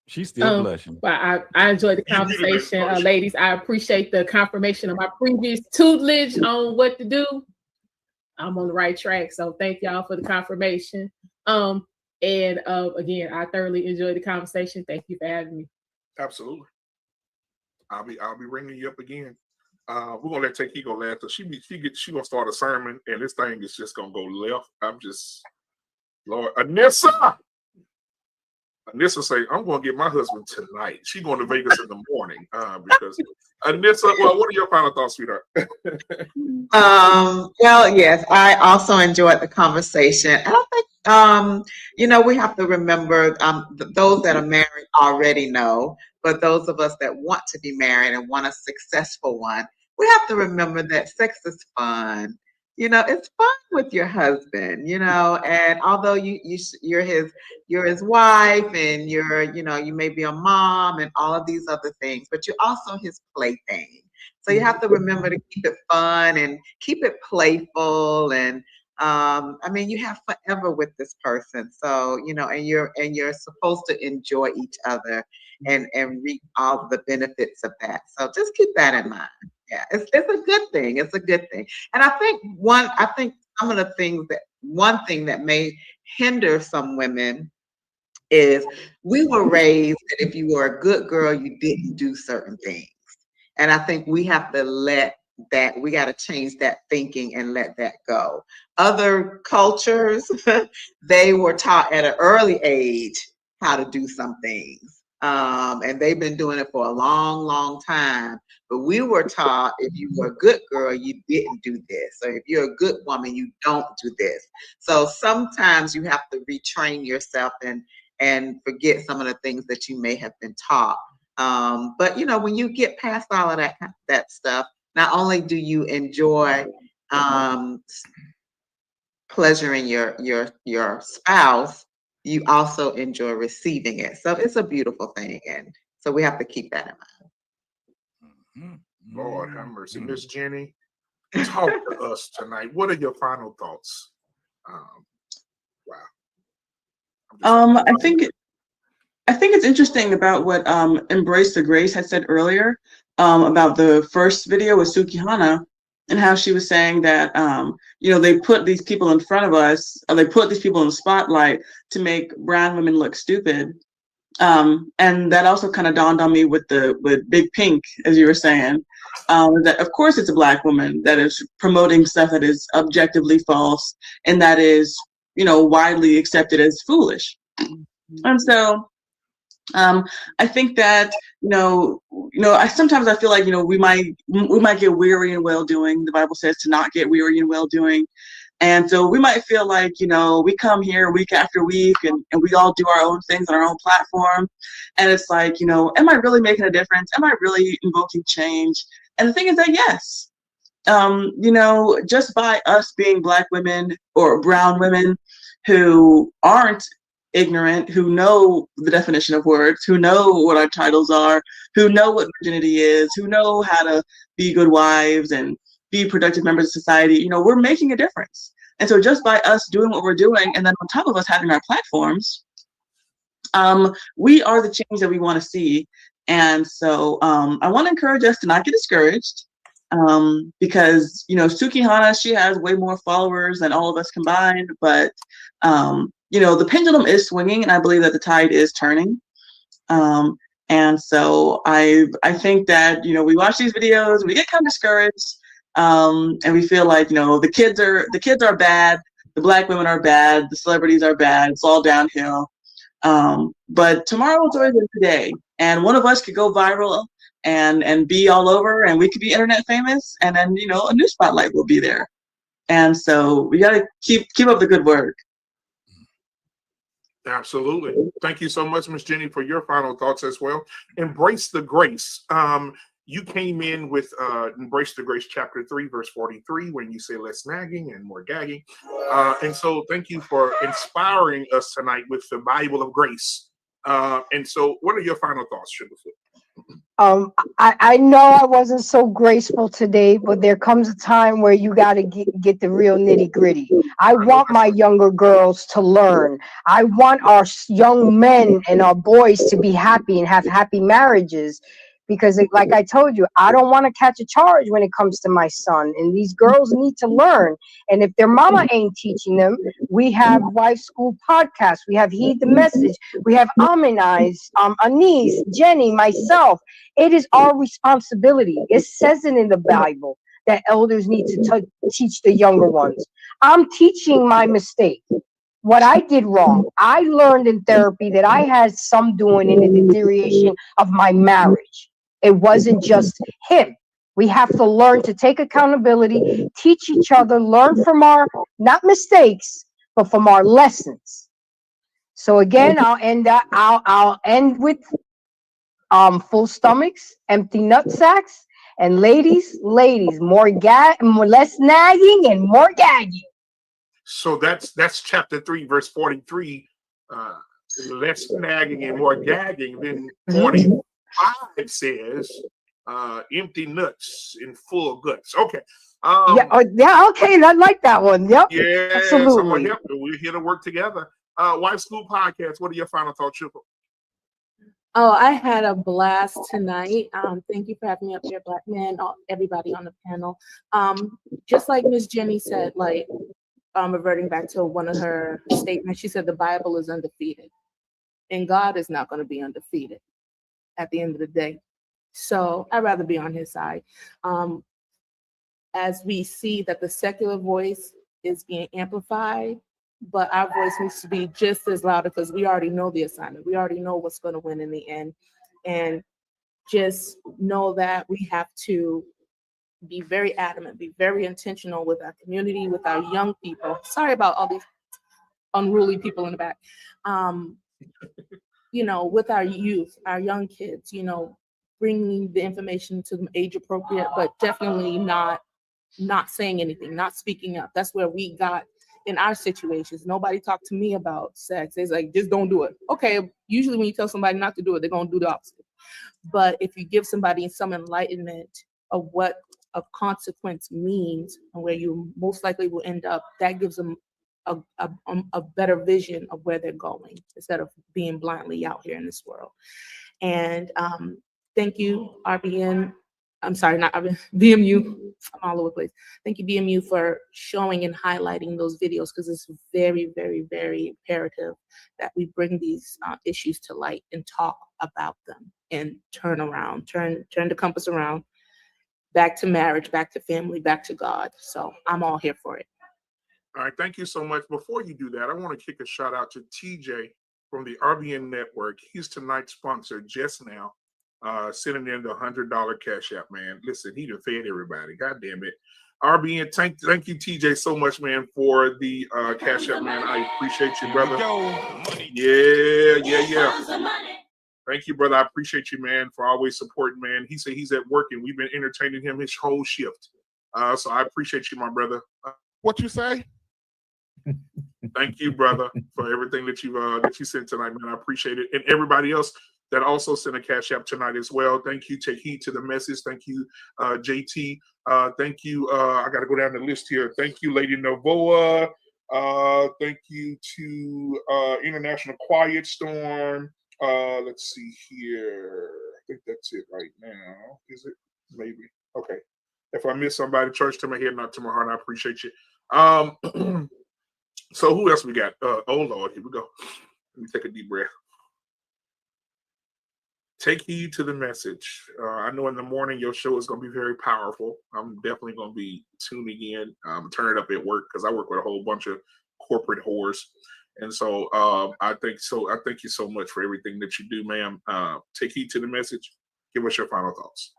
She's still blushing. But I enjoyed the conversation, ladies. I appreciate the confirmation of my previous tutelage on what to do. I'm on the right track. So thank y'all for the confirmation. And again, I thoroughly enjoyed the conversation. Thank you for having me. Absolutely. I'll be ringing you up again. We're gonna let Take Heed go last. So she gonna start a sermon, and this thing is just gonna go left. Lord, Anissa say, I'm going to get my husband tonight. She's going to Vegas in the morning because Anissa, well, what are your final thoughts, sweetheart? Well, yes, I also enjoyed the conversation. And I think, we have to remember those that are married already know, but those of us that want to be married and want a successful one, we have to remember that sex is fun. It's fun with your husband, and although you're his wife and you may be a mom and all of these other things, but you're also his plaything. So you have to remember to keep it fun and keep it playful. And you have forever with this person. So, and you're supposed to enjoy each other and reap all the benefits of that. So just keep that in mind. Yeah, it's a good thing. It's a good thing. And I think some of the things one thing that may hinder some women is we were raised that if you were a good girl, you didn't do certain things. And I think we have to we got to change that thinking and let that go. Other cultures, they were taught at an early age how to do some things. And they've been doing it for a long, long time. But we were taught if you were a good girl, you didn't do this. Or if you're a good woman, you don't do this. So sometimes you have to retrain yourself and forget some of the things that you may have been taught. But when you get past all of that stuff, not only do you enjoy pleasuring your spouse, you also enjoy receiving it. So it's a beautiful thing. And so we have to keep that in mind. Lord have mercy. Miss Jenny, talk to us tonight. What are your final thoughts? Wow. I think it's interesting about what Embrace the Grace had said earlier about the first video with Sukihana and how she was saying that they put these people in front of us, or they put these people in the spotlight to make brown women look stupid. And that also kind of dawned on me with Big Pink, as you were saying. that of course it's a Black woman that is promoting stuff that is objectively false and that is, widely accepted as foolish. And so I think that I sometimes I feel like we might get weary in well doing. The Bible says to not get weary in well doing, and so we might feel like we come here week after week and we all do our own things on our own platform, and it's like am I really making a difference? Am I really invoking change? And the thing is that yes, just by us being Black women or brown women who aren't ignorant, who know the definition of words, who know what our titles are, who know what virginity is, who know how to be good wives and be productive members of society, we're making a difference. And so just by us doing what we're doing, and then on top of us having our platforms, we are the change that we want to see. And so I want to encourage us to not get discouraged, because Suki Hana, she has way more followers than all of us combined, but the pendulum is swinging, and I believe that the tide is turning. And so I think that we watch these videos, we get kind of discouraged, and we feel like the kids are bad, the Black women are bad, the celebrities are bad, it's all downhill. But tomorrow is always today, and one of us could go viral and be all over, and we could be internet famous, and then a new spotlight will be there. And so we got to keep up the good work. Absolutely. Thank you so much, Miss Jenny, for your final thoughts as well. Embrace the Grace. You came in with Embrace the Grace, chapter 3, verse 43, when you say less nagging and more gagging. And so thank you for inspiring us tonight with the Bible of grace. And so what are your final thoughts, Sugarfoot? I know I wasn't so graceful today, but there comes a time where you got to get the real nitty gritty. I want my younger girls to learn. I want our young men and our boys to be happy and have happy marriages. Because like I told you, I don't want to catch a charge when it comes to my son. And these girls need to learn. And if their mama ain't teaching them, we have Wife School Podcast. We have Heed the Message. We have Aminize, Anise, Jenny, myself. It is our responsibility. It says it in the Bible that elders need to teach the younger ones. I'm teaching my mistake. What I did wrong. I learned in therapy that I had some doing in the deterioration of my marriage. It wasn't just him. We have to learn to take accountability, teach each other, learn from our, not mistakes, but from our lessons. So again, I'll end with full stomachs, empty nut sacks, and ladies, more less nagging and more gagging. So that's chapter 3, verse 43. Less nagging and more gagging. Then 45 says empty nuts and full guts. Okay. Okay, I like that one. Yep. Yeah, absolutely. So we're here to work together. Wife School Podcast, what are your final thoughts, Triple? Oh, I had a blast tonight. Thank you for having me up here, Black men, everybody on the panel. Just like Miss Jenny said, reverting back to one of her statements, she said the Bible is undefeated, and God is not going to be undefeated at the end of the day. So I'd rather be on his side. As we see that the secular voice is being amplified, but our voice needs to be just as loud, because we already know the assignment. We already know what's going to win in the end. And just know that we have to be very adamant, be very intentional with our community, with our young people. Sorry about all these unruly people in the back. With our youth, our young kids, bringing the information to them age appropriate, but definitely not saying anything, not speaking up. That's where we got in our situations. Nobody talked to me about sex. It's like, just don't do it. Okay, usually when you tell somebody not to do it, they're going to do the opposite. But if you give somebody some enlightenment of what a consequence means and where you most likely will end up, that gives them a better vision of where they're going, instead of being blindly out here in this world. And thank you, RBN. I'm sorry, not RBN, BMU. I'm all over the place. Thank you, BMU, for showing and highlighting those videos, because it's very, very, very imperative that we bring these issues to light and talk about them and turn the compass around back to marriage, back to family, back to God. So I'm all here for it. All right, thank you so much. Before you do that, I want to kick a shout out to TJ from the RBN Network. He's tonight's sponsor just now, sending in the $100 Cash App, man. Listen, he done fed everybody. God damn it. RBN, thank you, TJ, so much, man, for the Cash App, man. I appreciate you, brother. Yeah. Thank you, brother. I appreciate you, man, for always supporting, man. He said he's at work, and we've been entertaining him his whole shift. So I appreciate you, my brother. What you say? Thank you, brother, for everything that you sent tonight, man. I appreciate it. And everybody else that also sent a Cash App tonight as well. Thank you. Take heed to the message. Thank you, JT. Thank you. I got to go down the list here. Thank you, Lady Novoa. Thank you to International Quiet Storm. Let's see here. I think that's it right now. Is it? Maybe. Okay. If I miss somebody, church to my head, not to my heart. I appreciate you. So who else we got? Oh Lord, here we go. Let me take a deep breath. Take heed to the message. I know in the morning your show is going to be very powerful. I'm definitely going to be tuning in, turn it up at work because I work with a whole bunch of corporate whores, and so I thank you so much for everything that you do, ma'am. Take heed to the message. Give us your final thoughts.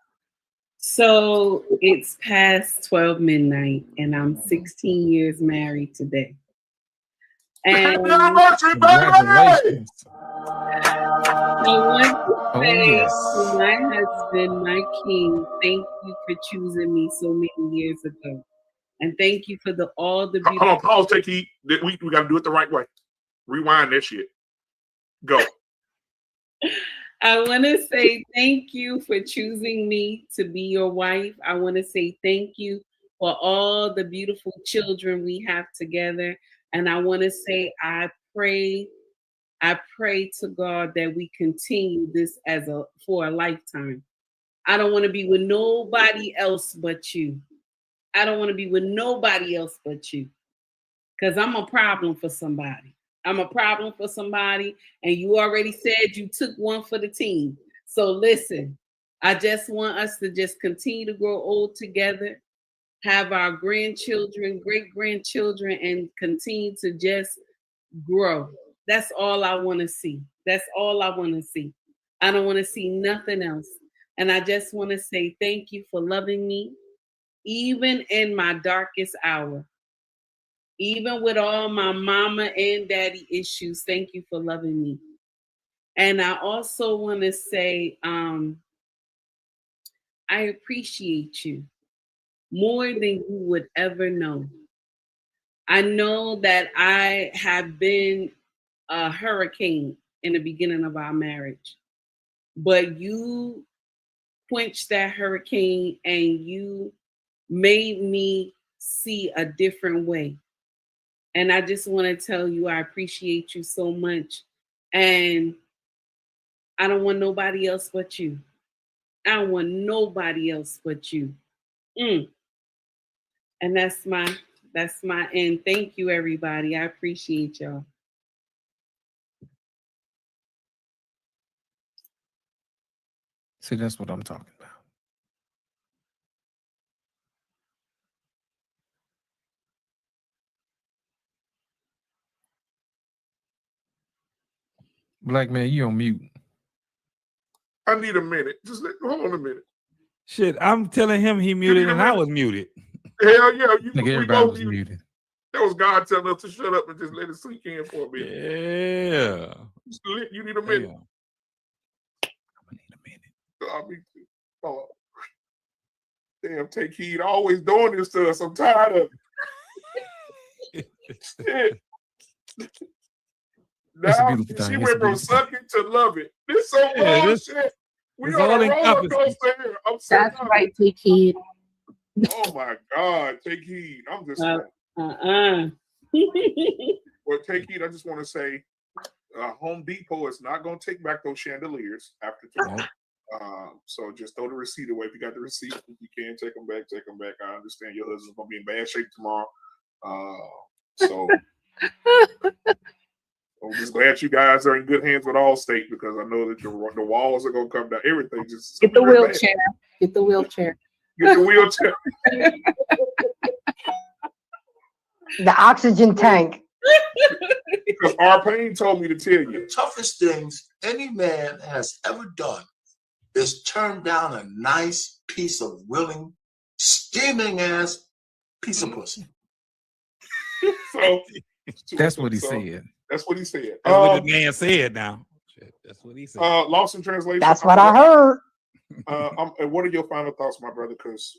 So it's past 12 midnight, and I'm 16 years married today. And I want to say to my husband, my king, thank you for choosing me so many years ago. And thank you for all the beautiful... Hold on, pause, take heed. We got to do it the right way. Rewind that shit. Go. I want to say thank you for choosing me to be your wife. I want to say thank you for all the beautiful children we have together. And I want to say I pray to God that we continue this for a lifetime. I don't want to be with nobody else but you. I don't want to be with nobody else but you. Because I'm a problem for somebody. I'm a problem for somebody. And you already said you took one for the team. So listen, I just want us to just continue to grow old together, have our grandchildren, great-grandchildren, and continue to just grow. That's all I want to see. That's all I want to see. I don't want to see nothing else. And I just want to say thank you for loving me, even in my darkest hour. Even with all my mama and daddy issues, thank you for loving me. And I also want to say I appreciate you more than you would ever know. I know that I have been a hurricane in the beginning of our marriage, but you quenched that hurricane and you made me see a different way. And I just want to tell you, I appreciate you so much. And I don't want nobody else but you. I don't want nobody else but you. And that's my end. Thank you, everybody. I appreciate y'all. See, that's what I'm talking about. Black man, you on mute. I need a minute. Just hold on a minute. Shit, I'm telling him he muted and I was muted. Hell yeah. Everybody was muted. That was God telling us to shut up and just let it sink in for a minute. Yeah. You need a minute. I'm gonna need a minute. Me too. Oh. Damn, take heed. Always doing this to us. I'm tired of it. Shit. Now she went from sucking to love it. This so bullshit. We on a roller coaster here. I'm so That's right, take heed. Oh my God, take heed. I'm just well, take heed. I just want to say Home Depot is not going to take back those chandeliers after tomorrow. So just throw the receipt away. If you got the receipt, if you can take them back, take them back. I understand your husband's going to be in bad shape tomorrow. So I'm just glad you guys are in good hands with Allstate because I know that the walls are going to come down. Everything just get the wheelchair. Get the wheelchair. Get the wheelchair. The oxygen tank. Because our pain told me to tell you. Toughest things any man has ever done is turn down a nice piece of willing, steaming ass piece of pussy. So That's what he said. That's what he said. That's what the man said now. Shit, that's what he said. Lost in translation. That's what I heard. And what are your final thoughts, my brother? Because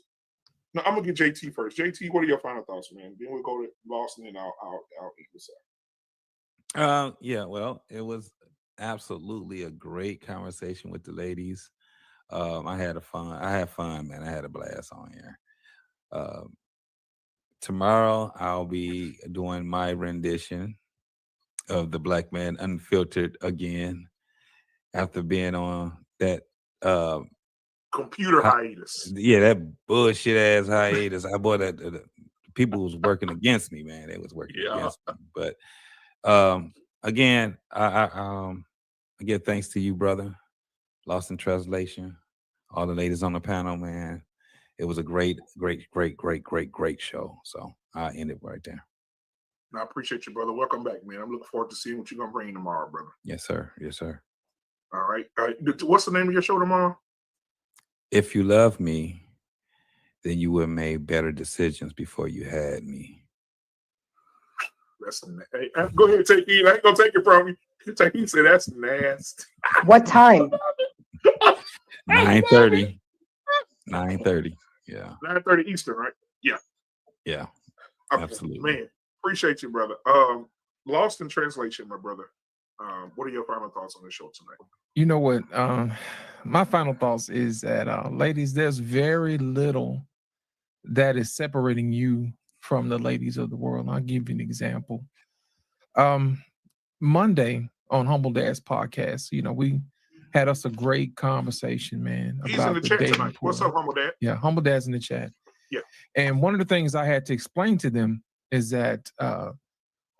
no, I'm gonna get JT first. JT, what are your final thoughts, man? Then we'll go to Lost, and then I'll eat this up. Yeah, well, it was absolutely a great conversation with the ladies. I had fun, man. I had a blast on here. Tomorrow I'll be doing my rendition of the Black Man Unfiltered again after being on that computer hiatus. Yeah, that bullshit ass hiatus. I bought that people was working against me, man. They was working against me. But again, I give thanks to you, brother. Lost in Translation. All the ladies on the panel, man. It was a great show. So I end it right there. I appreciate you, brother. Welcome back, man. I'm looking forward to seeing what you're gonna bring tomorrow, brother. Yes, sir. Yes, sir. All right. What's the name of your show tomorrow? If you love me, then you would have made better decisions before you had me. That's hey, go ahead, take it. I ain't gonna take it from you. He said that's nasty. What time? 9:30. 9:30. Yeah. 9:30 Eastern, right? Yeah. Yeah. Okay. Absolutely. Man, appreciate you, brother. Lost in Translation, my brother. What are your final thoughts on the show tonight? You know what? My final thoughts is that, ladies, there's very little that is separating you from the ladies of the world. I'll give you an example. Monday on Humble Dad's podcast, we had us a great conversation, man. He's about in the chat tonight. pool. What's up, Humble Dad? Yeah, Humble Dad's in the chat. Yeah. And one of the things I had to explain to them is that a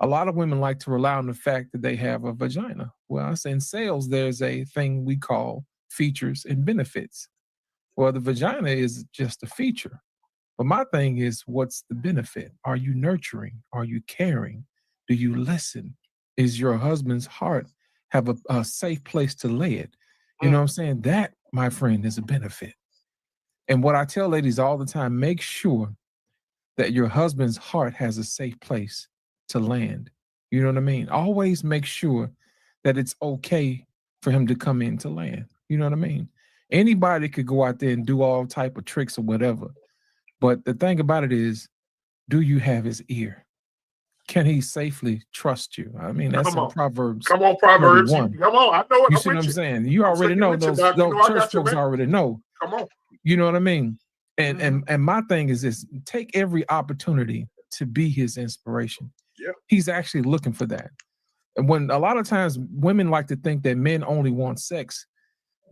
lot of women like to rely on the fact that they have a vagina. Well, I say in sales, there's a thing we call features and benefits. Well, the vagina is just a feature. But my thing is, what's the benefit? Are you nurturing? Are you caring? Do you listen? Is your husband's heart have a safe place to lay it? You know what I'm saying? That, my friend, is a benefit. And what I tell ladies all the time, make sure that your husband's heart has a safe place to land. You know what I mean? Always make sure that it's okay for him to come in to land. You know what I mean? Anybody could go out there and do all type of tricks or whatever. But the thing about it is, do you have his ear? Can he safely trust you? I mean, that's in Proverbs. Come on, Proverbs. 31. Come on, I know it. You see what I'm saying? You already know those church folks already know. Come on. You know what I mean? And my thing is this: take every opportunity to be his inspiration. Yeah. He's actually looking for that. And when a lot of times women like to think that men only want sex,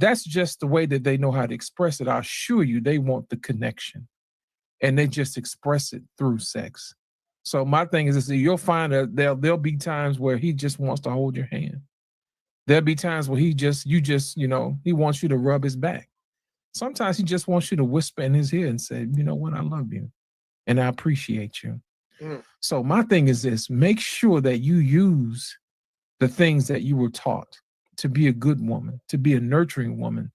that's just the way that they know how to express it. I assure you, they want the connection, and they just express it through sex. So my thing is this: you'll find that there'll be times where he just wants to hold your hand. There'll be times where he wants you to rub his back. Sometimes he just wants you to whisper in his ear and say, you know what, I love you and I appreciate you. So my thing is this: make sure that you use the things that you were taught to be a good woman, to be a nurturing woman,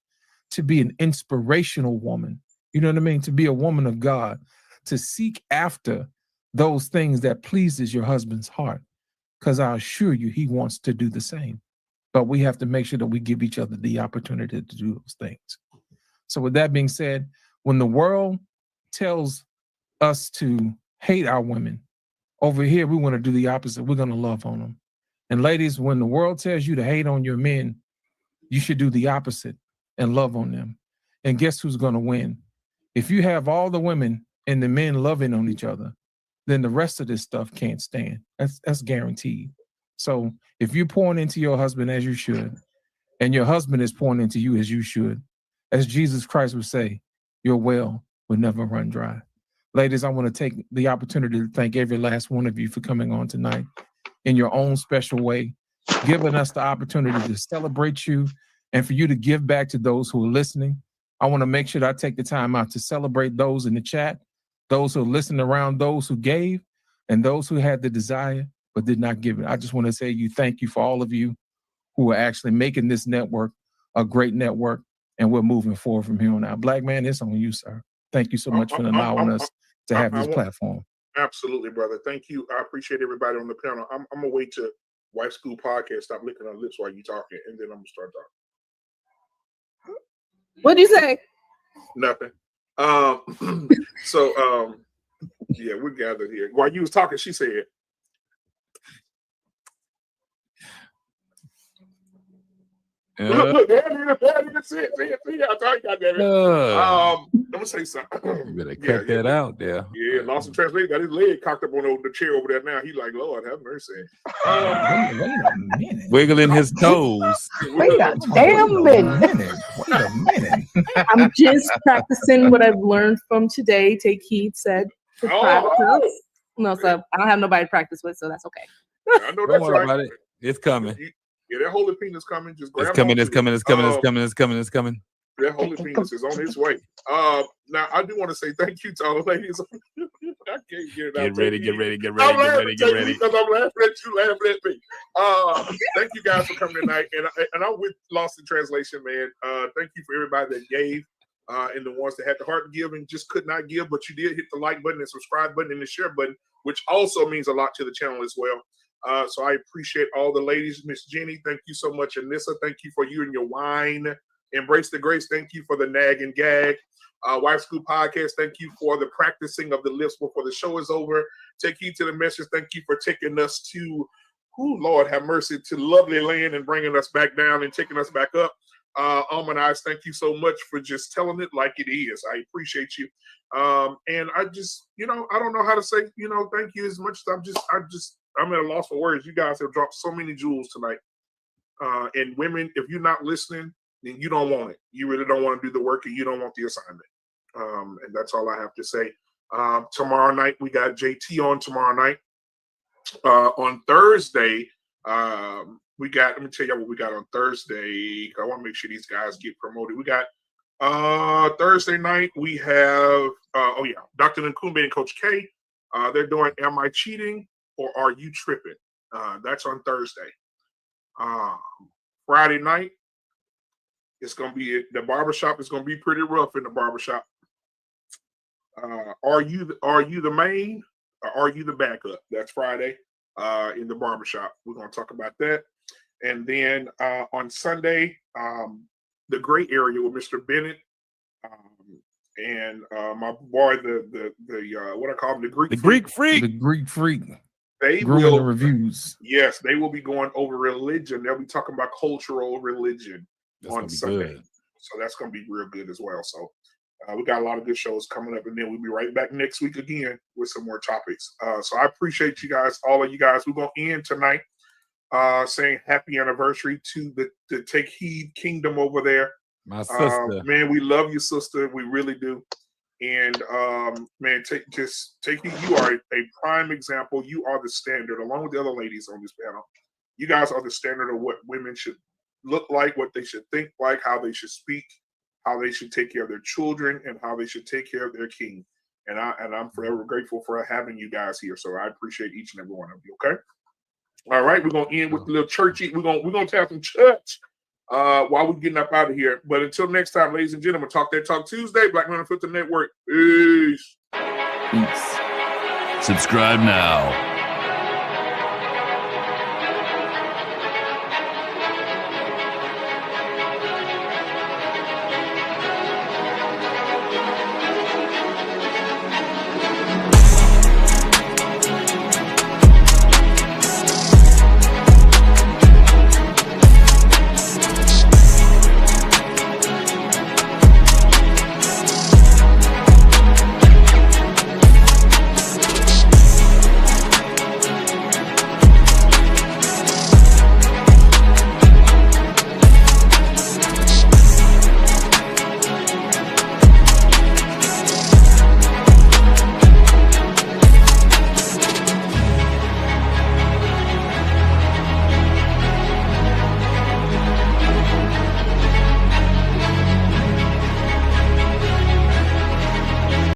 to be an inspirational woman. You know what I mean? To be a woman of God, to seek after those things that pleases your husband's heart. Because I assure you, he wants to do the same. But we have to make sure that we give each other the opportunity to do those things. So with that being said, when the world tells us to hate our women, over here, we want to do the opposite. We're going to love on them. And ladies, when the world tells you to hate on your men, you should do the opposite and love on them. And guess who's going to win? If you have all the women and the men loving on each other, then the rest of this stuff can't stand. That's guaranteed. So if you're pouring into your husband as you should, and your husband is pouring into you as you should, as Jesus Christ would say, your well will never run dry. Ladies, I want to take the opportunity to thank every last one of you for coming on tonight in your own special way, giving us the opportunity to celebrate you and for you to give back to those who are listening. I want to make sure that I take the time out to celebrate those in the chat, those who listened around, those who gave, and those who had the desire but did not give it. I just want to say thank you for all of you who are actually making this network a great network, and we're moving forward from here on out. Black man, it's on you, sir. Thank you so much for allowing us to have this platform. Absolutely, brother. Thank you. I appreciate everybody on the panel. I'm gonna wait to Wife School Podcast stop licking our lips while you talking, and then I'm gonna start talking. What'd you say? Nothing. Yeah, we're gathered here. While you was talking, she said, look, there it is. See, I thought you got that. I'm gonna say something. You better cut that out there. Yeah, lost in translation. Got his leg cocked up on the chair over there now. He like, Lord have mercy. Wait a minute. Wiggling his toes. Wait a damn minute. Wait a minute. I'm just practicing what I've learned from today. Take heed said to practice. No, so I don't have nobody to practice with, so that's okay. I know that's Don't worry right. about it. It's coming. Yeah, that holy penis coming. Just grab It's coming. onto It's coming. it. It's coming. It's coming. It's coming. It's coming. That holy penis is on its way. Now I do want to say thank you to all the ladies. I can't get it out. Get ready. Get ready. Get I'm ready. Get laughing ready. Get ready. because I'm laughing at you, laughing at me. Thank you guys for coming tonight, and I'm with Lost in Translation, man. Thank you for everybody that gave, and the ones that had the heart to give and just could not give, but you did hit the like button and subscribe button and the share button, which also means a lot to the channel as well. So I appreciate all the ladies. Miss Jenny, thank you so much. Anissa, thank you for you and your wine. Embrace the Grace, thank you for the nag and gag. Wife School Podcast, thank you for the practicing of the lips before the show is over. Take heed to the message. Thank you for taking us to, Lord have mercy, to lovely land and bringing us back down and taking us back up. Eyes, thank you so much for just telling it like it is. I appreciate you. And I just, I don't know how to say, thank you as much as I'm at a loss for words. You guys have dropped so many jewels tonight. And women, if you're not listening, then you don't want it. You really don't want to do the work, and you don't want the assignment. And that's all I have to say. Tomorrow night, we got JT on tomorrow night. On Thursday, let me tell you what we got on Thursday. I want to make sure these guys get promoted. We got Thursday night, we have, Dr. Nkumbe and Coach K. They're doing Am I Cheating or Are You Tripping? That's on Thursday. Friday night, it's going to be the barbershop is going to be pretty rough in the barbershop. Are you the main or are you the backup? That's Friday in the barbershop. We're going to talk about that. And then on Sunday, the gray area with Mr. Bennett and my boy, the what I call him, the Greek freak. The Greek freak. They Grooming will the reviews. Yes, they will be going over religion. They'll be talking about cultural religion on Sunday. Good. So that's going to be real good as well. So we got a lot of good shows coming up, and then we'll be right back next week again with some more topics. So I appreciate you guys, all of you guys. We're going to end tonight saying happy anniversary to the Take Heed Kingdom over there. My sister. Man, we love you, sister. We really do. And man, take heed. You are a prime example. You are the standard, along with the other ladies on this panel. You guys are the standard of what women should look like, what they should think like, how they should speak, how they should take care of their children, and how they should take care of their king. And I'm forever grateful for having you guys here. So I appreciate each and every one of you. Okay. All right, we're gonna end with a little churchy. We're gonna have some church while we're getting up out of here. But until next time, ladies and gentlemen, Talk That Talk Tuesday, Black Men Unfiltered Network. Peace. Subscribe now.